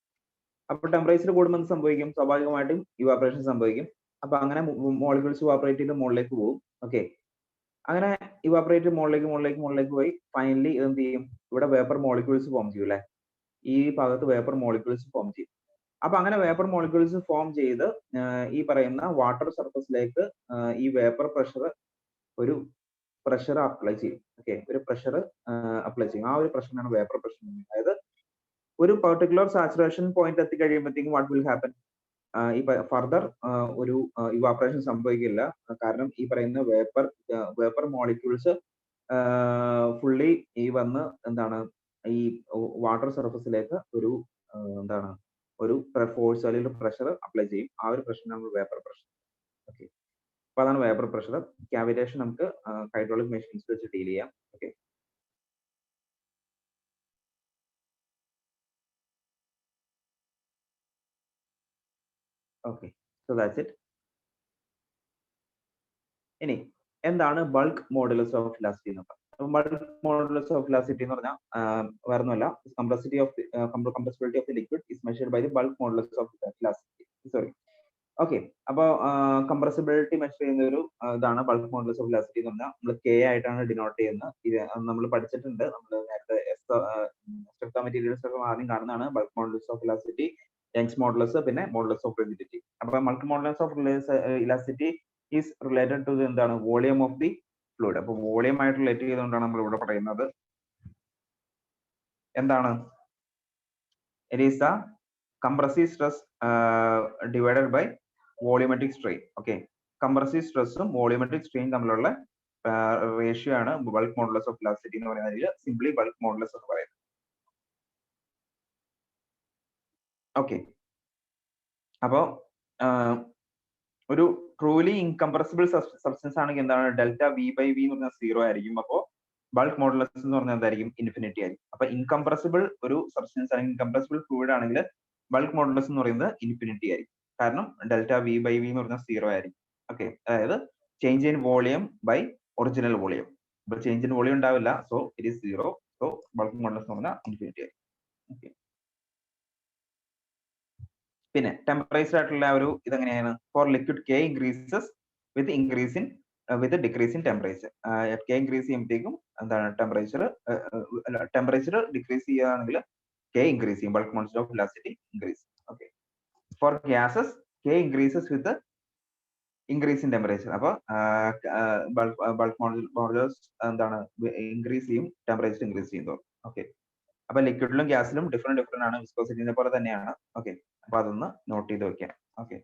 അപ്പോൾ ടെമ്പറേച്ചർ കൂടുമ്പോൾ എന്ത് സംഭവിക്കും? സ്വാഭാവികമായിട്ടും ഇവാപറേഷൻ സംഭവിക്കും. അപ്പൊ അങ്ങനെ മോളിക്യൂൾസ് ഇവാപറേറ്റ് ചെയ്ത് മുകളിലേക്ക് പോകും. ഓക്കെ, അങ്ങനെ ഇവാപറേറ്റ് മുകളിലേക്ക് പോയി ഫൈനലി എന്ത് ചെയ്യും? ഇവിടെ വേപ്പർ മോളിക്യൂൾസ് ഫോം ചെയ്യും അല്ലെ? ഈ ഭാഗത്ത് വേപ്പർ മോളിക്യൂൾസ് ഫോം ചെയ്യും. അപ്പൊ അങ്ങനെ വേപ്പർ മോളിക്യൂൾസ് ഫോം ചെയ്ത് ഈ പറയുന്ന വാട്ടർ സർഫസിലേക്ക് ഈ വേപ്പർ ഒരു പ്രഷർ അപ്ലൈ ചെയ്യും. ഓക്കെ, ഒരു പ്രഷർ അപ്ലൈ ചെയ്യും. ആ ഒരു പ്രഷറാണ് വേപ്പർ പ്രഷർ. അതായത് ഒരു പെർട്ടിക്കുലർ സാച്ചുറേഷൻ പോയിന്റ് എത്തി കഴിയുമ്പോഴത്തേക്കും വാട്ട് വിൽ ഹാപ്പൻ? ഈ ഫർദർ ഒരു ഇവാപറേഷൻ സംഭവിക്കില്ല. കാരണം ഈ പറയുന്ന വേപ്പർ മോളിക്യൂൾസ് ഫുള്ളി ഈ വന്ന് എന്താണ് ഈ വാട്ടർ സർഫസിലേക്ക് ഒരു എന്താണ് ഒരു ഫോഴ്സ് അല്ലെങ്കിൽ പ്രഷർ അപ്ലൈ ചെയ്യും. ആ ഒരു പ്രഷറാണ് വേപ്പർ പ്രഷർ. ഓക്കെ, അപ്പൊ അതാണ് വേപ്പർ പ്രഷർ. ക്യാവിറ്റേഷൻ നമുക്ക് ഹൈഡ്രോളിക് മെഷീൻസ് വെച്ച് ഡീൽ ചെയ്യാം. Okay, okay, so that's it. ഇനി എന്താണ് ബൾക്ക് മോഡുലസ് ഓഫ് ഇലാസ്റ്റിറ്റി എന്ന് പറഞ്ഞാൽ? ബൾക്ക് മോഡുലസ് ഓഫ് ഇലാസ്റ്റിറ്റി എന്ന് പറഞ്ഞാൽ വേറൊന്നുമല്ല, compressibility of the liquid is measured by the bulk modulus of elasticity. Sorry, okay, അപ്പൊ കംപ്രസിബിലിറ്റി മെഷർ ചെയ്യുന്ന ഒരു ഇതാണ് ബൾക്ക് മോഡുലസ് ഓഫ് ഇലാസ്റ്റിറ്റി എന്ന് പറഞ്ഞാൽ നമ്മൾ കെ ആയിട്ടാണ് ഡിനോട്ട് ചെയ്യുന്നത്. ഇത് നമ്മൾ പഠിച്ചിട്ടുണ്ട്. നമ്മൾ നേരത്തെ സ്ട്രെങ്ത് മെറ്റീരിയൽസ് ഒക്കെ ആദ്യം കാണുന്നതാണ് bulk modulus of elasticity, Young's modulus, പിന്നെ മോഡുലസ് ഓഫ് റിജിഡിറ്റി. അപ്പൊ bulk modulus of elasticity is related to എന്താണ്? Volume of the fluid. അപ്പൊ വോളിയം ആയിട്ട് റിലേറ്റ് ചെയ്തുകൊണ്ടാണ് നമ്മൾ ഇവിടെ പറയുന്നത്. എന്താണ്? It is the compressive stress divided by volumetric strain. Okay, compressive സ്ട്രെസ്സും വോളിയോമെട്രിക് സ്ട്രെയിൻ തമ്മിലുള്ള റേഷ്യോ ആണ് ബൾക്ക് മോഡുലസ് ഓഫ് ഇലാസ്റ്റിറ്റി എന്ന് പറയുന്നതിൽ സിംപ്ലി ബൾക്ക് മോഡുലസ് എന്ന് പറയുന്നത്. ഓക്കെ, അപ്പോ ഒരു ട്രൂലി ഇൻകംപ്രസിബിൾ സബ്സ്റ്റൻസ് ആണെങ്കിൽ എന്താണ്? ഡെൽറ്റ വി ബൈ വി എന്ന് പറഞ്ഞാൽ 0 ആയിരിക്കും. അപ്പോൾ ബൾക്ക് മോഡുലസ് എന്ന് പറഞ്ഞാൽ എന്തായിരിക്കും? ഇൻഫിനിറ്റി ആയിരിക്കും. അപ്പൊ ഇൻകംപ്രസിബിൾ ഒരു സബ്സ്റ്റൻസ് അല്ലെങ്കിൽ ഇൻകംപ്രസിബിൾ ഫ്ലൂയിഡ് ആണെങ്കിൽ ബൾക്ക് മോഡുലസ് എന്ന് പറയുന്നത് ഇൻഫിനിറ്റി ആയിരിക്കും. കാരണം ഡെൽറ്റ വി ബൈ വി എന്ന് പറഞ്ഞാൽ 0 ആയിരിക്കും. ഓക്കെ, അതായത് change in volume by original volume. ഇപ്പൊ ചേഞ്ച് ഇൻ വോളിയം ഉണ്ടാവില്ല. So it is 0. So bulk modulus എന്ന് പറഞ്ഞാൽ ഇൻഫിനിറ്റി ആയിരിക്കും. ഓക്കെ, പിന്നെ ടെമ്പറേച്ചർ ആയിട്ടുള്ള ഒരു ഇതെങ്ങനെയാണ്? For liquid k increases with increase in with decrease in temperature. K increase ചെയ്യുമ്പോഴത്തേക്കും എന്താണ് ടെമ്പറേച്ചർ ഡിക്രീസ് ചെയ്യുകയാണെങ്കിൽ K increasing, bulk molecular velocity increase. Okay. For gases, K increases with the increase in temperature. അപ്പോൾ bulk modulus എന്താണ് increase ചെയ്യും, temperature increase ചെയ്യുന്നത്. Okay. അപ്പൊ ലിക്വിഡിലും ഗ്യാസിലും different ആണ്, വിസ്കോസിറ്റിനെ പോലെ തന്നെയാണ്. ഓക്കെ. അപ്പൊ അതൊന്ന് നോട്ട് ചെയ്ത് വെക്കാം. ഓക്കെ.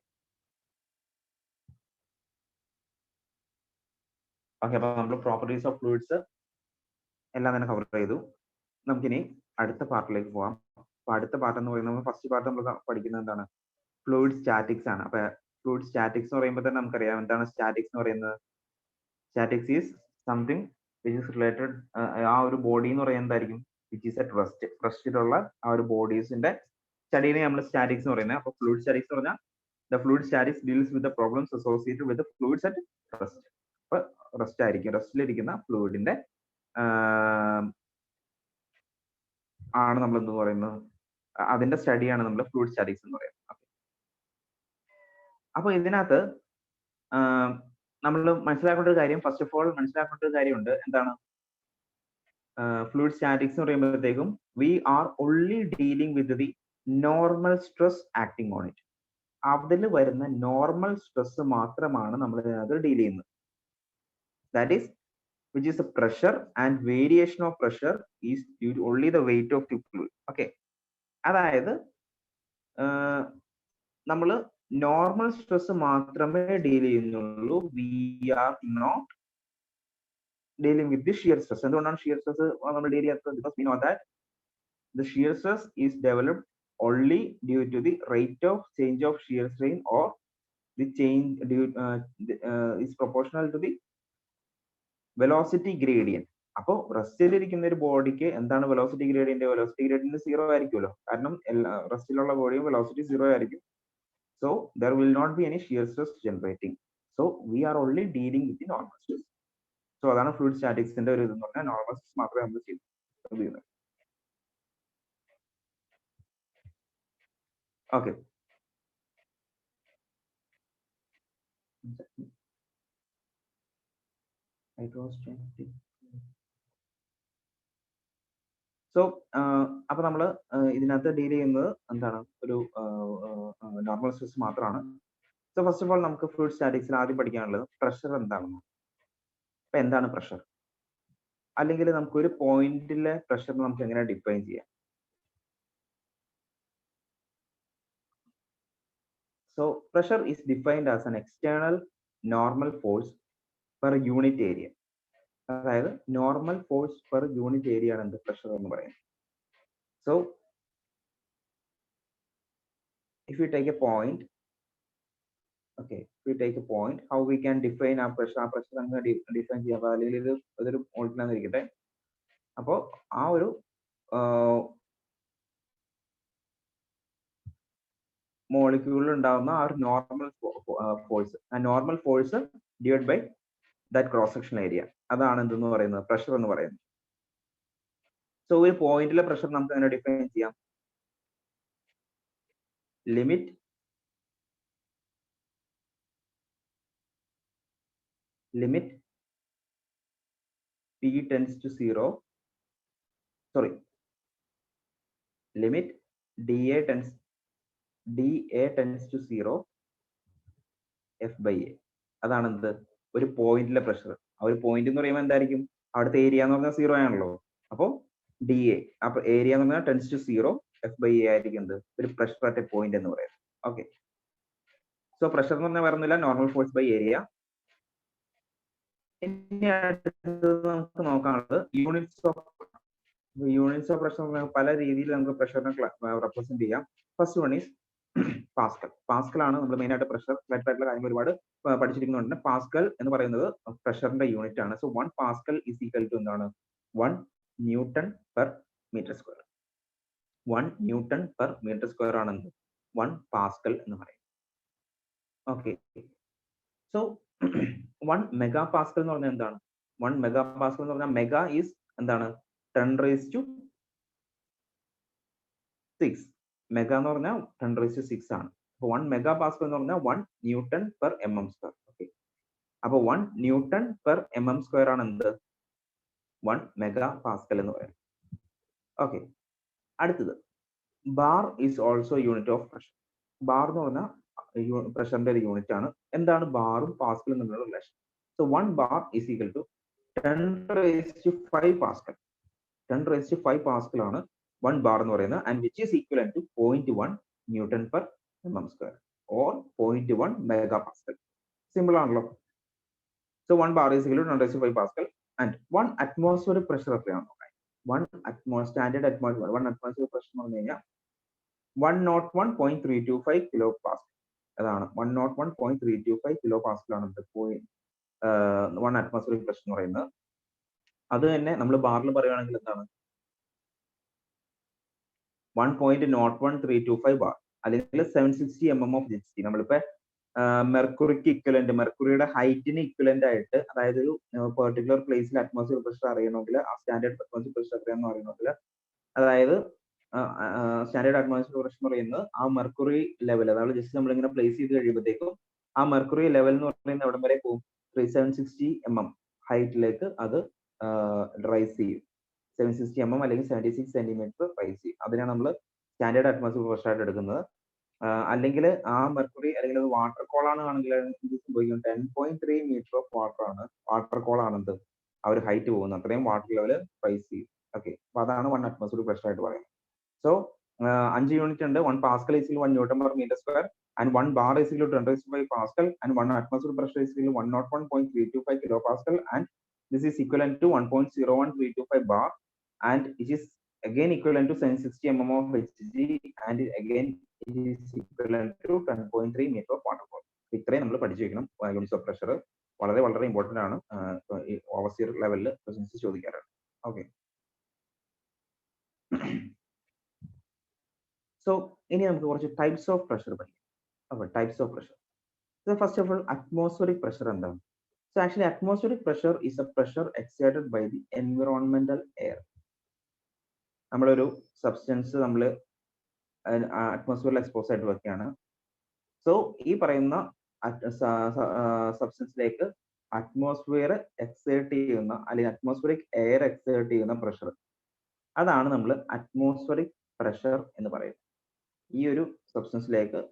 ഓക്കെ. അപ്പൊ നമ്മൾ പ്രോപ്പർട്ടീസ് ഓഫ് ഫ്ലൂയിഡ്സ് എല്ലാം തന്നെ കവർ ചെയ്തു. നമുക്കിനി അടുത്ത പാർട്ടിലേക്ക് പോവാം. അപ്പൊ അടുത്ത പാർട്ട് എന്ന് പറയുന്നത്, നമ്മൾ ഫസ്റ്റ് പാർട്ട് നമ്മൾ പഠിക്കുന്നത് എന്താണ്, ഫ്ലൂയിഡ് സ്റ്റാറ്റിക്സ് ആണ്. അപ്പൊ ഫ്ലൂയിഡ് സ്റ്റാറ്റിക്സ് എന്ന് പറയുമ്പോൾ തന്നെ നമുക്കറിയാം എന്താണ് സ്റ്റാറ്റിക്സ് എന്ന് പറയുന്നത്. Statics is something which is related, ആ ഒരു ബോഡി എന്ന് പറയുന്നതായിരിക്കും വിച്ച് ഈസ് അറ്റ് റെസ്റ്റ്. റെസ്റ്റിലുള്ള ആ ഒരു ബോഡീസിന്റെ സ്റ്റഡീനെ നമ്മൾ സ്റ്റാറ്റിക്സ് എന്ന് പറയുന്നത്. അപ്പൊ ഫ്ലൂയിഡ് സ്റ്റാറ്റിക്സ് എന്ന് പറഞ്ഞാൽ the fluid statics deals with the problems associated with fluids at rest. അപ്പൊ റെസ്റ്റ് ആയിരിക്കും, റെസ്റ്റിലിരിക്കുന്ന ഫ്ലൂയിഡിന്റെ ആണ് നമ്മൾ എന്ത് പറയുന്നത്, അതിന്റെ സ്റ്റഡിയാണ് നമ്മൾ ഫ്ലൂയിഡ് സ്റ്റാറ്റിക്സ് എന്ന് പറയുന്നത്. അപ്പൊ ഇതിനകത്ത് നമ്മൾ മനസ്സിലാക്കേണ്ട ഒരു കാര്യം, ഫസ്റ്റ് ഓഫ് ഓൾ മനസ്സിലാക്കേണ്ട ഒരു കാര്യമുണ്ട്. എന്താണ് ഫ്ലൂയിഡ് സ്റ്റാറ്റിക്സ് എന്ന് പറയുമ്പോഴത്തേക്കും we are only dealing with the normal stress acting on it. അതിൽ വരുന്ന നോർമൽ സ്ട്രെസ് മാത്രമാണ് നമ്മൾ ഇതിനകത്ത് ഡീൽ ചെയ്യുന്നത്. That is which is a pressure, and variation of pressure is due to only the weight of the fluid. Okay. അതായത് നമ്മൾ normal stress മാത്രമേ deal ചെയ്യുന്നുള്ളൂ. We are not dealing with the shear stress. എന്തുകൊണ്ടാണ് shear stress നമ്മൾ deal ചെയ്യാത്തത്? Because we know that the shear stress is developed only due to the rate of change of shear strain, or the change is proportional to the velocity gradient. അപ്പോൾ റെസ്റ്റിലിരിക്കുന്ന ഒരു ബോഡിക്ക് എന്താണ് velocity gradient? Velocity gradient 0 ആയിരിക്കുമല്ലോ, കാരണം റെസ്റ്റിലുള്ള ബോഡിയും velocity 0 ആയിരിക്കും. So there will not be any shear stress generating. So we are only dealing with normal stress. So അതാണ് fluid സ്റ്റാറ്റിക്സിന്റെ ഒരു ഇതെന്ന് പറഞ്ഞാൽ, നോർമൽ സ്ട്രെസ് മാത്രമേ നമ്മൾ ചെയ്യുന്നത്. ഓക്കെ. സോ അപ്പൊ നമ്മൾ ഇതിനകത്ത് ഡീൽ ചെയ്യുന്നത് എന്താണ്, ഒരു നോർമൽ സ്ട്രെസ് മാത്രമാണ്. സോ ഫസ്റ്റ് ഓഫ് ഓൾ നമുക്ക് ഫ്ലൂയിഡ് സ്റ്റാറ്റിക്സിൽ ആദ്യം പഠിക്കാനുള്ളത് പ്രഷർ എന്താണെന്ന്. അപ്പൊ എന്താണ് പ്രഷർ, അല്ലെങ്കിൽ നമുക്ക് ഒരു പോയിന്റിലെ പ്രഷർ നമുക്ക് എങ്ങനെ ഡിഫൈൻ ചെയ്യാം? So pressure is defined as an external normal force per unit area. അതായത് normal force per unit area ആണ് എന്ത് പ്രഷർ എന്ന് പറയുന്നത്. So if you take a point, okay, if you take a point, how we can define our pressure? ആ pressure അങ്ങനെ define ചെയ്യാം. അല്ലെങ്കിൽ ഇത് അതൊരു മോളിക്കൂളാന്നിരിക്കട്ടെ. അപ്പോൾ ആ ഒരു മോളിക്യൂളിൽ ഉണ്ടാവുന്ന ആ ഒരു നോർമൽ ഫോഴ്സ്, ആ normal force divide by that cross section area, അതാണ് എന്തെന്ന് പറയുന്നത് പ്രഷർ എന്ന് പറയുന്നത്. സോ ഒരു പോയിന്റിലെ പ്രഷർ നമുക്ക് എങ്ങനെ ഡിഫൈൻ ചെയ്യാം? Limit P tends to 0, sorry, limit dA tends to 0 F/A. അതാണ് എന്ത് ഒരു പോയിന്റിലെ പ്രഷർ. ആ ഒരു പോയിന്റ് എന്ന് പറയുമ്പോൾ എന്തായിരിക്കും, അവിടുത്തെ ഏരിയ എന്ന് പറഞ്ഞാൽ 0 ആണല്ലോ. അപ്പോൾ dA, അപ്പൊ ഏരിയ എന്ന് പറഞ്ഞാൽ ടെൻസ് ടു 0 F/A ആയിരിക്കും എന്ത് ഒരു പ്രഷർ അറ്റ് എ പോയിന്റ് എന്ന് പറയുന്നത്. ഓക്കെ. സോ പ്രഷർ എന്ന് പറഞ്ഞാൽ വരുന്നില്ല, നോർമൽ ഫോഴ്സ് ബൈ ഏരിയ. ഇനി നമുക്ക് നോക്കാനുള്ളത് യൂണിറ്റ്സ് ഓഫ് പ്രഷർ. പല രീതിയിൽ നമുക്ക് പ്രഷറിനെ റെപ്രസെന്റ് ചെയ്യാം. First one is Pascal. Pascal ആണ് നമ്മൾ മെയിൻ ആയിട്ട് പ്രഷർ റിലേറ്റഡ് ആയിട്ടുള്ള കാര്യങ്ങൾ ഒരുപാട് പഠിച്ചിരിക്കുന്നുണ്ട്. പാസ്കൽ എന്ന് പറയുന്നത് പ്രഷറിന്റെ യൂണിറ്റ് ആണ്. So 1 pascal is equal to എന്താണ് 1 newton per metre square. 1 newton per metre square ആണ് 1 പാസ്കൽ എന്ന് പറയുന്നത്. ഓക്കെ. സോ 1 മെഗാ പാസ്കൽ എന്ന് പറഞ്ഞാൽ എന്താണ്? 1 മെഗാ പാസ്കൽ എന്ന് പറഞ്ഞാൽ മെഗാ ഈസ് എന്താണ് 10⁶. മെഗാ എന്ന് പറഞ്ഞാൽ 10⁶ ആണ്. അപ്പൊ 1 മെഗാ പാസ്കൽ എന്ന് പറഞ്ഞാൽ 1 newton per mm square. Okay. അപ്പൊ 1 ന്യൂട്ടൺ പെർ mm സ്ക്വയർ ആണ് എന്ത് 1 മെഗാ പാസ്കൽ എന്ന് പറയുന്നത്. ഓക്കെ. അടുത്തത് bar is also unit of pressure. Bar എന്ന് പറഞ്ഞാൽ പ്രഷറിന്റെ ഒരു യൂണിറ്റ് ആണ്. എന്താണ് ബാറും പാസ്കലും തമ്മിലുള്ള relation? So 1 bar is equal to 10⁵ pascal. 10⁵ pascal ആണ് 1 ബാർ എന്ന് പറയുന്നത്, and which is equal to 0.1 newton per mm², or 0.1 mega pascal. Simple ആണല്ലോ. So 1 bar is equal to 10⁵ pascal, and 1 atmospheric pressure എത്രയാണ് നോക്കാം. സ്റ്റാൻഡേർഡ് അറ്റ്മോസ്ഫിയർ 1 അറ്റ്മോസ്ഫിയർ പ്രഷർ എന്ന് പറഞ്ഞു കഴിഞ്ഞാൽ 101.325 kilo Pascal. അതാണ് 101.325 കിലോ പാസ്കൽ ആണ് 1 അറ്റ്മോസ്ഫിയറിക് പ്രഷർ എന്ന് പറയുന്നത്. അത് തന്നെ നമ്മൾ ബാറിൽ പറയുകയാണെങ്കിൽ എന്താണ് 1.01325 ബാർ, അല്ലെങ്കിൽ 760 mm ഓഫ് ഡെൻസിറ്റി. നമ്മളിപ്പോ മെർക്കുറിക്ക് ഇക്വലന്റ്, മെർക്കുറിയുടെ ഹൈറ്റിന് ഇക്വലന്റ് ആയിട്ട്, അതായത് ഒരു പെർട്ടിക്കുലർ പ്ലേസിൽ അറ്റ്മോസ്ഫിയർ പ്രഷർ അറിയണമെങ്കിൽ, ആ സ്റ്റാൻഡേർഡ് അറ്റ്മോസ്ഫിയർ പ്രഷർ എത്രയാണെന്ന് അറിയണമെങ്കിൽ, അതായത് സ്റ്റാൻഡേർഡ് അറ്റ്മോസ്ഫിയർ പ്രഷർ എന്ന് പറയുന്നത് ആ മെർക്കുറി ലെവൽ, അതായത് ജസ്റ്റ് നമ്മളിങ്ങനെ പ്ലേസ് ചെയ്ത് കഴിയുമ്പോഴത്തേക്കും ആ മെർക്കുറി ലെവൽ എന്ന് പറയുന്നത് എവിടം വരെ പോകും? 760 mm ഹൈറ്റിലേക്ക് അത് റൈസ് ചെയ്യും. 760 mm അല്ലെങ്കിൽ 76 സെന്റിമീറ്റർ റൈസ് ചെയ്യും. അതിനാണ് നമ്മൾ സ്റ്റാൻഡേർഡ് അറ്റ്മോസ്ഫിയർ പ്രഷർ ആയിട്ട് എടുക്കുന്നത്. അല്ലെങ്കിൽ ആ മെർക്കുറി അല്ലെങ്കിൽ അത് വാട്ടർ കോൾ ആണെങ്കിൽ ഇത് സംഭവിക്കും. 10.3 മീറ്റർ ഓഫ് വാട്ടർ ആണ്, വാട്ടർ കോൾ ആണെന്ത് ആ ഒരു ഹൈറ്റ് പോകുന്നത്, അത്രയും വാട്ടർ ലെവൽ റൈസ് ചെയ്യും. ഓക്കെ, അപ്പൊ അതാണ് 1 അറ്റ്മോസ്ഫിയർ പ്രഷർ ആയിട്ട് പറയുന്നത്. സോ 5 യൂണിറ്റ് ഉണ്ട്. 1 pascal is 1 newton per metre square, and 1 bar is 10⁵ pascal, and 1 atmosphere pressure is 101.325 kilo pascal, and this is equivalent to 1.01325 bar, and it is again equivalent to 760 mm of Hg, and again it is equivalent to 10.3 meter of water fall. ഇത്രയും നമ്മൾ പഠിച്ചു വെക്കണം. Units of pressure വളരെ വളരെ important ആണ്. Overseer ലെവലിൽ questions ചോദിക്കാറുണ്ട്. Okay, so ഇനി നമുക്ക് കുറച്ച് ടൈപ്സ് ഓഫ് പ്രഷർ പഠിക്കാം. അപ്പോൾ types of pressure, so first of all atmospheric pressure എന്താണ്? So actually atmospheric pressure is a pressure exerted by the environmental air. നമ്മളൊരു സബ്സ്റ്റൻസ് നമ്മൾ അറ്റ്മോസ്ഫിയറിൽ എക്സ്പോസ് ആയിട്ട് വെക്കുകയാണ്. സോ ഈ പറയുന്ന സബ്സ്റ്റൻസിലേക്ക് അറ്റ്മോസ്ഫിയർ എക്സേർട്ട് ചെയ്യുന്ന, അല്ലെങ്കിൽ അറ്റ്മോസ്ഫിയറിക് എയർ എക്സേർട്ട് ചെയ്യുന്ന പ്രഷർ, അതാണ് നമ്മൾ അറ്റ്മോസ്ഫിയറിക് പ്രഷർ എന്ന് പറയുന്നത്. ഈ ഒരു സബ്സ്റ്റൻസിലേക്ക്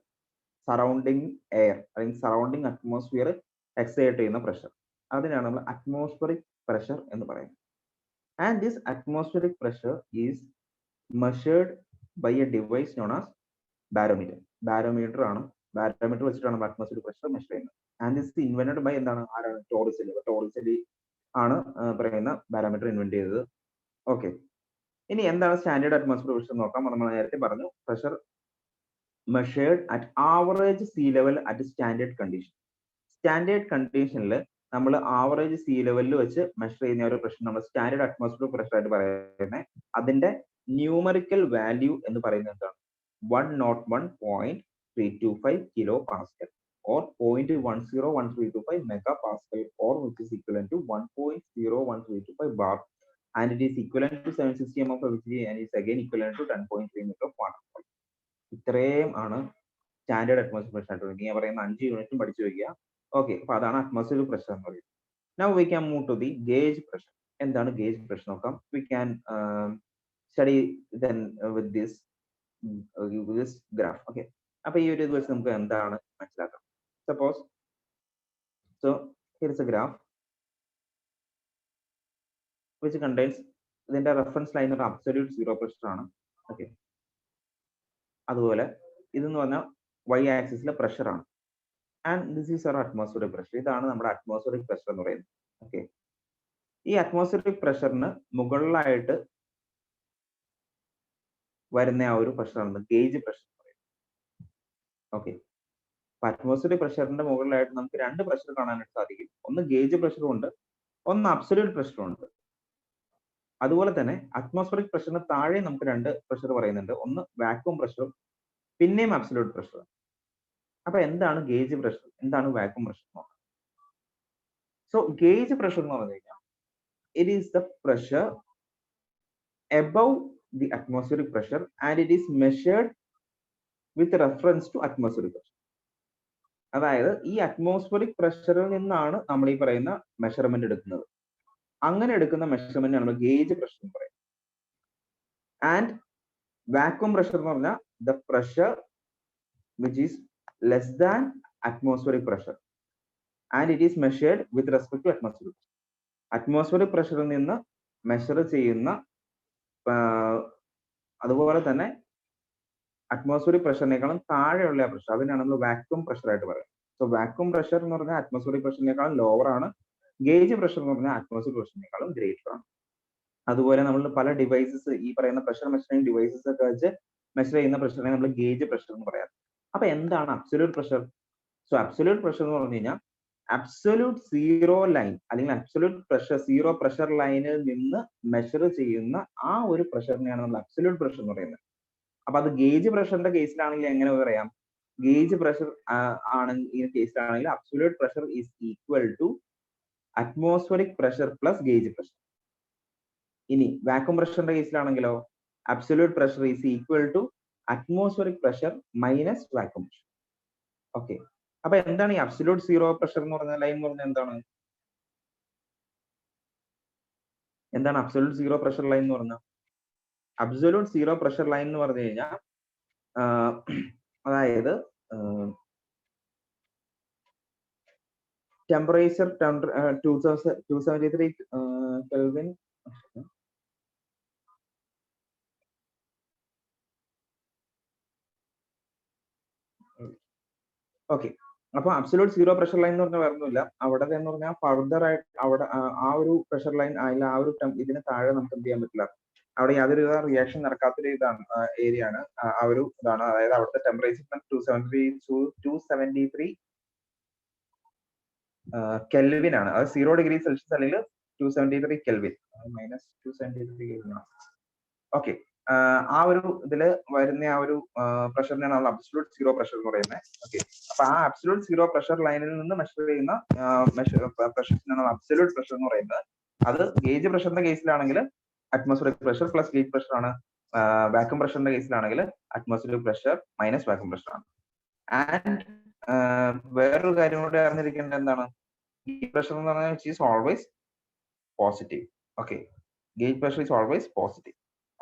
സറൗണ്ടിങ് എയർ അല്ലെങ്കിൽ സറൗണ്ടിങ് അറ്റ്മോസ്ഫിയർ എക്സേർട്ട് ചെയ്യുന്ന പ്രഷർ, അതിനാണ് നമ്മൾ അറ്റ്മോസ്ഫിയറിക് പ്രഷർ എന്ന് പറയുന്നത്. And this atmospheric pressure is measured by a device known as barometer. Barometer ആണ്, ബാരോമീറ്റർ വെച്ചിട്ടാണ് നമ്മൾ അറ്റ്മോസ്ഫിയറിക് പ്രഷർ മെഷർ ചെയ്യുന്നത്. ആൻഡ് ദിസ് ഇൻവെന്റഡ് ബൈ എന്താണ്, ആരാണ്? ടോറിസെല്ലി. ടോറിസെല്ലി ആണ് പറയുന്ന ബാരോമീറ്റർ ഇൻവെന്റ് ചെയ്തത്. ഓക്കെ, ഇനി എന്താണ് സ്റ്റാൻഡേർഡ് അറ്റ്മോസ്ഫിയർ പ്രഷർ നോക്കാം. നമ്മൾ നേരത്തെ പറഞ്ഞു, pressure measured at average see level at standard condition. Standard കണ്ടീഷനിൽ നമ്മൾ ആവറേജ് സീ ലെവലിൽ വെച്ച് മെഷർ ചെയ്യുന്ന ഒരു പ്രഷർ നമ്മൾ സ്റ്റാൻഡേർഡ് അറ്റ്മോസ്ഫിയർ പ്രഷർ ആയിട്ട് പറയുന്നത്. അതിന്റെ ന്യൂമറിക്കൽ വാല്യൂ എന്ന് പറയുന്നത് എന്താണ്? 101.325 kilo pascal, or 0.101325 mega pascal, or which is equivalent to 1.01325 bar, and it is equivalent to 760 mm of Hg, and is again equivalent to 10.3 meter of water fall. ഇത്രയും ആണ് standard atmosphere pressure ആയിട്ട്. ഇനി പറയുന്ന 5 യൂണിറ്റും പഠിച്ചു വയ്ക്കുക. Okay, അപ്പൊ അതാണ് അറ്റ്മോസ്ഫിയറിക് പ്രഷർ എന്ന് പറയുന്നത്. Now we can move to the gauge pressure. എന്താണ് ഗേജ് പ്രഷർ നോക്കാം. We can study then with this graph. Okay, അപ്പൊ ഈ ഒരു ഇത് വെച്ച് നമുക്ക് എന്താണ് മനസ്സിലാക്കാം. Suppose so here is a graph which contains, ഇതിന്റെ റെഫറൻസ് ലൈൻ ഒരു അബ്സല്യൂട്ട് സീറോ പ്രഷർ ആണ്. ഓക്കെ, അതുപോലെ ഇതെന്ന് പറഞ്ഞാൽ y ആക്സിസിലെ പ്രഷർ ആണ്. And this is our atmospheric pressure. ഇതാണ് നമ്മുടെ അറ്റ്മോസ്ഫിയറിക് പ്രഷർ എന്ന് പറയുന്നത്. ഓക്കെ, ഈ അറ്റ്മോസ്ഫിയറിക് പ്രഷറിന് മുകളിലായിട്ട് വരുന്ന ആ ഒരു പ്രഷറാണ് ഗേജ് പ്രഷർ എന്ന് പറയുന്നത്. ഓക്കെ, അറ്റ്മോസ്ഫിയറിക് പ്രഷറിന്റെ മുകളിലായിട്ട് നമുക്ക് 2 പ്രഷർ കാണാനായിട്ട് സാധിക്കും. ഒന്ന് ഗേജ് പ്രഷറും ഉണ്ട്, ഒന്ന് അബ്സല്യൂട്ട് പ്രഷറും ഉണ്ട്. അതുപോലെ തന്നെ അറ്റ്മോസ്ഫിയറിക് പ്രഷറിന് താഴെ നമുക്ക് 2 പ്രഷർ പറയുന്നുണ്ട്. ഒന്ന് വാക്യൂം പ്രഷറും പിന്നെയും അബ്സല്യൂട്ട് പ്രഷറും. അപ്പൊ എന്താണ് ഗേജ് പ്രഷർ, എന്താണ് വാക്യൂം പ്രഷർ നോക്കാം. സോ ഗേജ് പ്രഷർ എന്ന് പറഞ്ഞു കഴിഞ്ഞാൽ it is the pressure above the atmospheric pressure, and it is measured with reference to atmospheric pressure. അതായത് ഈ അറ്റ്മോസ്ഫിയറിക് പ്രഷറിൽ നിന്നാണ് നമ്മൾ ഈ പറയുന്ന മെഷർമെന്റ് എടുക്കുന്നത്. അങ്ങനെ എടുക്കുന്ന മെഷർമെന്റ് നമ്മൾ ഗേജ് പ്രഷർ എന്ന് പറയും. ആൻഡ് വാക്വം പ്രഷർ എന്ന് പറഞ്ഞാൽ the pressure which is less than atmospheric pressure and it is measured with respect to atmospheric. Atmospheric പ്രഷറിൽ നിന്ന് മെഷർ ചെയ്യുന്ന അതുപോലെ തന്നെ അറ്റ്മോസ്ഫിയറിക് പ്രഷറിനേക്കാളും താഴെയുള്ള പ്രഷർ, അതിനാണ് നമ്മൾ വാക്വം പ്രഷർ ആയിട്ട് പറയുന്നത്. സോ വാക്വം പ്രഷർ എന്ന് പറഞ്ഞാൽ അറ്റ്മോസ്ഫിയറിക് പ്രഷറിനേക്കാളും ലോവർ ആണ്. ഗേജ് പ്രഷർ എന്ന് പറഞ്ഞാൽ അറ്റ്മോസ്ഫിയറിക് പ്രഷറിനേക്കാളും ഗ്രേറ്റർ ആണ്. അതുപോലെ നമ്മൾ പല ഡിവൈസസ്, ഈ പറയുന്ന പ്രഷർ മെഷറിംഗ് ഡിവൈസസ് ഒക്കെ വെച്ച് മെഷർ ചെയ്യുന്ന പ്രഷറിനെ നമ്മൾ ഗേജ് പ്രഷർ എന്ന് പറയാം. അപ്പൊ എന്താണ് absolute pressure? So absolute pressure എന്ന് പറഞ്ഞു കഴിഞ്ഞാൽ അബ്സല്യൂട്ട് സീറോ ലൈൻ അല്ലെങ്കിൽ അബ്സല്യൂട്ട് പ്രഷർ, സീറോ പ്രഷർ ലൈനിൽ നിന്ന് മെഷർ ചെയ്യുന്ന ആ ഒരു പ്രഷറിനെയാണ് നമ്മൾ അബ്സല്യൂട്ട് പ്രഷർ എന്ന് പറയുന്നത്. അപ്പൊ അത് ഗേജ് പ്രഷറിന്റെ കേസിലാണെങ്കിൽ എങ്ങനെ പറയാം? ഗേജ് പ്രഷർ ഈ കേസിലാണെങ്കിൽ absolute pressure is equal to atmospheric pressure plus gauge pressure. ഇനി വാക്വം പ്രഷറിന്റെ കേസിലാണെങ്കിലോ absolute pressure is equal to atmospheric pressure minus vacuum pressure. Okay, അപ്പൊ എന്താണ് ഈ അബ്സല്യൂട്ട് സീറോ പ്രഷർ എന്ന് പറഞ്ഞ ലൈൻ എന്ന് പറഞ്ഞാൽ എന്താണ്? എന്താണ് അബ്സല്യൂട്ട് സീറോ പ്രഷർ ലൈൻ എന്ന് പറഞ്ഞാൽ? അബ്സല്യൂട്ട് സീറോ പ്രഷർ ലൈൻ എന്ന് പറഞ്ഞു കഴിഞ്ഞാൽ അതായത് ടെമ്പറേച്ചർ 273 കെൽവിൻ. ഓക്കെ, അപ്പൊ അബ്സല്യൂട്ട് സീറോ പ്രഷർ ലൈൻ എന്ന് പറഞ്ഞാൽ വരുന്നില്ല. അവിടെ എന്ന് പറഞ്ഞാൽ ഫർദർ ആയിട്ട് അവിടെ ആ ഒരു പ്രഷർ ലൈൻ അതിൽ ആ ഒരു ഇതിന് താഴെ നമുക്ക് എന്ത് ചെയ്യാൻ പറ്റില്ല, അവിടെ യാതൊരു റിയാക്ഷൻ നടക്കാത്തൊരു ഇതാണ് ഏരിയ ആണ്, ആ ഒരു ഇതാണ്. അതായത് അവിടുത്തെ ടെമ്പറേച്ചർ 273 കെൽവിൻ ആണ്. അത് 0 ഡിഗ്രി സെൽഷ്യസ് അല്ലെങ്കിൽ 273 കെൽവിൻ, മൈനസ് 273 കെൽവിൻ ആണ്. ഓക്കെ, ആ ഒരു ഇതില് വരുന്ന ആ ഒരു പ്രഷറിനെയാണ് നമ്മൾ അബ്സല്യൂട്ട് സീറോ പ്രഷർ എന്ന് പറയുന്നത്. ഓക്കെ, അപ്പൊ ആ അബ്സല്യൂട്ട് സീറോ പ്രഷർ ലൈനിൽ നിന്ന് മെഷർ ചെയ്യുന്ന പ്രഷറിനാണ് അബ്സല്യൂട്ട് പ്രഷർ എന്ന് പറയുന്നത്. അത് ഗേജ് പ്രഷറിന്റെ കേസിലാണെങ്കിൽ atmospheric pressure plus gauge pressure ആണ്. വാക്വം പ്രഷറിന്റെ കേസിലാണെങ്കിൽ atmospheric pressure minus vacuum pressure ആണ്. ആൻഡ് വേറൊരു കാര്യം കൂടെ അറിഞ്ഞിരിക്കേണ്ടത് എന്താണ്? ഗേജ് പ്രഷർ എന്ന് പറഞ്ഞാൽ is always positive. Okay, gauge pressure is always positive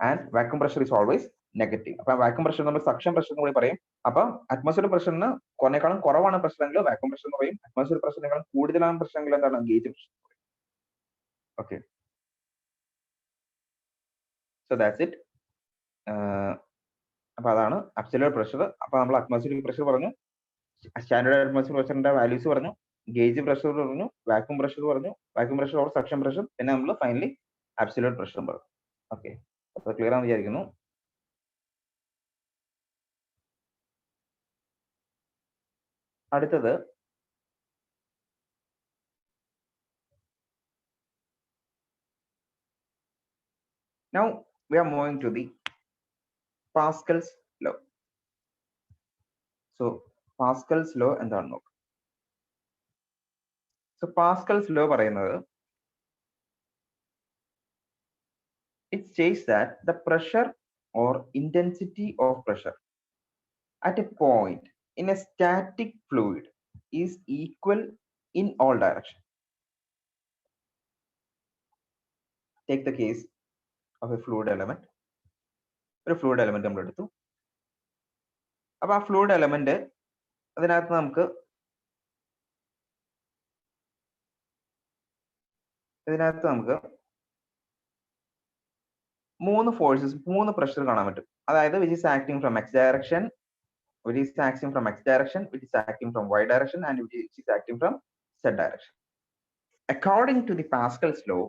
and vacuum pressure is always negative. അപ്പൊ വാക്വം പ്രഷർ നമ്മൾ സക്ഷൻ പ്രഷർ എന്ന് കൂടി പറയും. അപ്പൊ അറ്റ്മോസ്ഫിയർ പ്രഷറിന് കുറേക്കാളും കുറവാണ് പ്രഷർ എങ്കിൽ വാക്വം പ്രഷർ എന്ന് പറയും. അറ്റ്മോസ്ഫിയർ പ്രഷറിനേക്കാളും കൂടുതലാണ് പ്രഷർ എങ്കിൽ എന്താണ്? Gauge pressure. Okay, so that's it. അപ്പൊ അതാണ് അബ്സല്യൂട്ട് പ്രഷർ. അപ്പൊ നമ്മൾ അറ്റ്മോസ്ഫിയറിക് പ്രഷർ പറഞ്ഞു, സ്റ്റാൻഡേർഡ് അറ്റ്മോസ്ഫിയർ പ്രഷറിന്റെ വാല്യൂസ് പറഞ്ഞു, ഗേജ് പ്രഷർ പറഞ്ഞു, വാക്വം പ്രഷർ പറഞ്ഞു, vacuum pressure or suction pressure, പിന്നെ നമ്മൾ ഫൈനലി അബ്സല്യൂട്ട് പ്രഷർ പറഞ്ഞു. ഓക്കെ, അപ്പൊ ക്ലിയർ ആണെന്ന് വിചാരിക്കുന്നു. അടുത്തത് now we are moving to the Pascal's law. So Pascal's law എന്താണ് നോക്കാം. So Pascal's law പറയുന്നത് it states that the pressure or intensity of pressure at a point in a static fluid is equal in all directions. Take the case of a fluid element. ഒരു fluid element നമ്മൾ എടുത്തു. അപ്പൊ ആ fluid element അതിനകത്ത് നമുക്ക് മൂന്ന് forces, മൂന്ന് pressure കാണാൻ പറ്റും. അതായത് which is acting from x direction, which is acting from x direction, which is acting from y direction, and which is acting from z direction. According to the Pascal's law,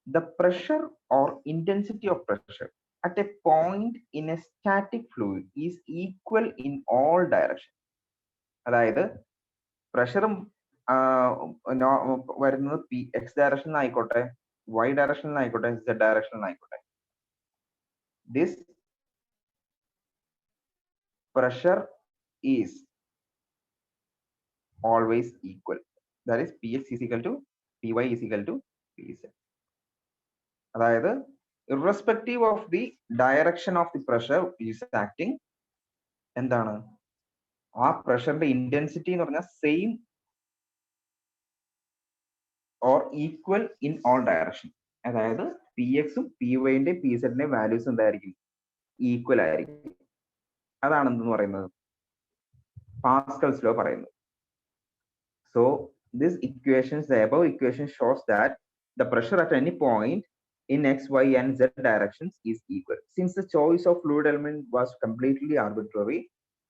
the pressure or intensity of pressure at a point in a static fluid is equal in all directions. അതായത് പ്രഷറും വരുന്നത് X ഡയറക്ഷനിൽ ആയിക്കോട്ടെ, Y ഡയറക്ഷനിൽ ആയിക്കോട്ടെ, Z ഡയറക്ഷനിൽ ആയിക്കോട്ടെ, this pressure is always equal. That is Px is equal to Py is equal to Pz. അതായത് irrespective of the direction of the pressure is acting, എന്താണ് ആ പ്രഷറിന്റെ ഇന്റൻസിറ്റി എന്ന് പറഞ്ഞാൽ same or equal in all direction. അതായത് P എക്സും P വൈന്റെയും P സെഡിന്റെയും values എന്തായിരിക്കും? Equal ആയിരിക്കും. അതാണ് എന്തെന്ന് പറയുന്നത് പാസ്കൽസ് ലോ പറയുന്നത്. So this equations, the above equation shows that the pressure at any point in x, y, and z directions is equal. Since the choice of fluid element was completely arbitrary,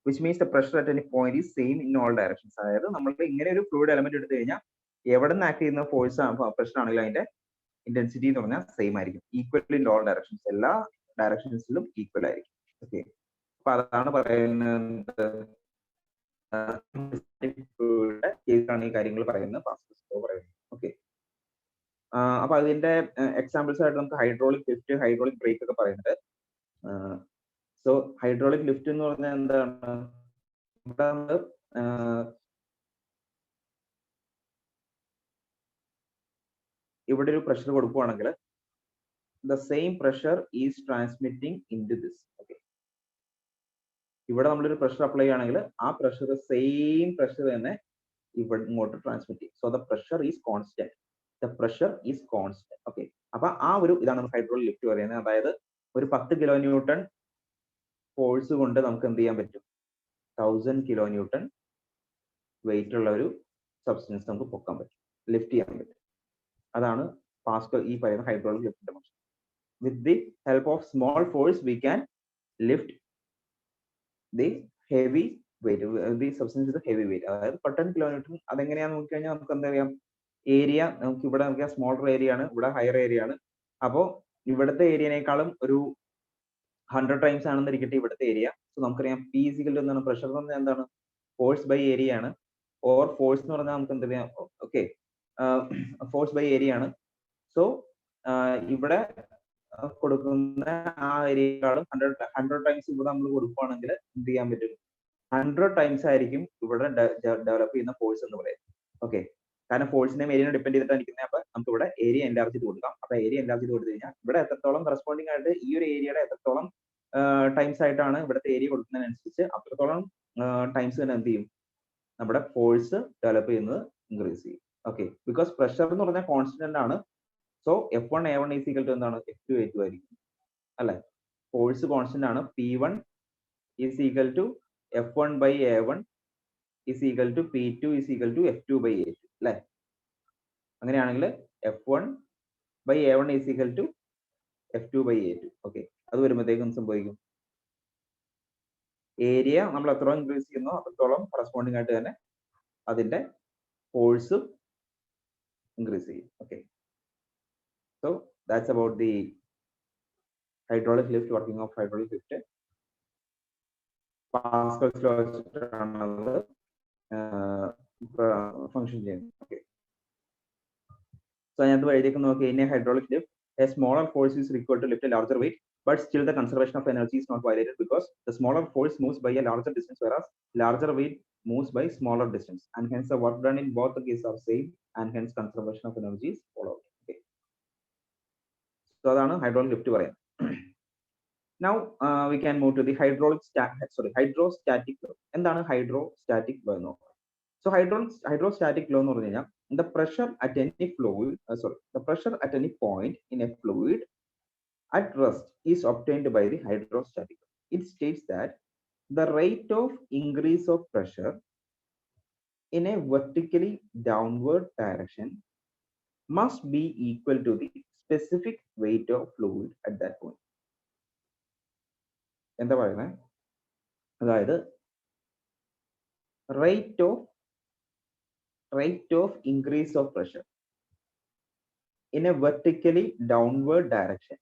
which means the pressure at any point is same in all directions. അതായത് നമ്മൾക്ക് ഇങ്ങനെ ഒരു fluid element എടുത്തു കഴിഞ്ഞാൽ എവിടെ നിന്ന് act ചെയ്യുന്ന force pressure ആണെങ്കിലും അതിന്റെ ഇന്റൻസിറ്റി എന്ന് പറഞ്ഞാൽ സെയിം ആയിരിക്കും, ഈക്വൽ ഇൻ ഓൾ ഡയറക്ഷൻസ്, എല്ലാ ഡയറക്ഷൻസിലും ഈക്വൽ ആയിരിക്കും. ഓക്കെ, അപ്പൊ അതാണ് പറയുന്നത് കേസാണ് ഈ കാര്യങ്ങൾ പറയുന്നത് പാസ്കൽസ് ലോ പറയുന്നത്. ഓക്കെ, അപ്പൊ അതിന്റെ എക്സാമ്പിൾസ് ആയിട്ട് നമുക്ക് ഹൈഡ്രോളിക് ലിഫ്റ്റ്, ഹൈഡ്രോളിക് ബ്രേക്ക് ഒക്കെ പറയുന്നുണ്ട്. സോ ഹൈഡ്രോളിക് ലിഫ്റ്റ് എന്ന് പറഞ്ഞാൽ എന്താണ്, ഇവിടെ ഒരു പ്രഷർ കൊടുക്കുകയാണെങ്കിൽ the same pressure is transmitting into this. Okay, ഇവിടെ നമ്മളൊരു പ്രഷർ അപ്ലൈ ചെയ്യുകയാണെങ്കിൽ ആ പ്രഷർ സെയിം പ്രഷർ തന്നെ ഇവിടെ ഇങ്ങോട്ട് ട്രാൻസ്മിറ്റ് ചെയ്യും. So the pressure is constant, the pressure is constant. Okay, അപ്പൊ ആ ഒരു ഇതാണ് ഹൈഡ്രോളിക് ലിഫ്റ്റ് പറയുന്നത്. അതായത് ഒരു 10 കിലോ ന്യൂട്ടൺ ഫോഴ്സ് കൊണ്ട് നമുക്ക് എന്ത് ചെയ്യാൻ പറ്റും, 1000 കിലോ ന്യൂട്ടൺ വെയിറ്റ് ഉള്ള ഒരു സബ്സ്റ്റൻസ് നമുക്ക് പൊക്കാൻ പറ്റും, ലിഫ്റ്റ് ചെയ്യാൻ പറ്റും. അതാണ് പാസ്കൽ ഈ പറയുന്ന ഹൈഡ്രോളിക് ലിഫ്റ്റിന്റെ function. With the help of small force we can lift the heavy weight, the substance is a heavy weight. അതായത് 10 കിലോ ന്യൂട്ടൺ. അതെങ്ങനെയാന്ന് നോക്കി കഴിഞ്ഞാൽ നമുക്ക് എന്താ അറിയാം, ഏരിയ നമുക്ക് ഇവിടെ നോക്കിയാൽ സ്മോളർ ഏരിയ ആണ്, ഇവിടെ ഹയർ ഏരിയ ആണ്. അപ്പോൾ ഇവിടുത്തെ ഏരിയനേക്കാളും ഒരു 100 ടൈംസ് ആണെന്നിരിക്കട്ടെ ഇവിടുത്തെ ഏരിയ. സോ നമുക്കറിയാം പി ഈക്വൽ ടു എന്താണ്, പ്രഷർ എന്ന് പറഞ്ഞാൽ എന്താണ്, ഫോഴ്സ് ബൈ ഏരിയ ആണ്. ഓർ ഫോഴ്സ് എന്ന് പറഞ്ഞാൽ നമുക്ക് എന്താ പറയാം, ഓക്കെ, ഫോഴ്സ് ബൈ ഏരിയ ആണ്. സോ ഇവിടെ കൊടുക്കുന്ന ആ ഏരിയക്കാളും 100 ടൈംസ് ഇവിടെ നമ്മൾ കൊടുക്കുകയാണെങ്കിൽ എന്ത് ചെയ്യാൻ പറ്റും, 100 ടൈംസ് ആയിരിക്കും ഇവിടെ ഡെവലപ്പ് ചെയ്യുന്ന ഫോഴ്സ് എന്ന് പറയുന്നത്. ഓക്കെ, കാരണം ഫോഴ്സിനെയും ഏരിയനെ ഡിപ്പെൻഡ് ചെയ്തിട്ടാണ് ഇരിക്കുന്നത്. അപ്പൊ നമുക്ക് ഇവിടെ ഏരിയ എൻലാർജ് ചെയ്ത് കൊടുക്കാം. അപ്പൊ ഏരിയ എൻലാർജ് ചെയ്ത് കൊടുത്തു കഴിഞ്ഞാൽ ഇവിടെ എത്രത്തോളം കറസ്പോണ്ടിങ് ആയിട്ട് ഈ ഒരു ഏരിയയുടെ എത്രത്തോളം ടൈംസ് ആയിട്ടാണ് ഇവിടുത്തെ ഏരിയ കൊടുക്കുന്നതിനനുസരിച്ച് അത്രത്തോളം ടൈംസ് തന്നെ എന്ത് ചെയ്യും, നമ്മുടെ ഫോഴ്സ് ഡെവലപ്പ് ചെയ്യുന്നത് ഇൻക്രീസ് ചെയ്യും. ഓക്കെ, ബിക്കോസ് പ്രഷർ എന്ന് പറഞ്ഞാൽ കോൺസ്റ്റന്റ് ആണ്. So F1 A1 is equal to എന്താണ്, F2 A2 ആയിരിക്കും അല്ലെ. ഫോഴ്സ് കോൺസ്റ്റന്റ് ആണ്. P1 is equal to F1 by A1 is equal to P2 is equal to F2 by A2 അല്ലെ. അങ്ങനെയാണെങ്കിൽ F1 by A1 is equal to F2 by A2. Okay, അത് വരുമ്പോഴത്തേക്കും സംഭവിക്കും, area നമ്മൾ എത്രത്തോളം ഇൻക്രീസ് ചെയ്യുന്നോ അത്രത്തോളം കറസ്പോണ്ടിങ് ആയിട്ട് തന്നെ അതിന്റെ ഫോഴ്സ് ഇൻക്രീസ് ചെയ്യും. Okay, so that's about the hydraulic lift, working of hydraulic lift. Pascal's law function ചെയ്യുന്നു. Okay, so അതിനകത്ത് വഴിയിലേക്ക് നോക്കി, in a hydraulic lift a smaller force is required to lift a larger weight, but still the conservation of energy is not violated because the smaller force moves by a larger distance whereas larger weight moves by smaller distance, and hence the work done in both the cases are same, and hence conservation of energy is followed. So അതാണ് hydraulic lift പറയാം. Now we can move to the hydrostatic law. എന്താണ് hydrostatic law എന്ന് നോക്കാം. So hydrostatic law എന്ന് പറഞ്ഞു കഴിഞ്ഞാൽ the pressure at any point in a fluid at rest is obtained by the hydrostatic law. It states that the rate of increase of pressure in a vertically downward direction must be equal to the specific weight of fluid at that point. എന്താ പറയുന്നത്, അതായത് rate of increase of pressure in a vertically downward direction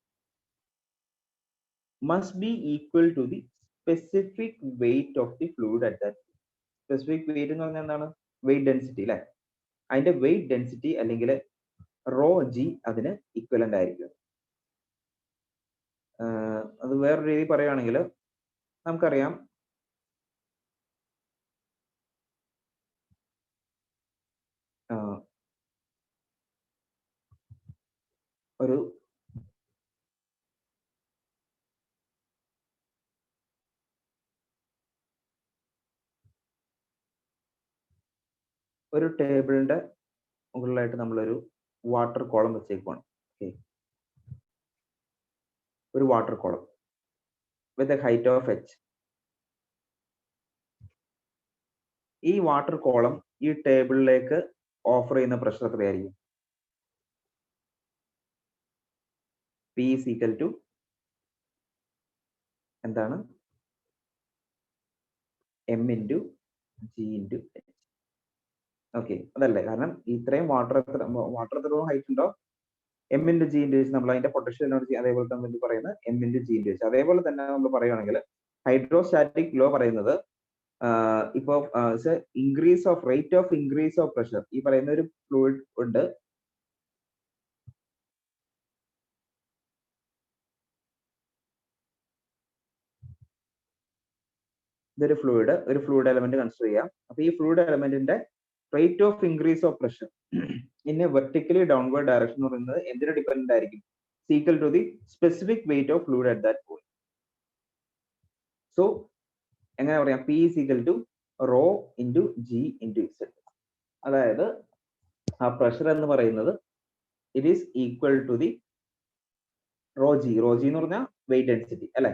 must be equal to the specific weight of the fluid at that point. Specific weight എന്ന് പറഞ്ഞാൽ എന്താണ്, weight density അല്ലെ. അതിന്റെ weight density അല്ലെങ്കിൽ raw G അതിന് equivalent ആയിരിക്കും. അത് വേറൊരു രീതി പറയുകയാണെങ്കിൽ നമുക്കറിയാം, ഒരു ടേബിളിന്റെ മുകളിലായിട്ട് നമ്മളൊരു വാട്ടർ കോളം വെച്ചേക്കുവാണ്. ഒരു water column with a height of h. ഈ വാട്ടർ കോളം ഈ ടേബിളിലേക്ക് ഓഫർ ചെയ്യുന്ന പ്രഷർ എത്രയായിരിക്കും? P is equal to എന്താണ്? M into G into H. Okay, അതല്ലേ? കാരണം ഇത്രയും വാട്ടർ എത്ര ഹൈറ്റ് ഉണ്ടോ M into G into H, നമ്മൾ അതിന്റെ പൊട്ടൻഷ്യൽ എനർജി അതേപോലെ തന്നെ പറയുന്നത് M into G into H. അതേപോലെ തന്നെ നമ്മൾ പറയുകയാണെങ്കിൽ ഹൈഡ്രോസ്റ്റാറ്റിക് ലോ പറയുന്നത് ഇപ്പോ increase of rate of increase of pressure. ഈ പറയുന്ന ഒരു ഫ്ലൂയിഡ് ഉണ്ട്, ഇതൊരു ഫ്ലൂയിഡ് എലമെന്റ് കൺസിഡർ ചെയ്യാം. അപ്പൊ ഈ ഫ്ലൂയിഡ് എലമെന്റിന്റെ rate of increase of pressure in a vertically downward direction എന്ന് പറയുന്നത് എന്തിനെ ഡിപെൻഡന്റ് ആയിരിക്കും? Equal to the specific weight of fluid at that point. So എങ്ങനെ പറയാം? P is equal to rho into G into Z. അതായത് ആ pressure എന്ന് പറയുന്നത് it is equal to the rho G എന്ന് പറഞ്ഞാൽ വെയിറ്റ് ഡെൻസിറ്റി അല്ലെ,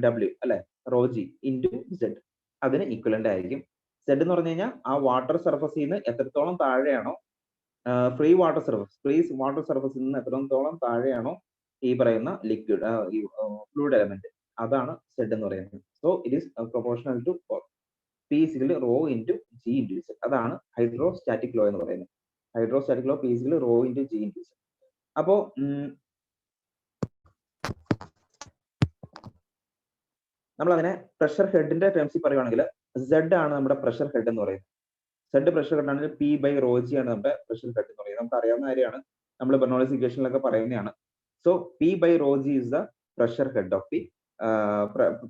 W അല്ലെ, റോ ജി ഇൻറ്റു Z. അതിന് ഈക്വലന്റ് ആയിരിക്കും. Z എന്ന് പറഞ്ഞു കഴിഞ്ഞാൽ ആ വാട്ടർ സർഫസിൽ നിന്ന് എത്രത്തോളം താഴെയാണോ ഫ്രീ വാട്ടർ സർഫസിൽ നിന്ന് എത്രത്തോളം താഴെയാണോ ഈ പറയുന്ന ലിക്വിഡ് ഈ ഫ്ലൂയിഡ് എലമെന്റ്, അതാണ് Z എന്ന് പറയുന്നത്. So it is proportional to P is equal to rho into G into Z. അതാണ് ഹൈഡ്രോസ്റ്റാറ്റിക് ലോ എന്ന് പറയുന്നത്. Hydrostatic law P is equal to rho into G into Z. അപ്പോ നമ്മൾ അതിനെ പ്രഷർ ഹെഡിന്റെ ടേംസിൽ പറയുവാണെങ്കിൽ Z ആണ് നമ്മുടെ പ്രഷർ ഹെഡ് എന്ന് പറയുന്നത്. Z പ്രഷർ ഹെഡ് ആണെങ്കിൽ P by rho G ആണ് നമ്മുടെ പ്രഷർ ഹെഡ് എന്ന് പറയുന്നത്. നമുക്ക് അറിയാവുന്ന കാര്യമാണ്, നമ്മൾ ബെർണോളിസ് ഇക്വേഷനിലൊക്കെ പറയുന്നതാണ്. So P by rho G is the pressure head of the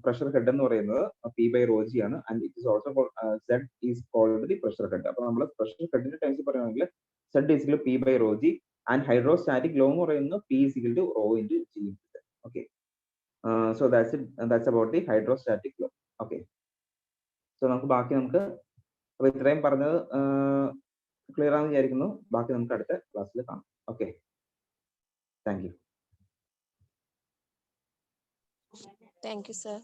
pressure head എന്ന് പറയുന്നത് P by rho G ആണ്. And it is also Z is called the pressure head. അപ്പൊ നമ്മൾ പ്രഷർ ഹെഡിന്റെ ടേംസിൽ പറയുകയാണെങ്കിൽ Z is equal to P by rho G and hydrostatic law എന്ന് പറയുന്നത് P is equal to rho into G into Z. Okay, so that's it, and that's about the hydrostatic law. Okay, so നമുക്ക് അപ്പൊ ഇത്രയും പറഞ്ഞത് clear ആണെന്ന് വിചാരിക്കുന്നു. ബാക്കി നമുക്ക് അടുത്ത ക്ലാസ്സിൽ കാണാം. Okay, thank you. Thank you, sir.